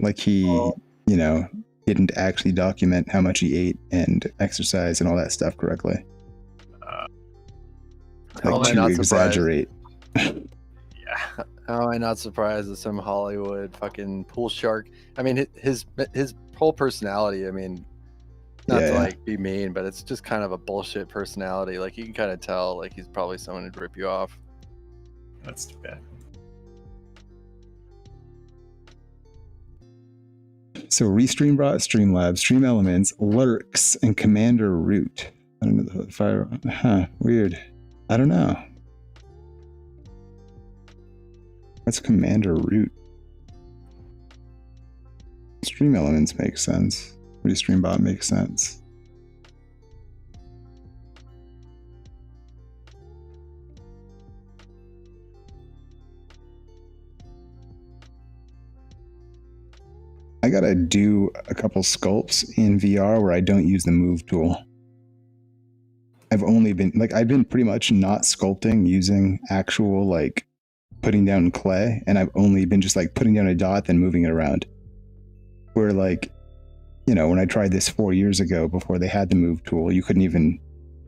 Like he, didn't actually document how much he ate and exercise and all that stuff correctly. To exaggerate. Yeah. How am I not surprised that some Hollywood fucking pool shark? I mean, his whole personality. I mean, not to be mean, but it's just kind of a bullshit personality. Like you can kind of tell, like he's probably someone who'd rip you off. That's too bad. So Restream brought Streamlabs, Stream Elements, Lurks, and Commander Root. I don't know the fire. Weird. I don't know. What's Commander Root? Stream Elements makes sense. Restream Bot makes sense. I gotta do a couple sculpts in VR where I don't use the move tool. I've been pretty much not sculpting using actual like putting down clay, and I've only been just like putting down a dot then moving it around. Where like, you know, when I tried this 4 years ago before they had the move tool, you couldn't even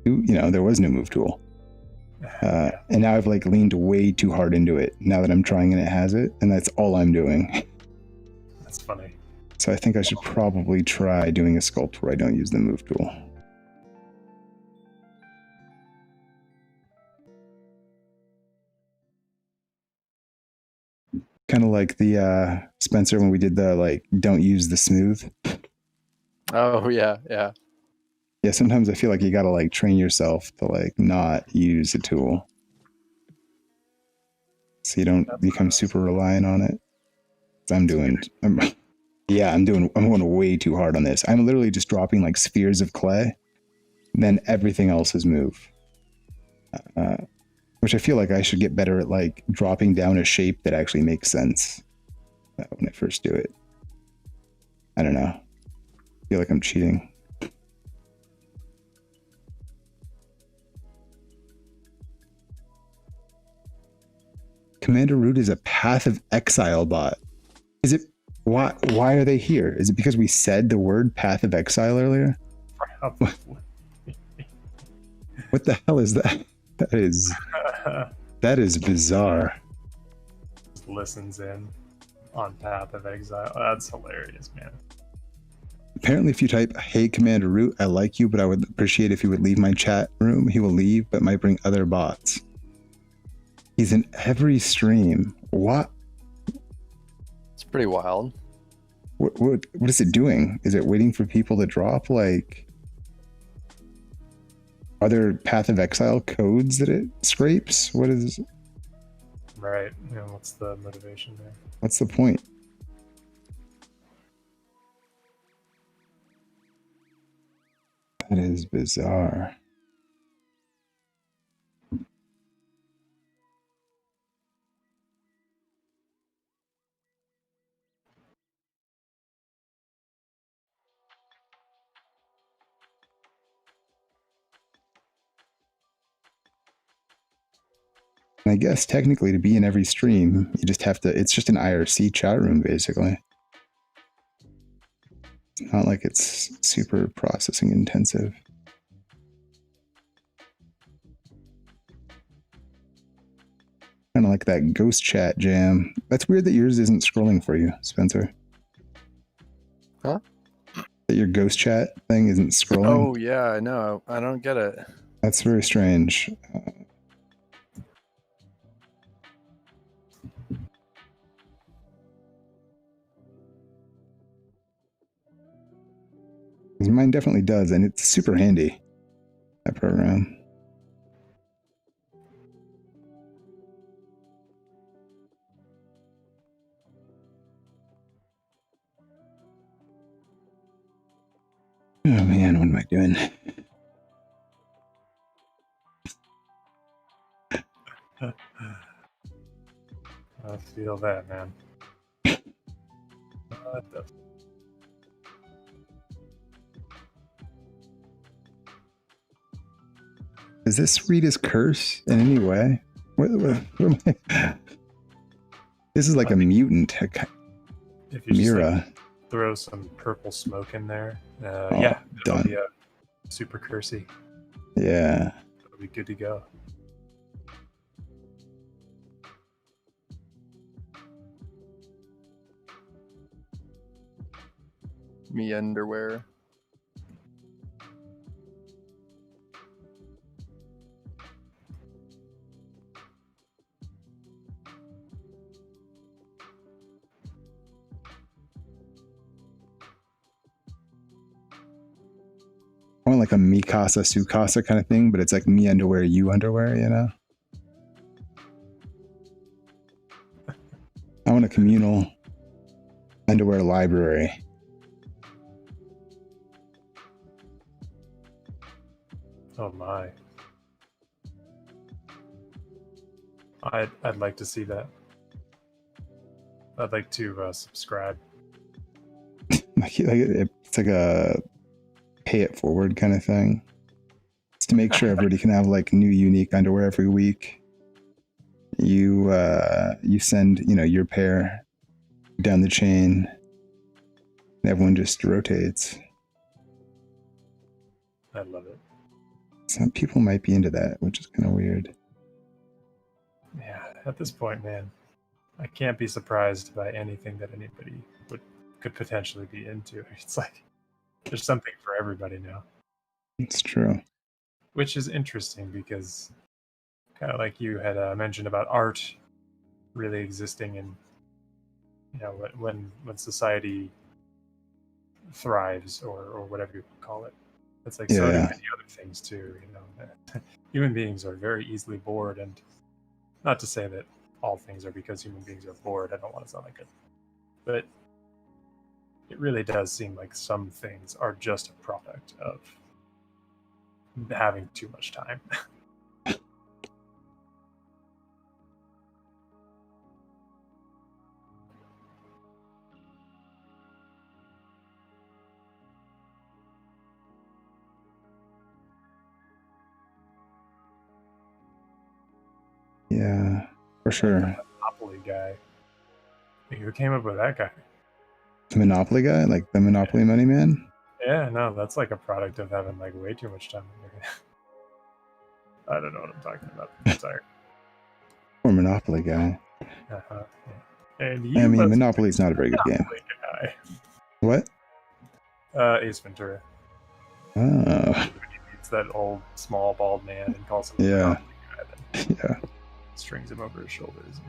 do, you know, there was no move tool. And now I've like leaned way too hard into it now that I'm trying and it has it, and that's all I'm doing. That's funny. So I think I should probably try doing a sculpt where I don't use the move tool. Kind of like the Spencer when we did the like don't use the smooth. Oh yeah, yeah. Yeah, sometimes I feel like you gotta like train yourself to like not use a tool, so you don't become super reliant on it. I'm going way too hard on this. I'm literally just dropping like spheres of clay, then everything else is move. Which I feel like I should get better at, like dropping down a shape that actually makes sense when I first do it. I don't know. I feel like I'm cheating. Commander Root is a Path of Exile bot. Is it? Why are they here? Is it because we said the word Path of Exile earlier? Probably. What the hell is that? That is bizarre. Listens in on Path of Exile. That's hilarious, man. Apparently, if you type, "Hey, Commander Root, I like you, but I would appreciate if you would leave my chat room," he will leave, but might bring other bots. He's in every stream. What? It's pretty wild. What is it doing? Is it waiting for people to drop? Like, are there Path of Exile codes that it scrapes? What is? Right. Yeah, what's the motivation there? What's the point? That is bizarre. And I guess technically to be in every stream, you just have to, it's just an IRC chat room, basically. It's not like it's super processing intensive. Kind of like that ghost chat jam. That's weird that yours isn't scrolling for you, Spencer. Huh? That your ghost chat thing isn't scrolling. Oh yeah, I know. I don't get it. That's very strange. Mine definitely does, and it's super handy, that program. Oh man, what am I doing? I feel that, man. Does this read as curse in any way? What am I? This is like a mutant. If you just like, throw some purple smoke in there, yeah, it'll be a super cursey. Yeah. It'll be good to go. Me underwear. I want like a Mikasa Sukasa kind of thing, but it's like me underwear, you underwear, you know? I want a communal underwear library. Oh my. I'd like to see that. I'd like to subscribe. It's like a pay it forward kind of thing. It's to make sure everybody can have like new unique underwear every week. You send, your pair down the chain, and everyone just rotates. I love it. Some people might be into that, which is kind of weird. Yeah, at this point, man, I can't be surprised by anything that anybody could potentially be into. It's like there's something for everybody now. It's true. Which is interesting because, kind of like you had mentioned about art really existing in, when society thrives or whatever you call it. It's like so do many other things too. Human beings are very easily bored, and not to say that all things are because human beings are bored. I don't want to sound like it, but it really does seem like some things are just a product of having too much time. Yeah, for sure. The Monopoly guy. Who came up with that guy? The Monopoly guy? Like the Monopoly Money Man? Yeah, no, that's like a product of having like way too much time. I don't know what I'm talking about. I'm sorry. Or Monopoly guy. Uh-huh. Yeah. And Monopoly's not a very good game. Guy. What? Ace Ventura. Oh. It's that old small bald man and calls him Yeah. Monopoly guy, then Yeah. strings him over his shoulders.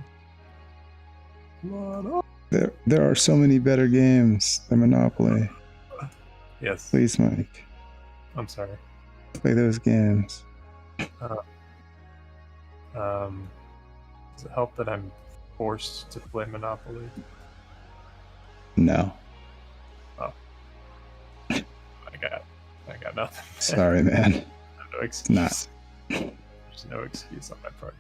There are so many better games than Monopoly. Yes. Please, Mike. I'm sorry. Play those games. Does it help that I'm forced to play Monopoly? No. Oh. I got nothing. Sorry, man. No excuse. Not. There's no excuse on my part.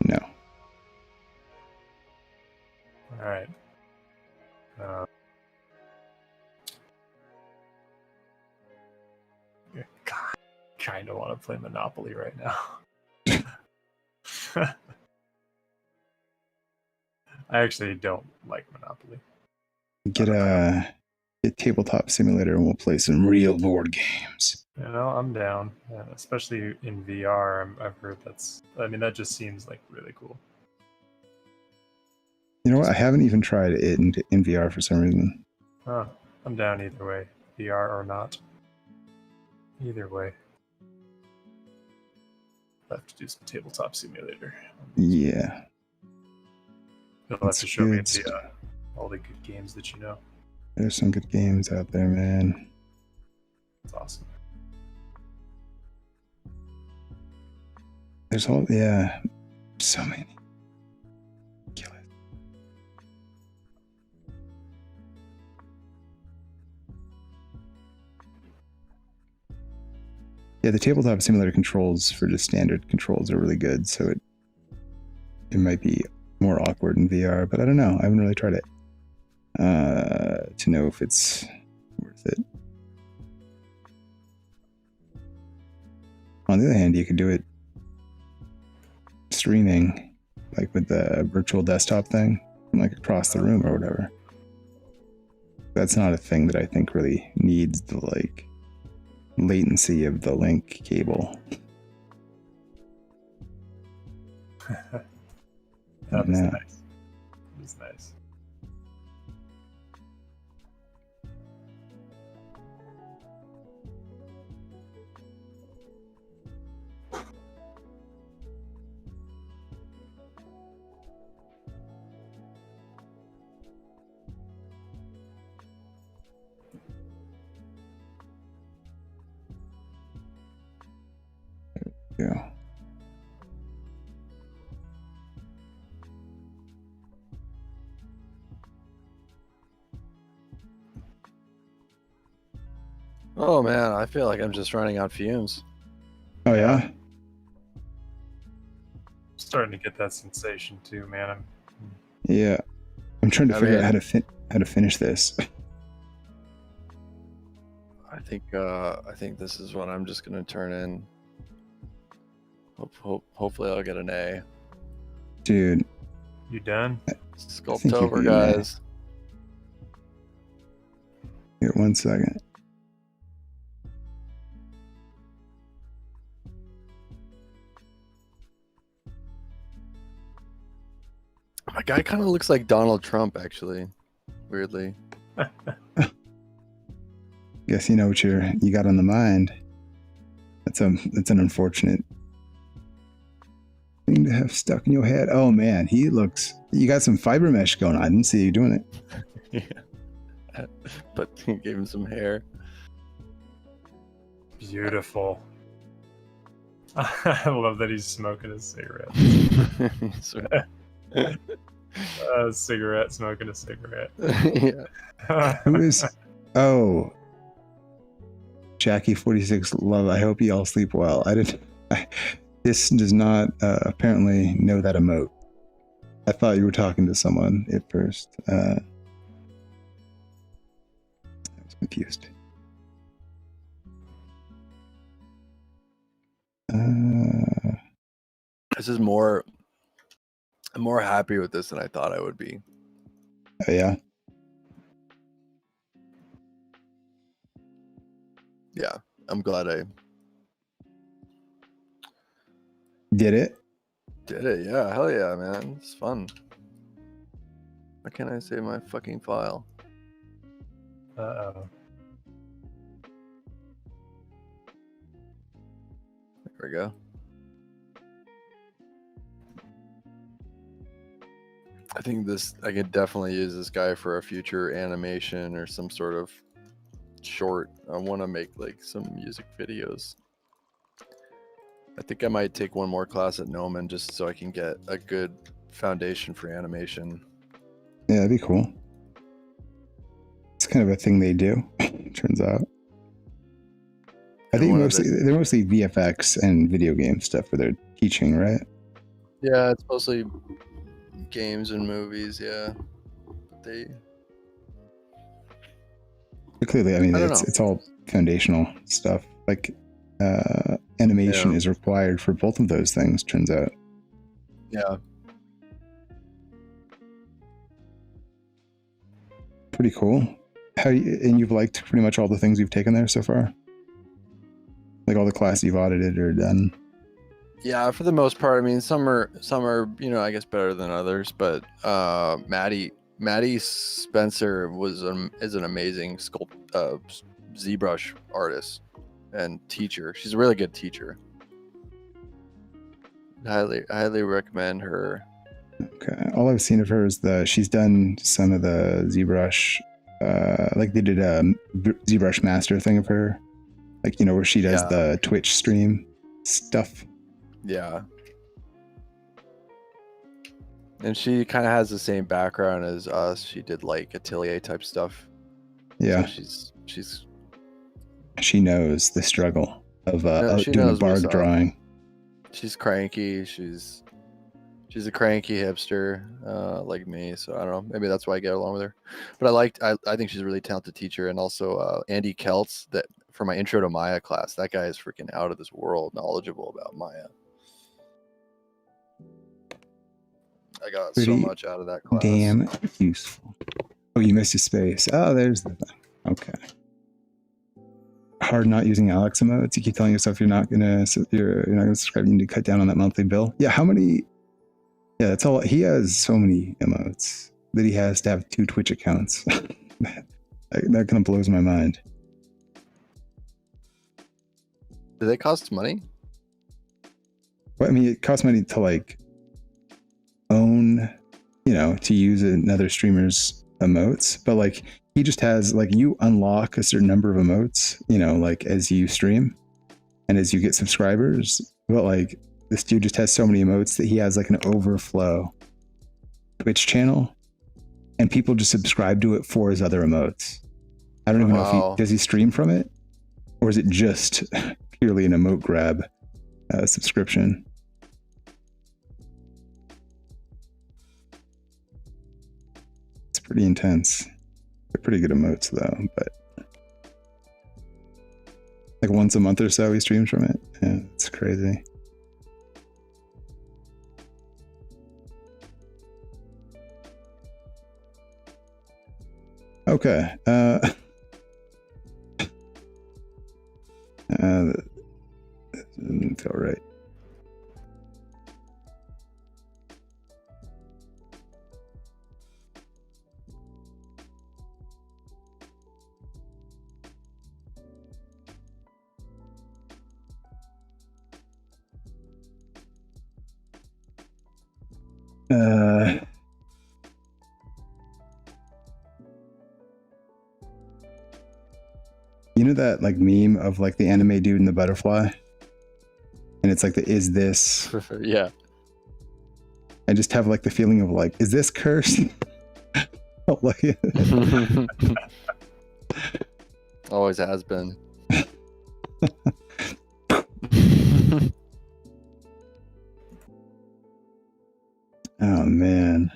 No. All right. God, kind of want to play Monopoly right now. I actually don't like Monopoly. Get Tabletop Simulator and we'll play some real board games. I'm down, especially in VR. I've heard that just seems like really cool. You know what? I haven't even tried it in VR for some reason. Huh. I'm down either way, VR or not. Either way. I'll have to do some Tabletop Simulator. Yeah. You'll have to show me all the good games that you know. There's some good games out there, man. That's awesome. There's so many. Kill it. Yeah, the Tabletop Simulator controls for just standard controls are really good, so it might be more awkward in VR, but I don't know. I haven't really tried it to know if it's worth it. On the other hand, you could do it streaming, like with the virtual desktop thing, from like across the room or whatever. That's not a thing that I think really needs the like latency of the link cable. That was nice. That was nice. Yeah. Oh man, I feel like I'm just running on fumes. Oh yeah. Starting to get that sensation too, man. Yeah. I'm trying to figure out how to finish this. I think this is what I'm just gonna turn in. Hopefully I'll get an A. Dude. You done? Sculptober, guys. Here, 1 second. My guy kind of looks like Donald Trump, actually. Weirdly. Guess you know what you got on the mind. That's an unfortunate thing to have stuck in your head. Oh man, you got some fiber mesh going on. I didn't see you doing it. Yeah. But he gave him some hair. Beautiful. I love that he's smoking a cigarette. Cigarette, smoking a cigarette. Yeah. Who is? Oh, Jackie 46 love. I hope you all sleep well. This does not apparently know that emote. I thought you were talking to someone at first. I was confused. This is more. I'm more happy with this than I thought I would be. Oh, yeah. Yeah, I'm glad I did it. Did it? Yeah, hell yeah, man. It's fun. Why can't I save my fucking file? Uh-oh. There we go. I think I could definitely use this guy for a future animation or some sort of short. I want to make like some music videos. I think I might take one more class at Noman just so I can get a good foundation for animation. Yeah, that'd be cool. It's kind of a thing they do, turns out. I think they're mostly VFX and video game stuff for their teaching, right? Yeah, it's mostly games and movies, yeah. But clearly, I mean, it's all foundational stuff. Like animation is required for both of those things, turns out. Yeah. Pretty cool. And you've liked pretty much all the things you've taken there so far? Like all the classes you've audited or done? Yeah, for the most part. I mean, some are I guess better than others, but Maddie Spencer is an amazing ZBrush artist and teacher. She's a really good teacher. Highly recommend her. Okay. All I've seen of her is she's done some of the ZBrush, like they did a ZBrush master thing of her, like, where she does the Twitch stream stuff. Yeah. And she kind of has the same background as us. She did like atelier type stuff. Yeah. So she knows the struggle of doing a bark drawing. She's cranky. She's a cranky hipster, like me. So I don't know. Maybe that's why I get along with her. But I think she's a really talented teacher. And also Andy Keltz, that for my intro to Maya class, that guy is freaking out of this world knowledgeable about Maya. I got so much out of that class. Damn useful. Oh, you missed a space. Oh, there's the thing. Okay. Hard not using Alex emotes. You keep telling yourself you're not gonna subscribe. You need to cut down on that monthly bill. Yeah, how many? Yeah, that's all. He has so many emotes that he has to have 2 Twitch accounts. that kind of blows my mind. Do they cost money? Well, I mean, it costs money to like own, to use another streamer's emotes, but like he just has like, you unlock a certain number of emotes, like as you stream and as you get subscribers. But like this dude just has so many emotes that he has like an overflow Twitch channel, and people just subscribe to it for his other emotes. I don't even know if does he stream from it? or is it just purely an emote grab subscription? It's pretty intense. They're pretty good emotes though, but like once a month or so he streams from it. Yeah, it's crazy. Okay. That doesn't feel right. You know that like meme of like the anime dude and the butterfly? And it's like the is this? Yeah. I just have like the feeling of like, is this cursed? Like, Always has been. oh man.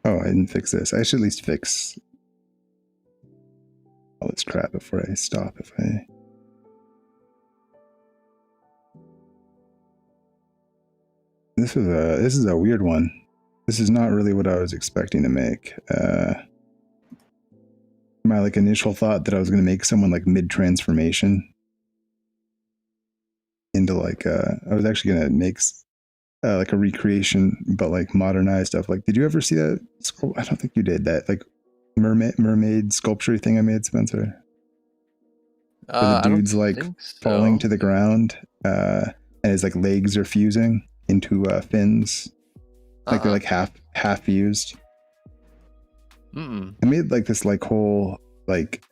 Oh, I didn't fix this. I should at least fix all this crap before I stop. This is a weird one. This is not really what I was expecting to make. My like initial thought that I was going to make someone like mid transformation into like I was actually going to make like a recreation, but like modernized stuff. Like, did you ever see that? I don't think you did. That like mermaid sculpture thing I made, Spencer. Where the dude's like falling to the ground, and his like legs are fusing into fins, like they're like half fused. I made like this like whole like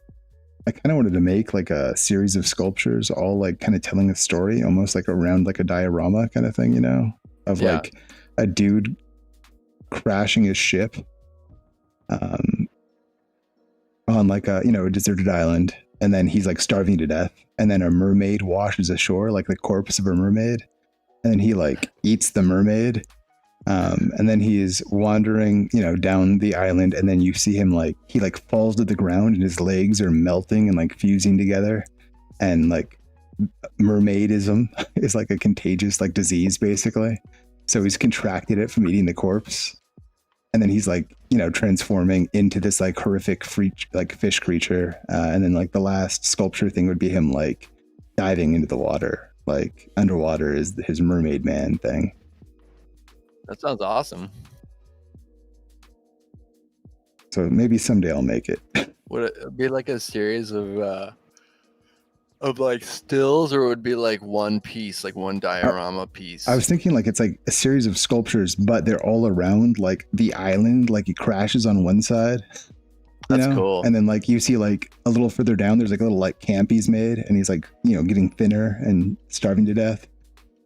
I kind of wanted to make like a series of sculptures, all like kind of telling a story, almost like around like a diorama kind of thing, you know, of like a dude crashing his ship on like a a deserted island, and then he's like starving to death, and then a mermaid washes ashore, like the corpse of a mermaid, and then he like eats the mermaid. And then he is wandering, down the island, and then you see him like he like falls to the ground and his legs are melting and like fusing together, and like mermaidism is like a contagious like disease basically. So he's contracted it from eating the corpse, and then he's like transforming into this like horrific fish creature, and then like the last sculpture thing would be him like diving into the water, like underwater is his mermaid man thing. That sounds awesome. So maybe someday I'll make it. Would it be like a series of like stills, or would it be like one piece, like one diorama piece? I was thinking like it's like a series of sculptures, but they're all around like the island. Like it crashes on one side. That's cool. And then like you see like a little further down, there's like a little like camp he's made, and he's like getting thinner and starving to death.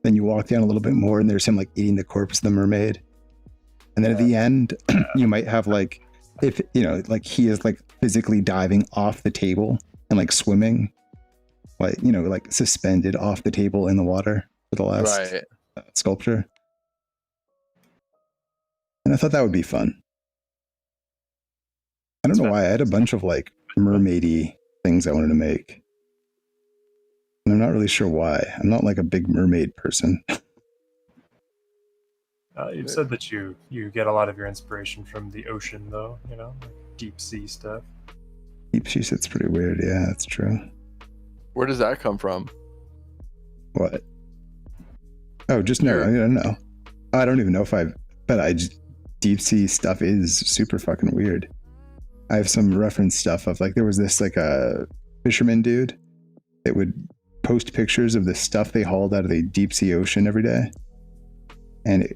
Then you walk down a little bit more, and there's him like eating the corpse of the mermaid. And then at the end, you might have like, if like he is like physically diving off the table and like swimming, like like suspended off the table in the water for the last sculpture. And I thought that would be fun. I don't know why I had a bunch of like mermaidy things I wanted to make. And I'm not really sure why. I'm not like a big mermaid person. You've said that you get a lot of your inspiration from the ocean, though, like deep sea stuff. Deep sea stuff's pretty weird. Yeah, that's true. Where does that come from? What? Oh, just no. I don't know. I don't even know if deep sea stuff is super fucking weird. I have some reference stuff of like there was this like a fisherman dude that would post pictures of the stuff they hauled out of the deep sea ocean every day, and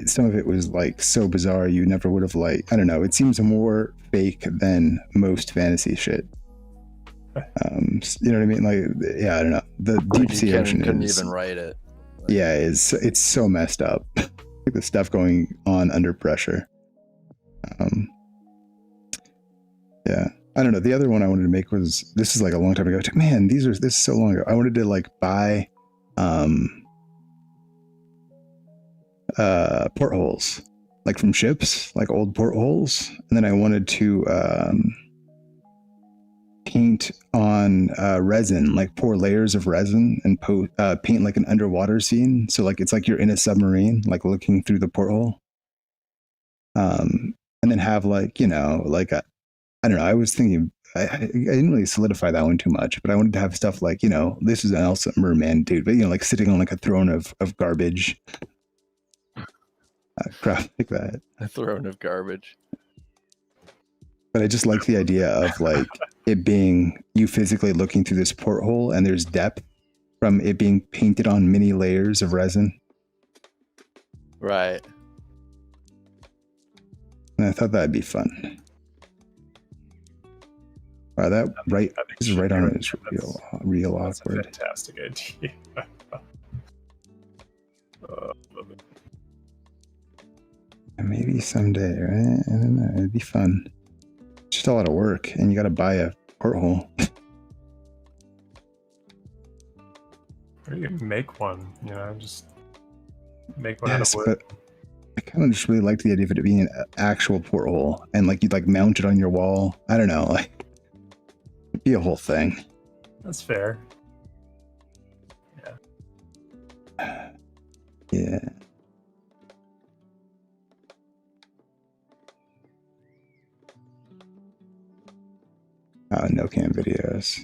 some of it was like so bizarre you never would have like, I don't know, it seems more fake than most fantasy shit. You know what I mean? Like, yeah, I don't know. The deep sea ocean couldn't even write it. Yeah, it's so messed up. Like the stuff going on under pressure. Yeah. I don't know. The other one I wanted to make was, this is like a long time ago. Man, this is so long ago. I wanted to like buy portholes, like from ships, like old portholes. And then I wanted to paint on resin, like pour layers of resin and paint like an underwater scene. So like it's like you're in a submarine, like looking through the porthole. And then have like, you know, like I don't know. I was thinking I didn't really solidify that one too much, but I wanted to have stuff like, you know, this is an also merman dude, but you know, like sitting on like a throne of garbage. Crap like that. A throne of garbage. But I just like the idea of like it being you physically looking through this porthole and there's depth from it being painted on many layers of resin. Right. And I thought that'd be fun. Wow, that right this is right on it. It's real awkward. That's a fantastic idea. Love it. Maybe someday, right? I don't know. It'd be fun. It's just a lot of work, and you got to buy a porthole. Or you can make one, you know, just make one out of wood. But I kind of just really liked the idea of it being an actual porthole, and like you'd like mount it on your wall. I don't know, like it'd be a whole thing. That's fair. Yeah. Yeah. No cam videos.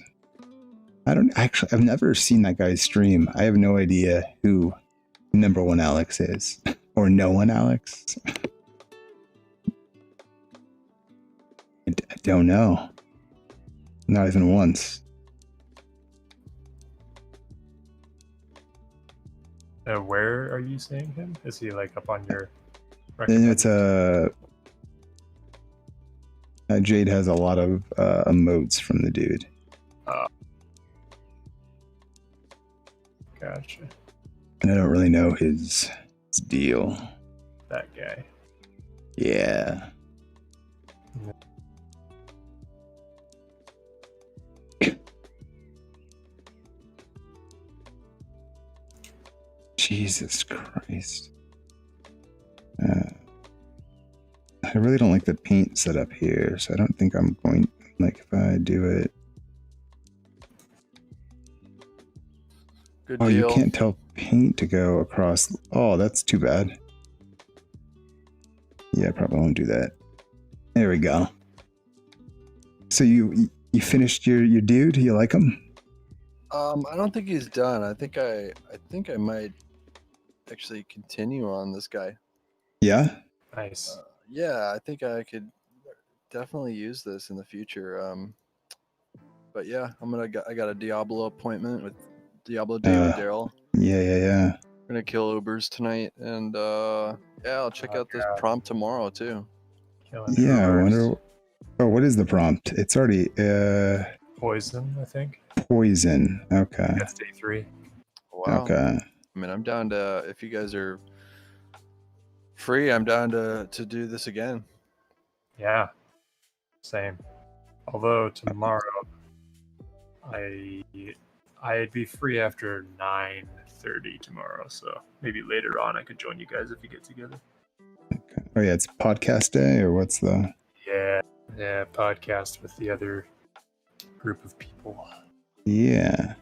I've never seen that guy's stream. I have no idea who number one Alex is. Or no one Alex. I don't know. Not even once. Where are you seeing him? Is he like up on your It's Jade has a lot of emotes from the dude. Gotcha. And I don't really know his deal. That guy. Yeah. Jesus Christ. I really don't like the paint setup here, so I don't think I'm going, like, if I do it. Good Oh, deal. you can't tell paint to go across. Oh, that's too bad. Yeah, I probably won't do that. There we go. So you finished your dude? You like him? I don't think he's done. I think I might actually continue on this guy. Yeah? Nice. Yeah, I think I could definitely use this in the future. But yeah, I got a Diablo appointment with Diablo Day with Daryl. Yeah. I'm gonna kill Ubers tonight, and yeah, I'll check out this prompt tomorrow too. Killing Yeah, Ubers. I wonder. Oh, what is the prompt? It's already Poison, I think. poison. Okay. That's day 3. Wow. Okay. I mean, I'm down to, if you guys are free, I'm down to do this again. Yeah. Same. Although tomorrow I'd be free after 9:30 tomorrow, so maybe later on I could join you guys if you get together. Okay. Oh yeah, it's podcast day, or what's the? Yeah, podcast with the other group of people. Yeah.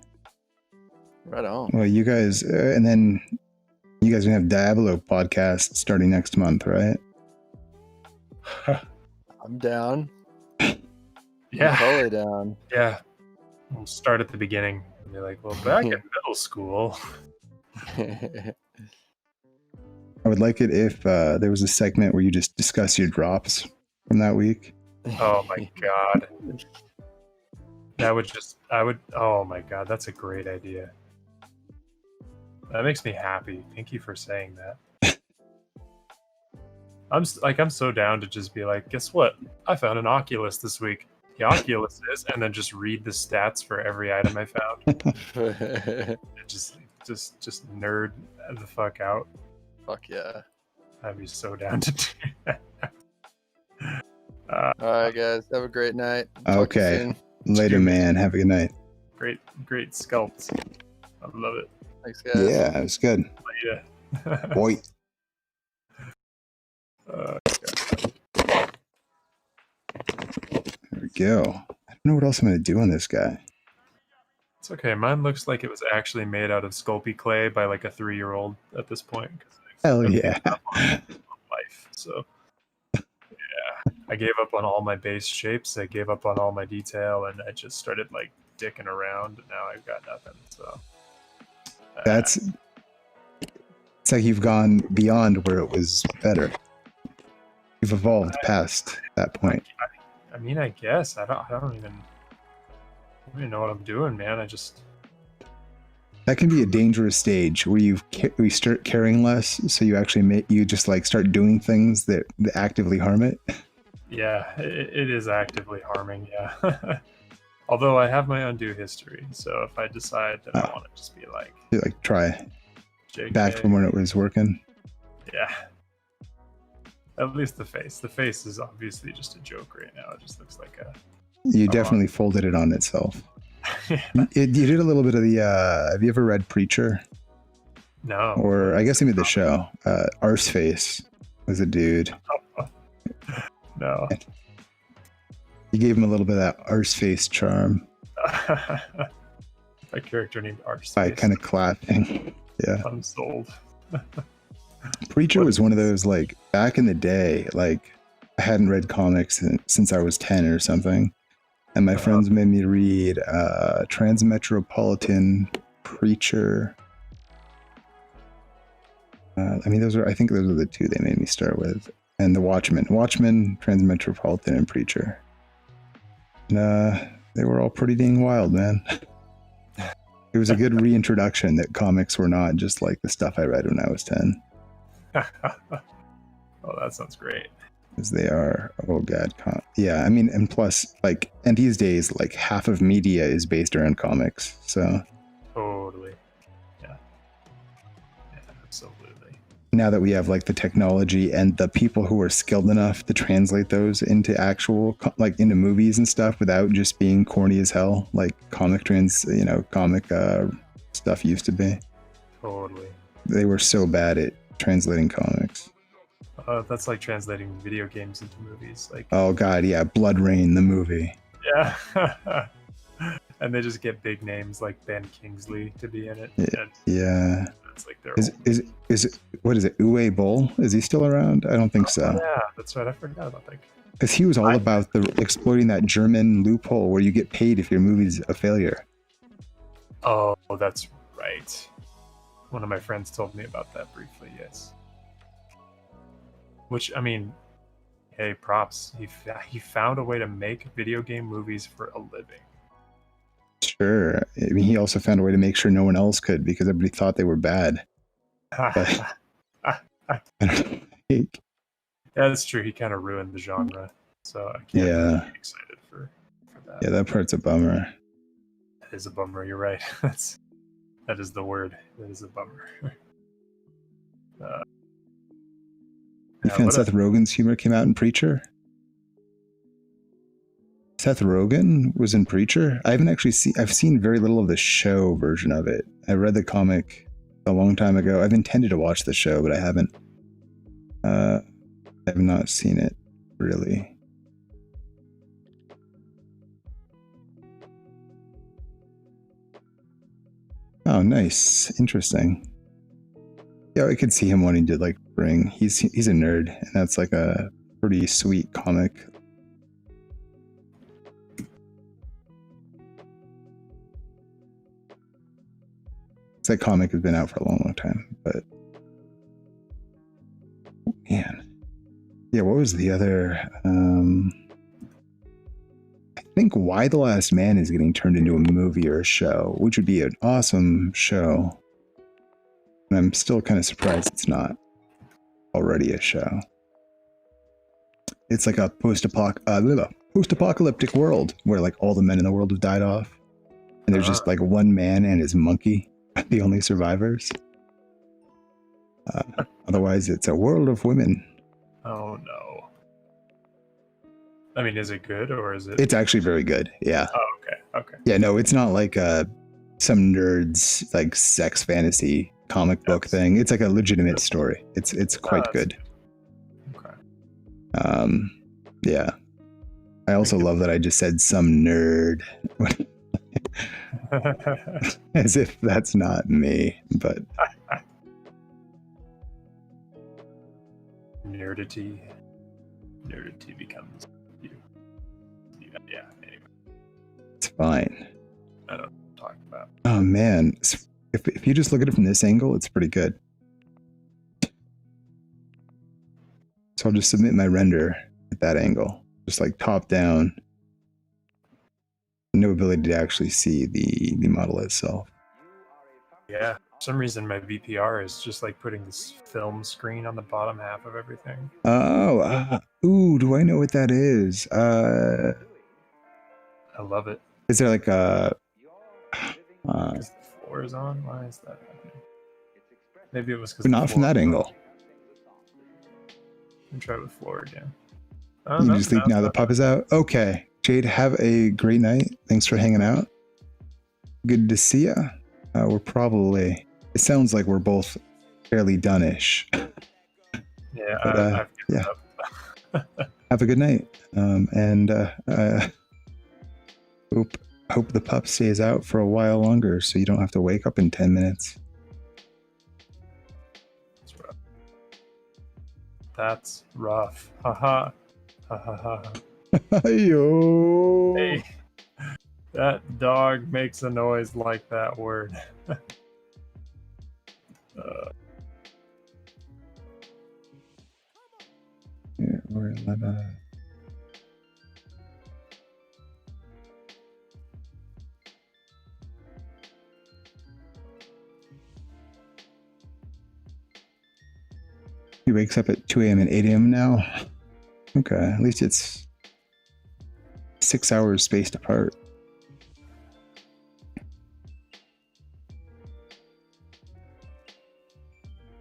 Right on. Well, you guys, and then you guys are gonna have Diablo podcast starting next month, right? I'm down. Yeah. I'm totally down. Yeah. We'll start at the beginning and be like, well, back in middle school. I would like it if there was a segment where you just discuss your drops from that week. Oh my god. Oh my god, that's a great idea. That makes me happy. Thank you for saying that. I'm so down to just be like, guess what? I found an Oculus this week. The Oculus is, and then just read the stats for every item I found. just nerd the fuck out. Fuck yeah. I'd be so down to do that. All right, guys. Have a great night. Talk to you Okay. soon. Later, man. Have a good night. Great sculpts. I love it. Thanks, guys. Yeah, it was good. Yeah. Boy. There we go. I don't know what else I'm going to do on this guy. It's okay. Mine looks like it was actually made out of Sculpey clay by like a 3-year-old at this point. Hell yeah. Life. So, yeah. I gave up on all my base shapes. I gave up on all my detail, and I just started like dicking around. And now I've got nothing. So, it's like you've gone beyond where it was better. You've evolved past that point. I mean, I guess I don't even know what I'm doing, man. That can be a dangerous stage where you start caring less, so you actually you just like start doing things that actively harm it. Yeah, it is actively harming. Yeah. Although I have my undo history, so if I decide that I want to just be like try JK, back from when it was working. Yeah. At least the face. The face is obviously just a joke right now. It just looks like a. You definitely folded it on itself. Yeah. You did a little bit of the. Have you ever read Preacher? No. Or I guess maybe the show. Arseface was a dude. No. You gave him a little bit of that Arseface charm. My character named Arseface. By kind of clapping. Yeah. I'm sold. Preacher was one of those, like, back in the day, like, I hadn't read comics since I was 10 or something. And my friends made me read Transmetropolitan, Preacher. I think those are the two they made me start with. And the Watchmen, Transmetropolitan, and Preacher. And they were all pretty dang wild, man. It was a good reintroduction that comics were not just like the stuff I read when I was 10. Oh, that sounds great. Because they are, oh god, yeah. I mean, and plus, like, and these days, like, half of media is based around comics. So Totally. Yeah, absolutely. Now that we have like the technology and the people who are skilled enough to translate those into actual, like, into movies and stuff without just being corny as hell, like comic stuff used to be. Totally. They were so bad at translating comics. That's like translating video games into movies. Like, oh god, yeah, Blood Rain, the movie. Yeah. And they just get big names like Ben Kingsley to be in it. Yeah. It's like their is what is it? Uwe Boll? Is he still around? I don't think so. Yeah, that's right. I forgot about that. Because he was all about exploiting that German loophole where you get paid if your movie's a failure. Oh, that's right. One of my friends told me about that briefly. Yes. Which, I mean, hey, props. He found a way to make video game movies for a living. Sure. I mean, he also found a way to make sure no one else could because everybody thought they were bad. But, I don't think. Yeah, that's true. He kind of ruined the genre. So I can't really be excited for that. Yeah, that part's a bummer. That is a bummer. You're right. That is the word. That is a bummer. You found Seth Rogen's humor came out in Preacher? Seth Rogen was in Preacher? I haven't actually I've seen very little of the show version of it. I read the comic a long time ago. I've intended to watch the show, but I haven't. I have not seen it, really. Oh, nice. Interesting. Yeah, I could see him wanting to, like, bring... He's a nerd, and that's, like, a pretty sweet comic. That comic has been out for a long, long time, but... Oh, man. Yeah, what was the other... I think Why the Last Man is getting turned into a movie or a show, which would be an awesome show. And I'm still kind of surprised it's not already a show. It's like a post-apocalyptic world where, like, all the men in the world have died off. And there's just, like, one man and his monkey, the only survivors. Otherwise, it's a world of women. Oh, no. I mean, is it good or is it? It's actually very good. Yeah. Oh, okay. Okay. Yeah. No, it's not like some nerds like sex fantasy comic book thing. It's like a legitimate story. It's quite good. Okay. Yeah. I also love that I just said some nerd. As if that's not me, but Nerdity becomes you. Yeah. Anyway, it's fine. I don't talk about. Oh man, if you just look at it from this angle, it's pretty good. So I'll just submit my render at that angle, just like top down. No ability to actually see the model itself. Yeah. For some reason, my VPR is just like putting this film screen on the bottom half of everything. Oh, ooh, do I know what that is? I love it. Is there like a? Because the floor is on. Why is that happening? Maybe it was because Not from that angle. Let me try it with floor again. You just think now the pup is out? Okay. Jade, have a great night. Thanks for hanging out. Good to see ya. We're probably... It sounds like we're both fairly done-ish. Yeah, But, I've given up. Have a good night. Hope the pup stays out for a while longer so you don't have to wake up in 10 minutes. That's rough. Haha. Ha ha ha. Yo. Hey, that dog makes a noise like that word. Here, we're gonna... He wakes up at 2 a.m. and 8 a.m. now. Okay, at least it's 6 hours spaced apart.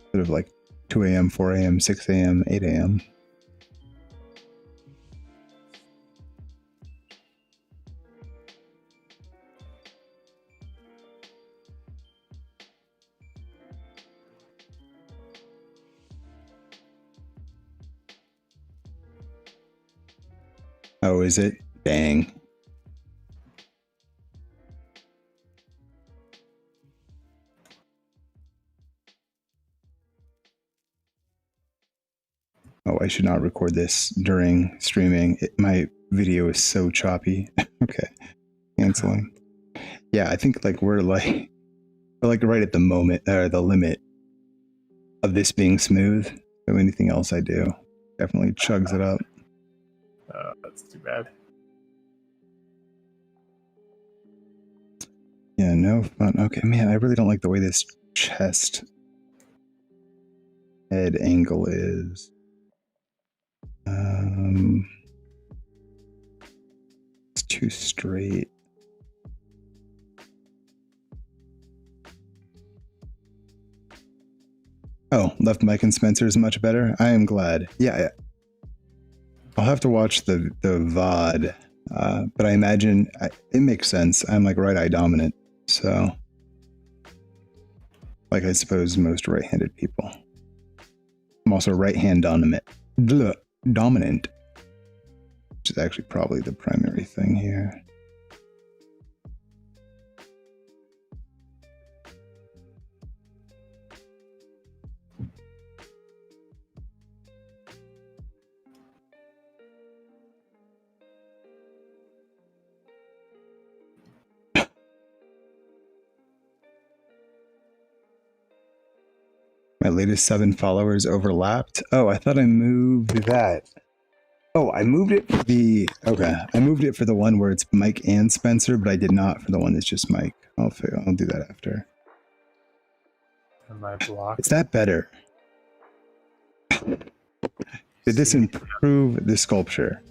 Instead of like 2 a.m., 4 a.m., 6 a.m., 8 a.m. Oh, is it? Dang. Oh, I should not record this during streaming. My video is so choppy. Okay. Canceling. Yeah, I think like we're like right at the moment or the limit of this being smooth. So anything else I do definitely chugs it up. That's too bad. Yeah, no fun. Okay, man, I really don't like the way this chest head angle is. It's too straight. Oh, left Mike and Spencer is much better. I am glad. Yeah, I'll have to watch the VOD, but I imagine it makes sense. I'm like right eye dominant, so like I suppose most right-handed people. I'm also right-hand dominant, which is actually probably the primary thing here. My latest 7 followers overlapped. Oh, I thought I moved that. Oh, I moved it for the... Okay, I moved it for the one where it's Mike and Spencer, but I did not for the one that's just Mike. I'll do that after. Am I blocked? Is that better? Did this improve the sculpture?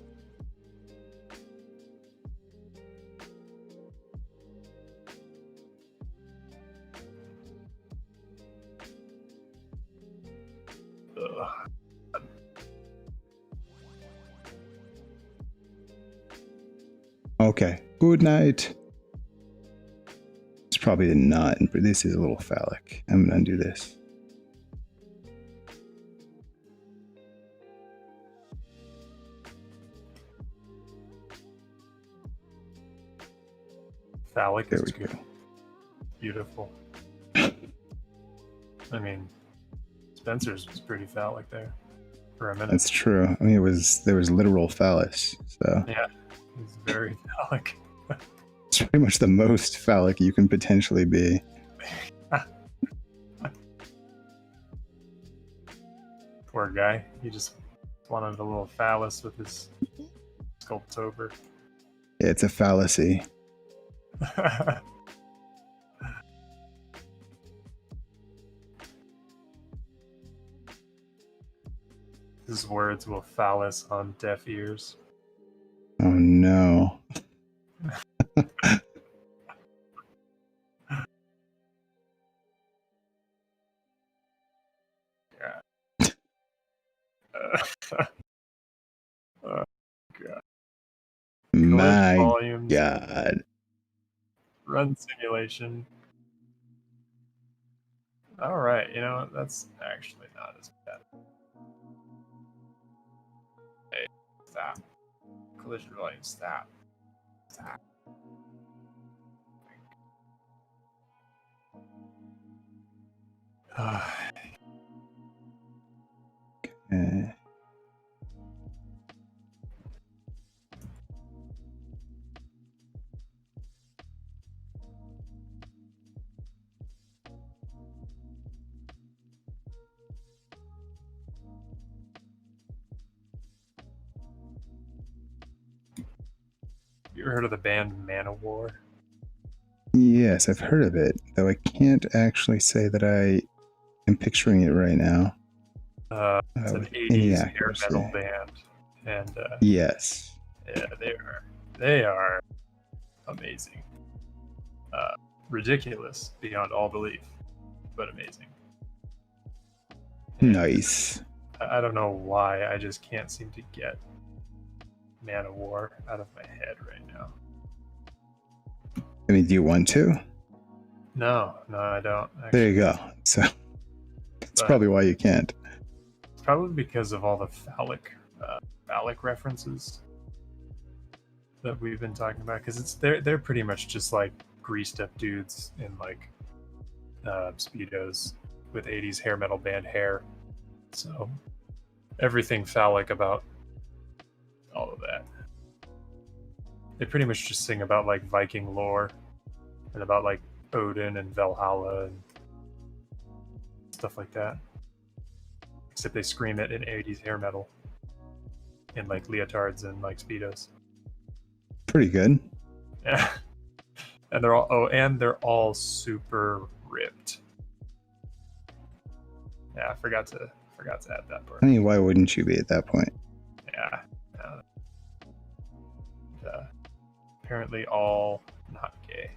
Okay. Good night. It's probably a not, but this is a little phallic. I'm gonna undo this. Phallic There is we go. beautiful. I mean, Spencer's was pretty phallic there for a minute. That's true. I mean, there was literal phallus. So Yeah, it's very phallic. it's pretty much the most phallic you can potentially be. Poor guy. He just wanted a little phallus with his sculptober. Yeah, it's a fallacy. His words will phallus on deaf ears. Oh no. Oh, God. My Volumes, God. run simulation. All right, you know what? That's actually not as bad. Hey, stop. Collision volume, stop. Stop. You ever heard of the band Manowar? Yes, I've heard of it, though I can't actually say that I am picturing it right now. It's an With any 80s hair accuracy. metal band, and Yes. yeah, they are amazing. Ridiculous beyond all belief, but amazing. Nice. I don't know why, I just can't seem to get Manowar out of my head right now. I mean, do you want to? No, I don't. Actually. There you go. So that's probably why you can't. It's probably because of all the phallic references that we've been talking about. Because they're pretty much just like greased up dudes in like speedos with 80s hair metal band hair. So everything phallic about all of that. They pretty much just sing about like Viking lore and about like Odin and Valhalla and stuff like that. Except they scream it in 80s hair metal in like leotards and like speedos. Pretty good. Yeah. And they're all super ripped. Yeah, I forgot to add that part. I mean, why wouldn't you be at that point? Yeah. Apparently all not gay.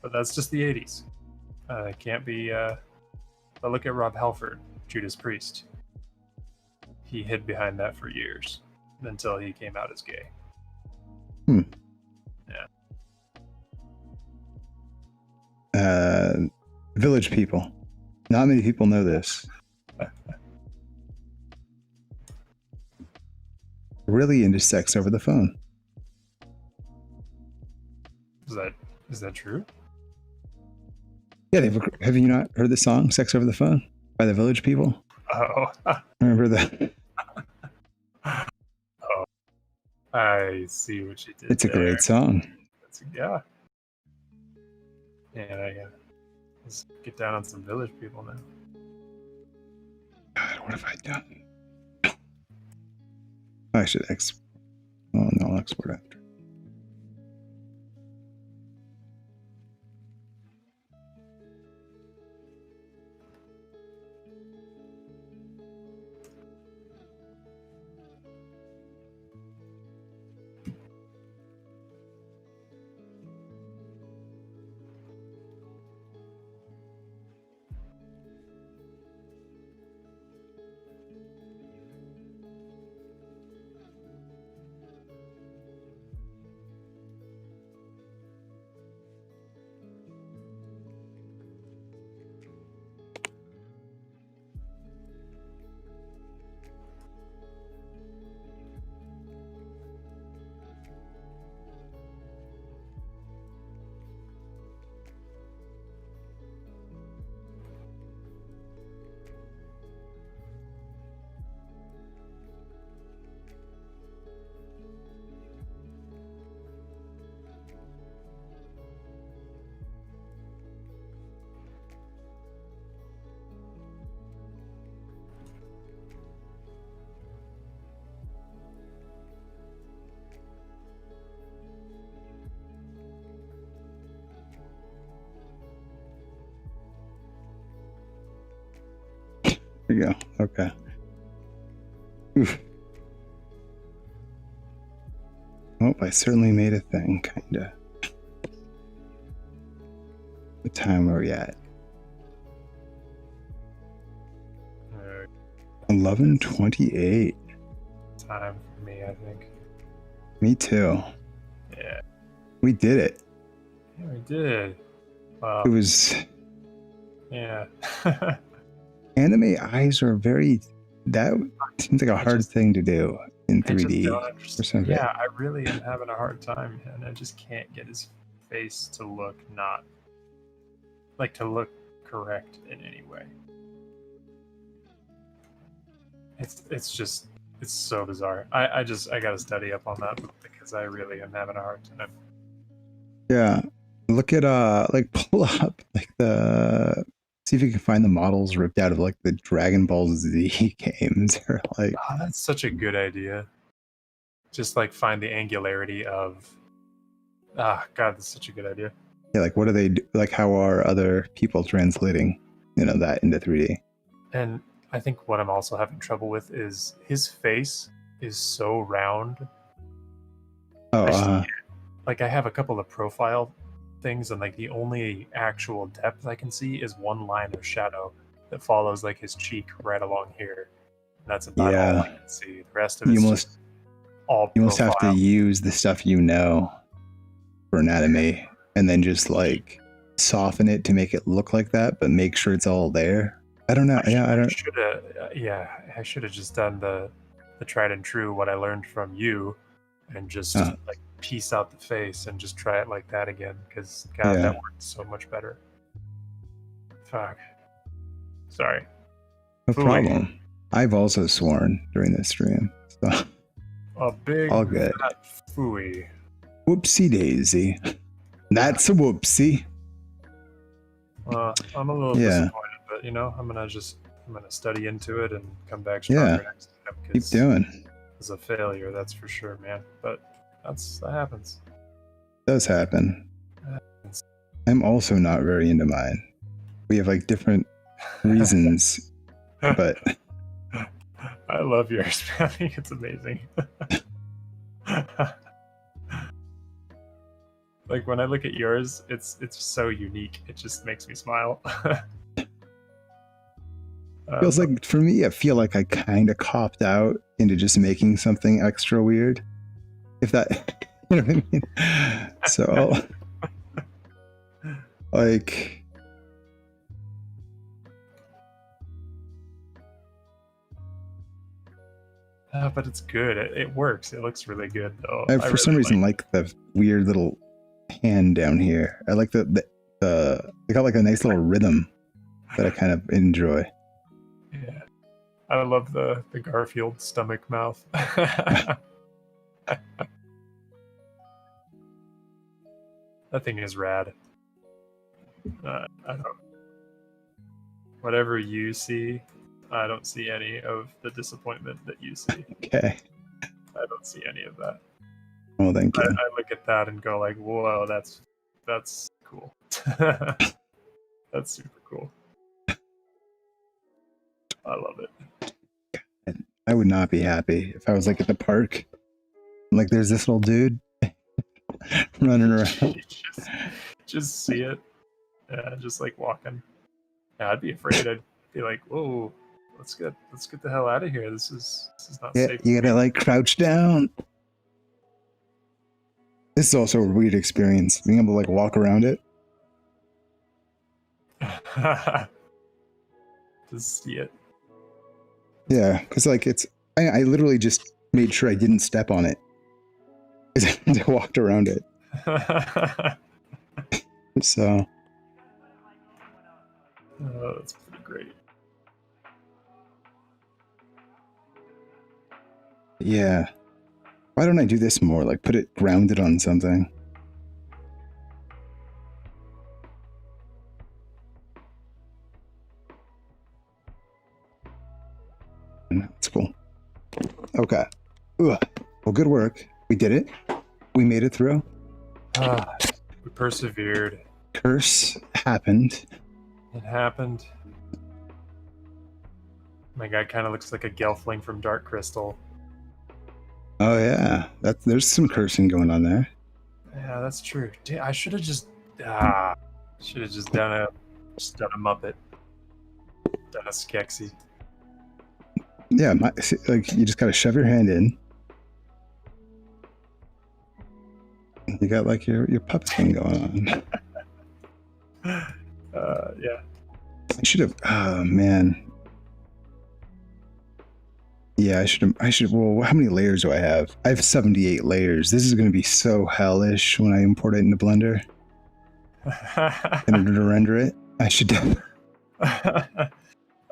But that's just the 80s. It can't be... but look at Rob Halford, Judas Priest. He hid behind that for years until he came out as gay. Yeah. Village People. Not many people know this. Really into sex over the phone. Is that true? Yeah, have you not heard the song "Sex Over the Phone" by the Village People? Oh. Remember that? Oh. I see what you did. It's a great song. Yeah. And let's get down on some Village People now. God, what have I done? I should Oh no, I'll export after. There you go. Okay. Oof. Oh, I certainly made a thing, kinda. What time are we at? 11:28. Time for me, I think. Me too. Yeah. We did it. Yeah, we did. Wow. It was... Yeah. Anime eyes are very... That seems like a hard thing to do in 3D or something. Yeah, I really am having a hard time, and I just can't get his face to look to look correct in any way. It's so bizarre. I gotta study up on that because I really am having a hard time. Yeah. Look at like pull up like see if you can find the models ripped out of like the Dragon Ball Z games or like that's such a good idea. Just like find the angularity of God, that's such a good idea. Yeah, like what do they do? Like how are other people translating, that into 3D? And I think what I'm also having trouble with is his face is so round. Oh, like I have a couple of profile things, and like the only actual depth I can see is one line of shadow that follows like his cheek right along here. And that's about all I can see. The rest of it is all you must have to use the stuff for anatomy, and then just like soften it to make it look like that, but make sure it's all there. I don't know. I should have just done the tried and true what I learned from you, and just like piece out the face and just try it like that again, because that worked so much better. Fuck. Sorry. No problem. I've also sworn during this stream, so a big all good. Phooey. Whoopsie daisy. That's a whoopsie. I'm a little disappointed, but I'm gonna study into it and come back stronger next time. Keep doing. It's a failure, that's for sure, man. But that happens. It does happen. I'm also not very into mine. We have like different reasons, but I love yours, man. I think it's amazing. Like when I look at yours, it's so unique. It just makes me smile. Feels like for me, I feel like I kind of copped out into just making something extra weird. If that, you know what I mean? So, like, but it's good. It works. It looks really good, though. I for some reason like the weird little hand down here. I like they got like a nice little rhythm that I kind of enjoy. Yeah, I love the Garfield stomach mouth. That thing is rad. I don't. Whatever you see, I don't see any of the disappointment that you see. Okay. I don't see any of that. Well, thank you. I look at that and go like, "Whoa, that's cool." That's super cool. I love it. I would not be happy if I was like at the park. Like, there's this little dude running around. just see it. Yeah, just like walking. Yeah, I'd be afraid. I'd be like, "Whoa, let's get the hell out of here. This is not safe." You gotta like crouch down. This is also a weird experience, being able to like walk around it. Just see it. Yeah, because like I literally just made sure I didn't step on it. I walked around it. So. Oh, that's pretty great. Yeah. Why don't I do this more? Like put it grounded on something. That's cool. Okay. Ugh. Well, good work. We did it. We made it through. We persevered. Curse happened. It happened. My guy kind of looks like a Gelfling from Dark Crystal. Oh yeah, there's some cursing going on there. Yeah, that's true. Damn, I should have just done a Muppet, done a Skeksis. Yeah, like you just gotta shove your hand in. You got like your puppet thing going on. Yeah. I should have. Oh man. Yeah, I should. Well, how many layers do I have? I have 78 layers. This is going to be so hellish when I import it into Blender. In order to render it, I should.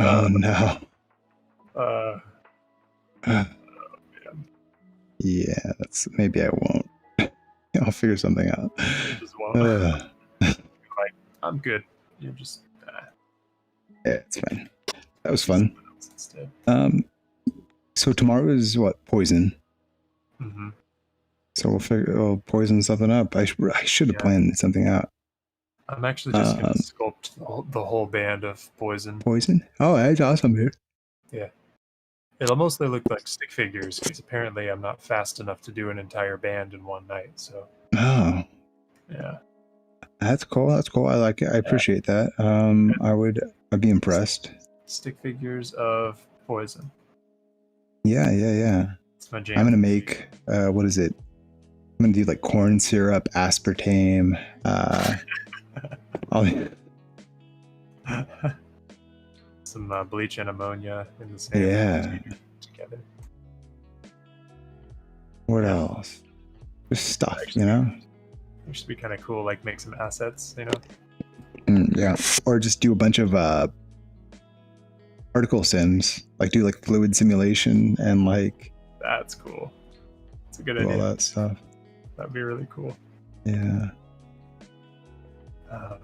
Oh no. Yeah, maybe I won't. I'll figure something out. You just won't. Like, I'm good. You just. Yeah, it's fine. That was fun. So tomorrow is what? Poison. Mm-hmm. So we'll poison something up. I should have planned something out. I'm actually just gonna sculpt the whole band of poison. Poison? Oh, that's awesome, dude. Yeah. It'll mostly look like stick figures because apparently I'm not fast enough to do an entire band in one night. So. Oh. Yeah. That's cool. That's cool. I like it. I appreciate that. I'd be impressed. Stick figures of poison. Yeah. It's my jam. I'm gonna make what is it? I'm gonna do like corn syrup, aspartame. Some bleach and ammonia in the same. Yeah. Together. What else? Just stuff, you know. It should be kind of cool. Like make some assets, you know. Yeah. Or just do a bunch of particle sims, like do like fluid simulation and like. That's cool. That's a good idea. All that stuff. That'd be really cool. Yeah.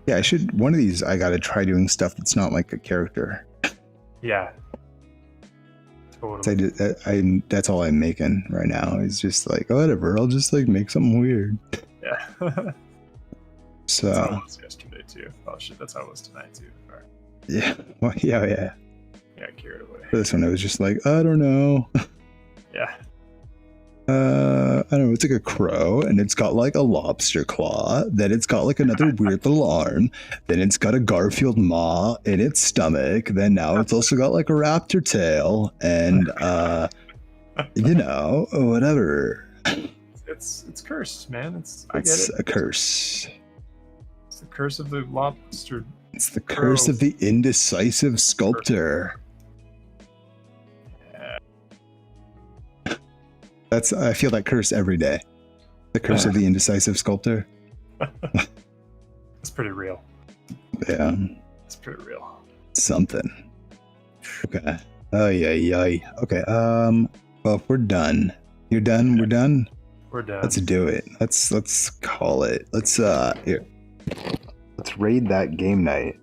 Yeah, one of these I gotta try doing stuff that's not like a character. Yeah. Totally. That's all I'm making right now. It's just like, whatever, I'll just like make something weird. Yeah. So. That's how it was yesterday too. Oh shit, that's how it was tonight too. All right. Yeah. Well, yeah. Yeah, carried away. For this one, it was just like, I don't know. Yeah. I don't know. It's like a crow, and it's got like a lobster claw. Then it's got like another weird little arm. Then it's got a Garfield maw in its stomach. Then now it's also got like a raptor tail, and you know, whatever. It's cursed, man. I get it. A curse. It's the curse of the lobster. It's the curse of the indecisive sculptor. I feel that curse every day. The curse of the indecisive sculptor. It's pretty real. Yeah. It's pretty real. Something. Okay. Oh yeah. Okay. Well, if we're done. You're done. We're done. We're done. Let's do it. Let's call it. Let's here. Let's raid that game night.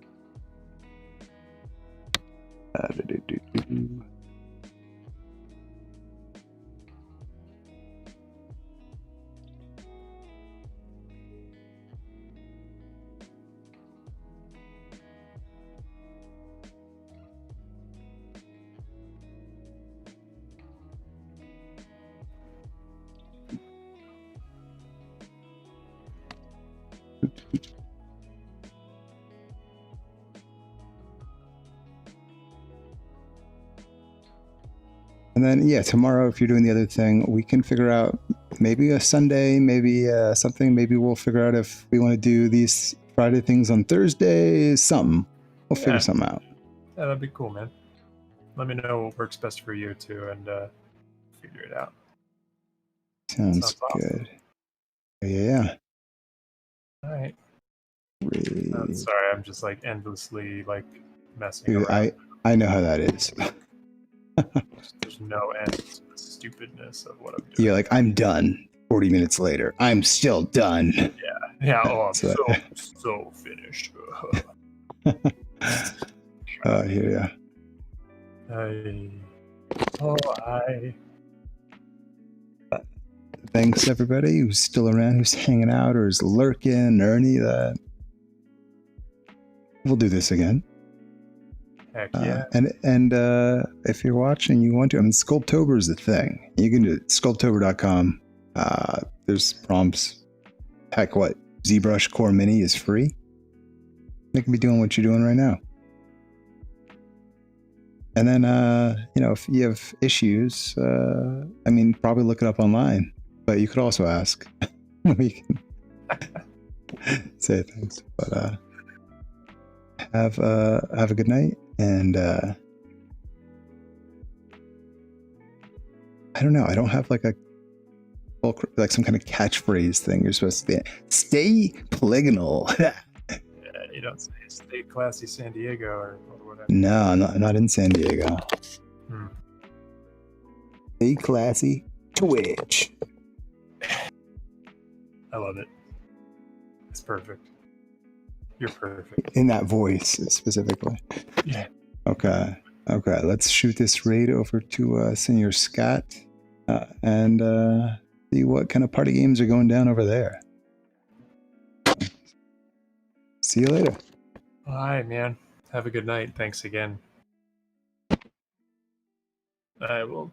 And then, yeah, tomorrow, if you're doing the other thing, we can figure out maybe a Sunday, maybe something. Maybe we'll figure out if we want to do these Friday things on Thursday, something. We'll figure something out. Yeah, that'd be cool, man. Let me know what works best for you, too, and figure it out. Sounds good. Awesome. Yeah. All right. I'm sorry, I'm just like endlessly like messing Dude, around. I know how that is. There's no end to the stupidness of what I'm doing. You're like, I'm done. 40 minutes later, I'm still done. Yeah. Oh, I'm so finished. Here, Thanks everybody who's still around, who's hanging out, or is lurking, or any of that. We'll do this again. Heck yeah. And if you're watching, you want to, I mean, Sculptober is the thing. You can do it, sculptober.com. There's prompts. Heck, what? ZBrush Core Mini is free. They can be doing what you're doing right now. And then, if you have issues, I mean, probably look it up online. But you could also ask. We can say things. But have a good night. And I don't know. I don't have like some kind of catchphrase thing you're supposed to be. Stay polygonal. Yeah, you don't say stay classy San Diego or whatever. No, not in San Diego. Stay classy Twitch. I love it. It's perfect. You're perfect. In that voice specifically. Yeah. Okay. Let's shoot this raid over to Senior Scott and see what kind of party games are going down over there. See you later. All right, man. Have a good night. Thanks again. I will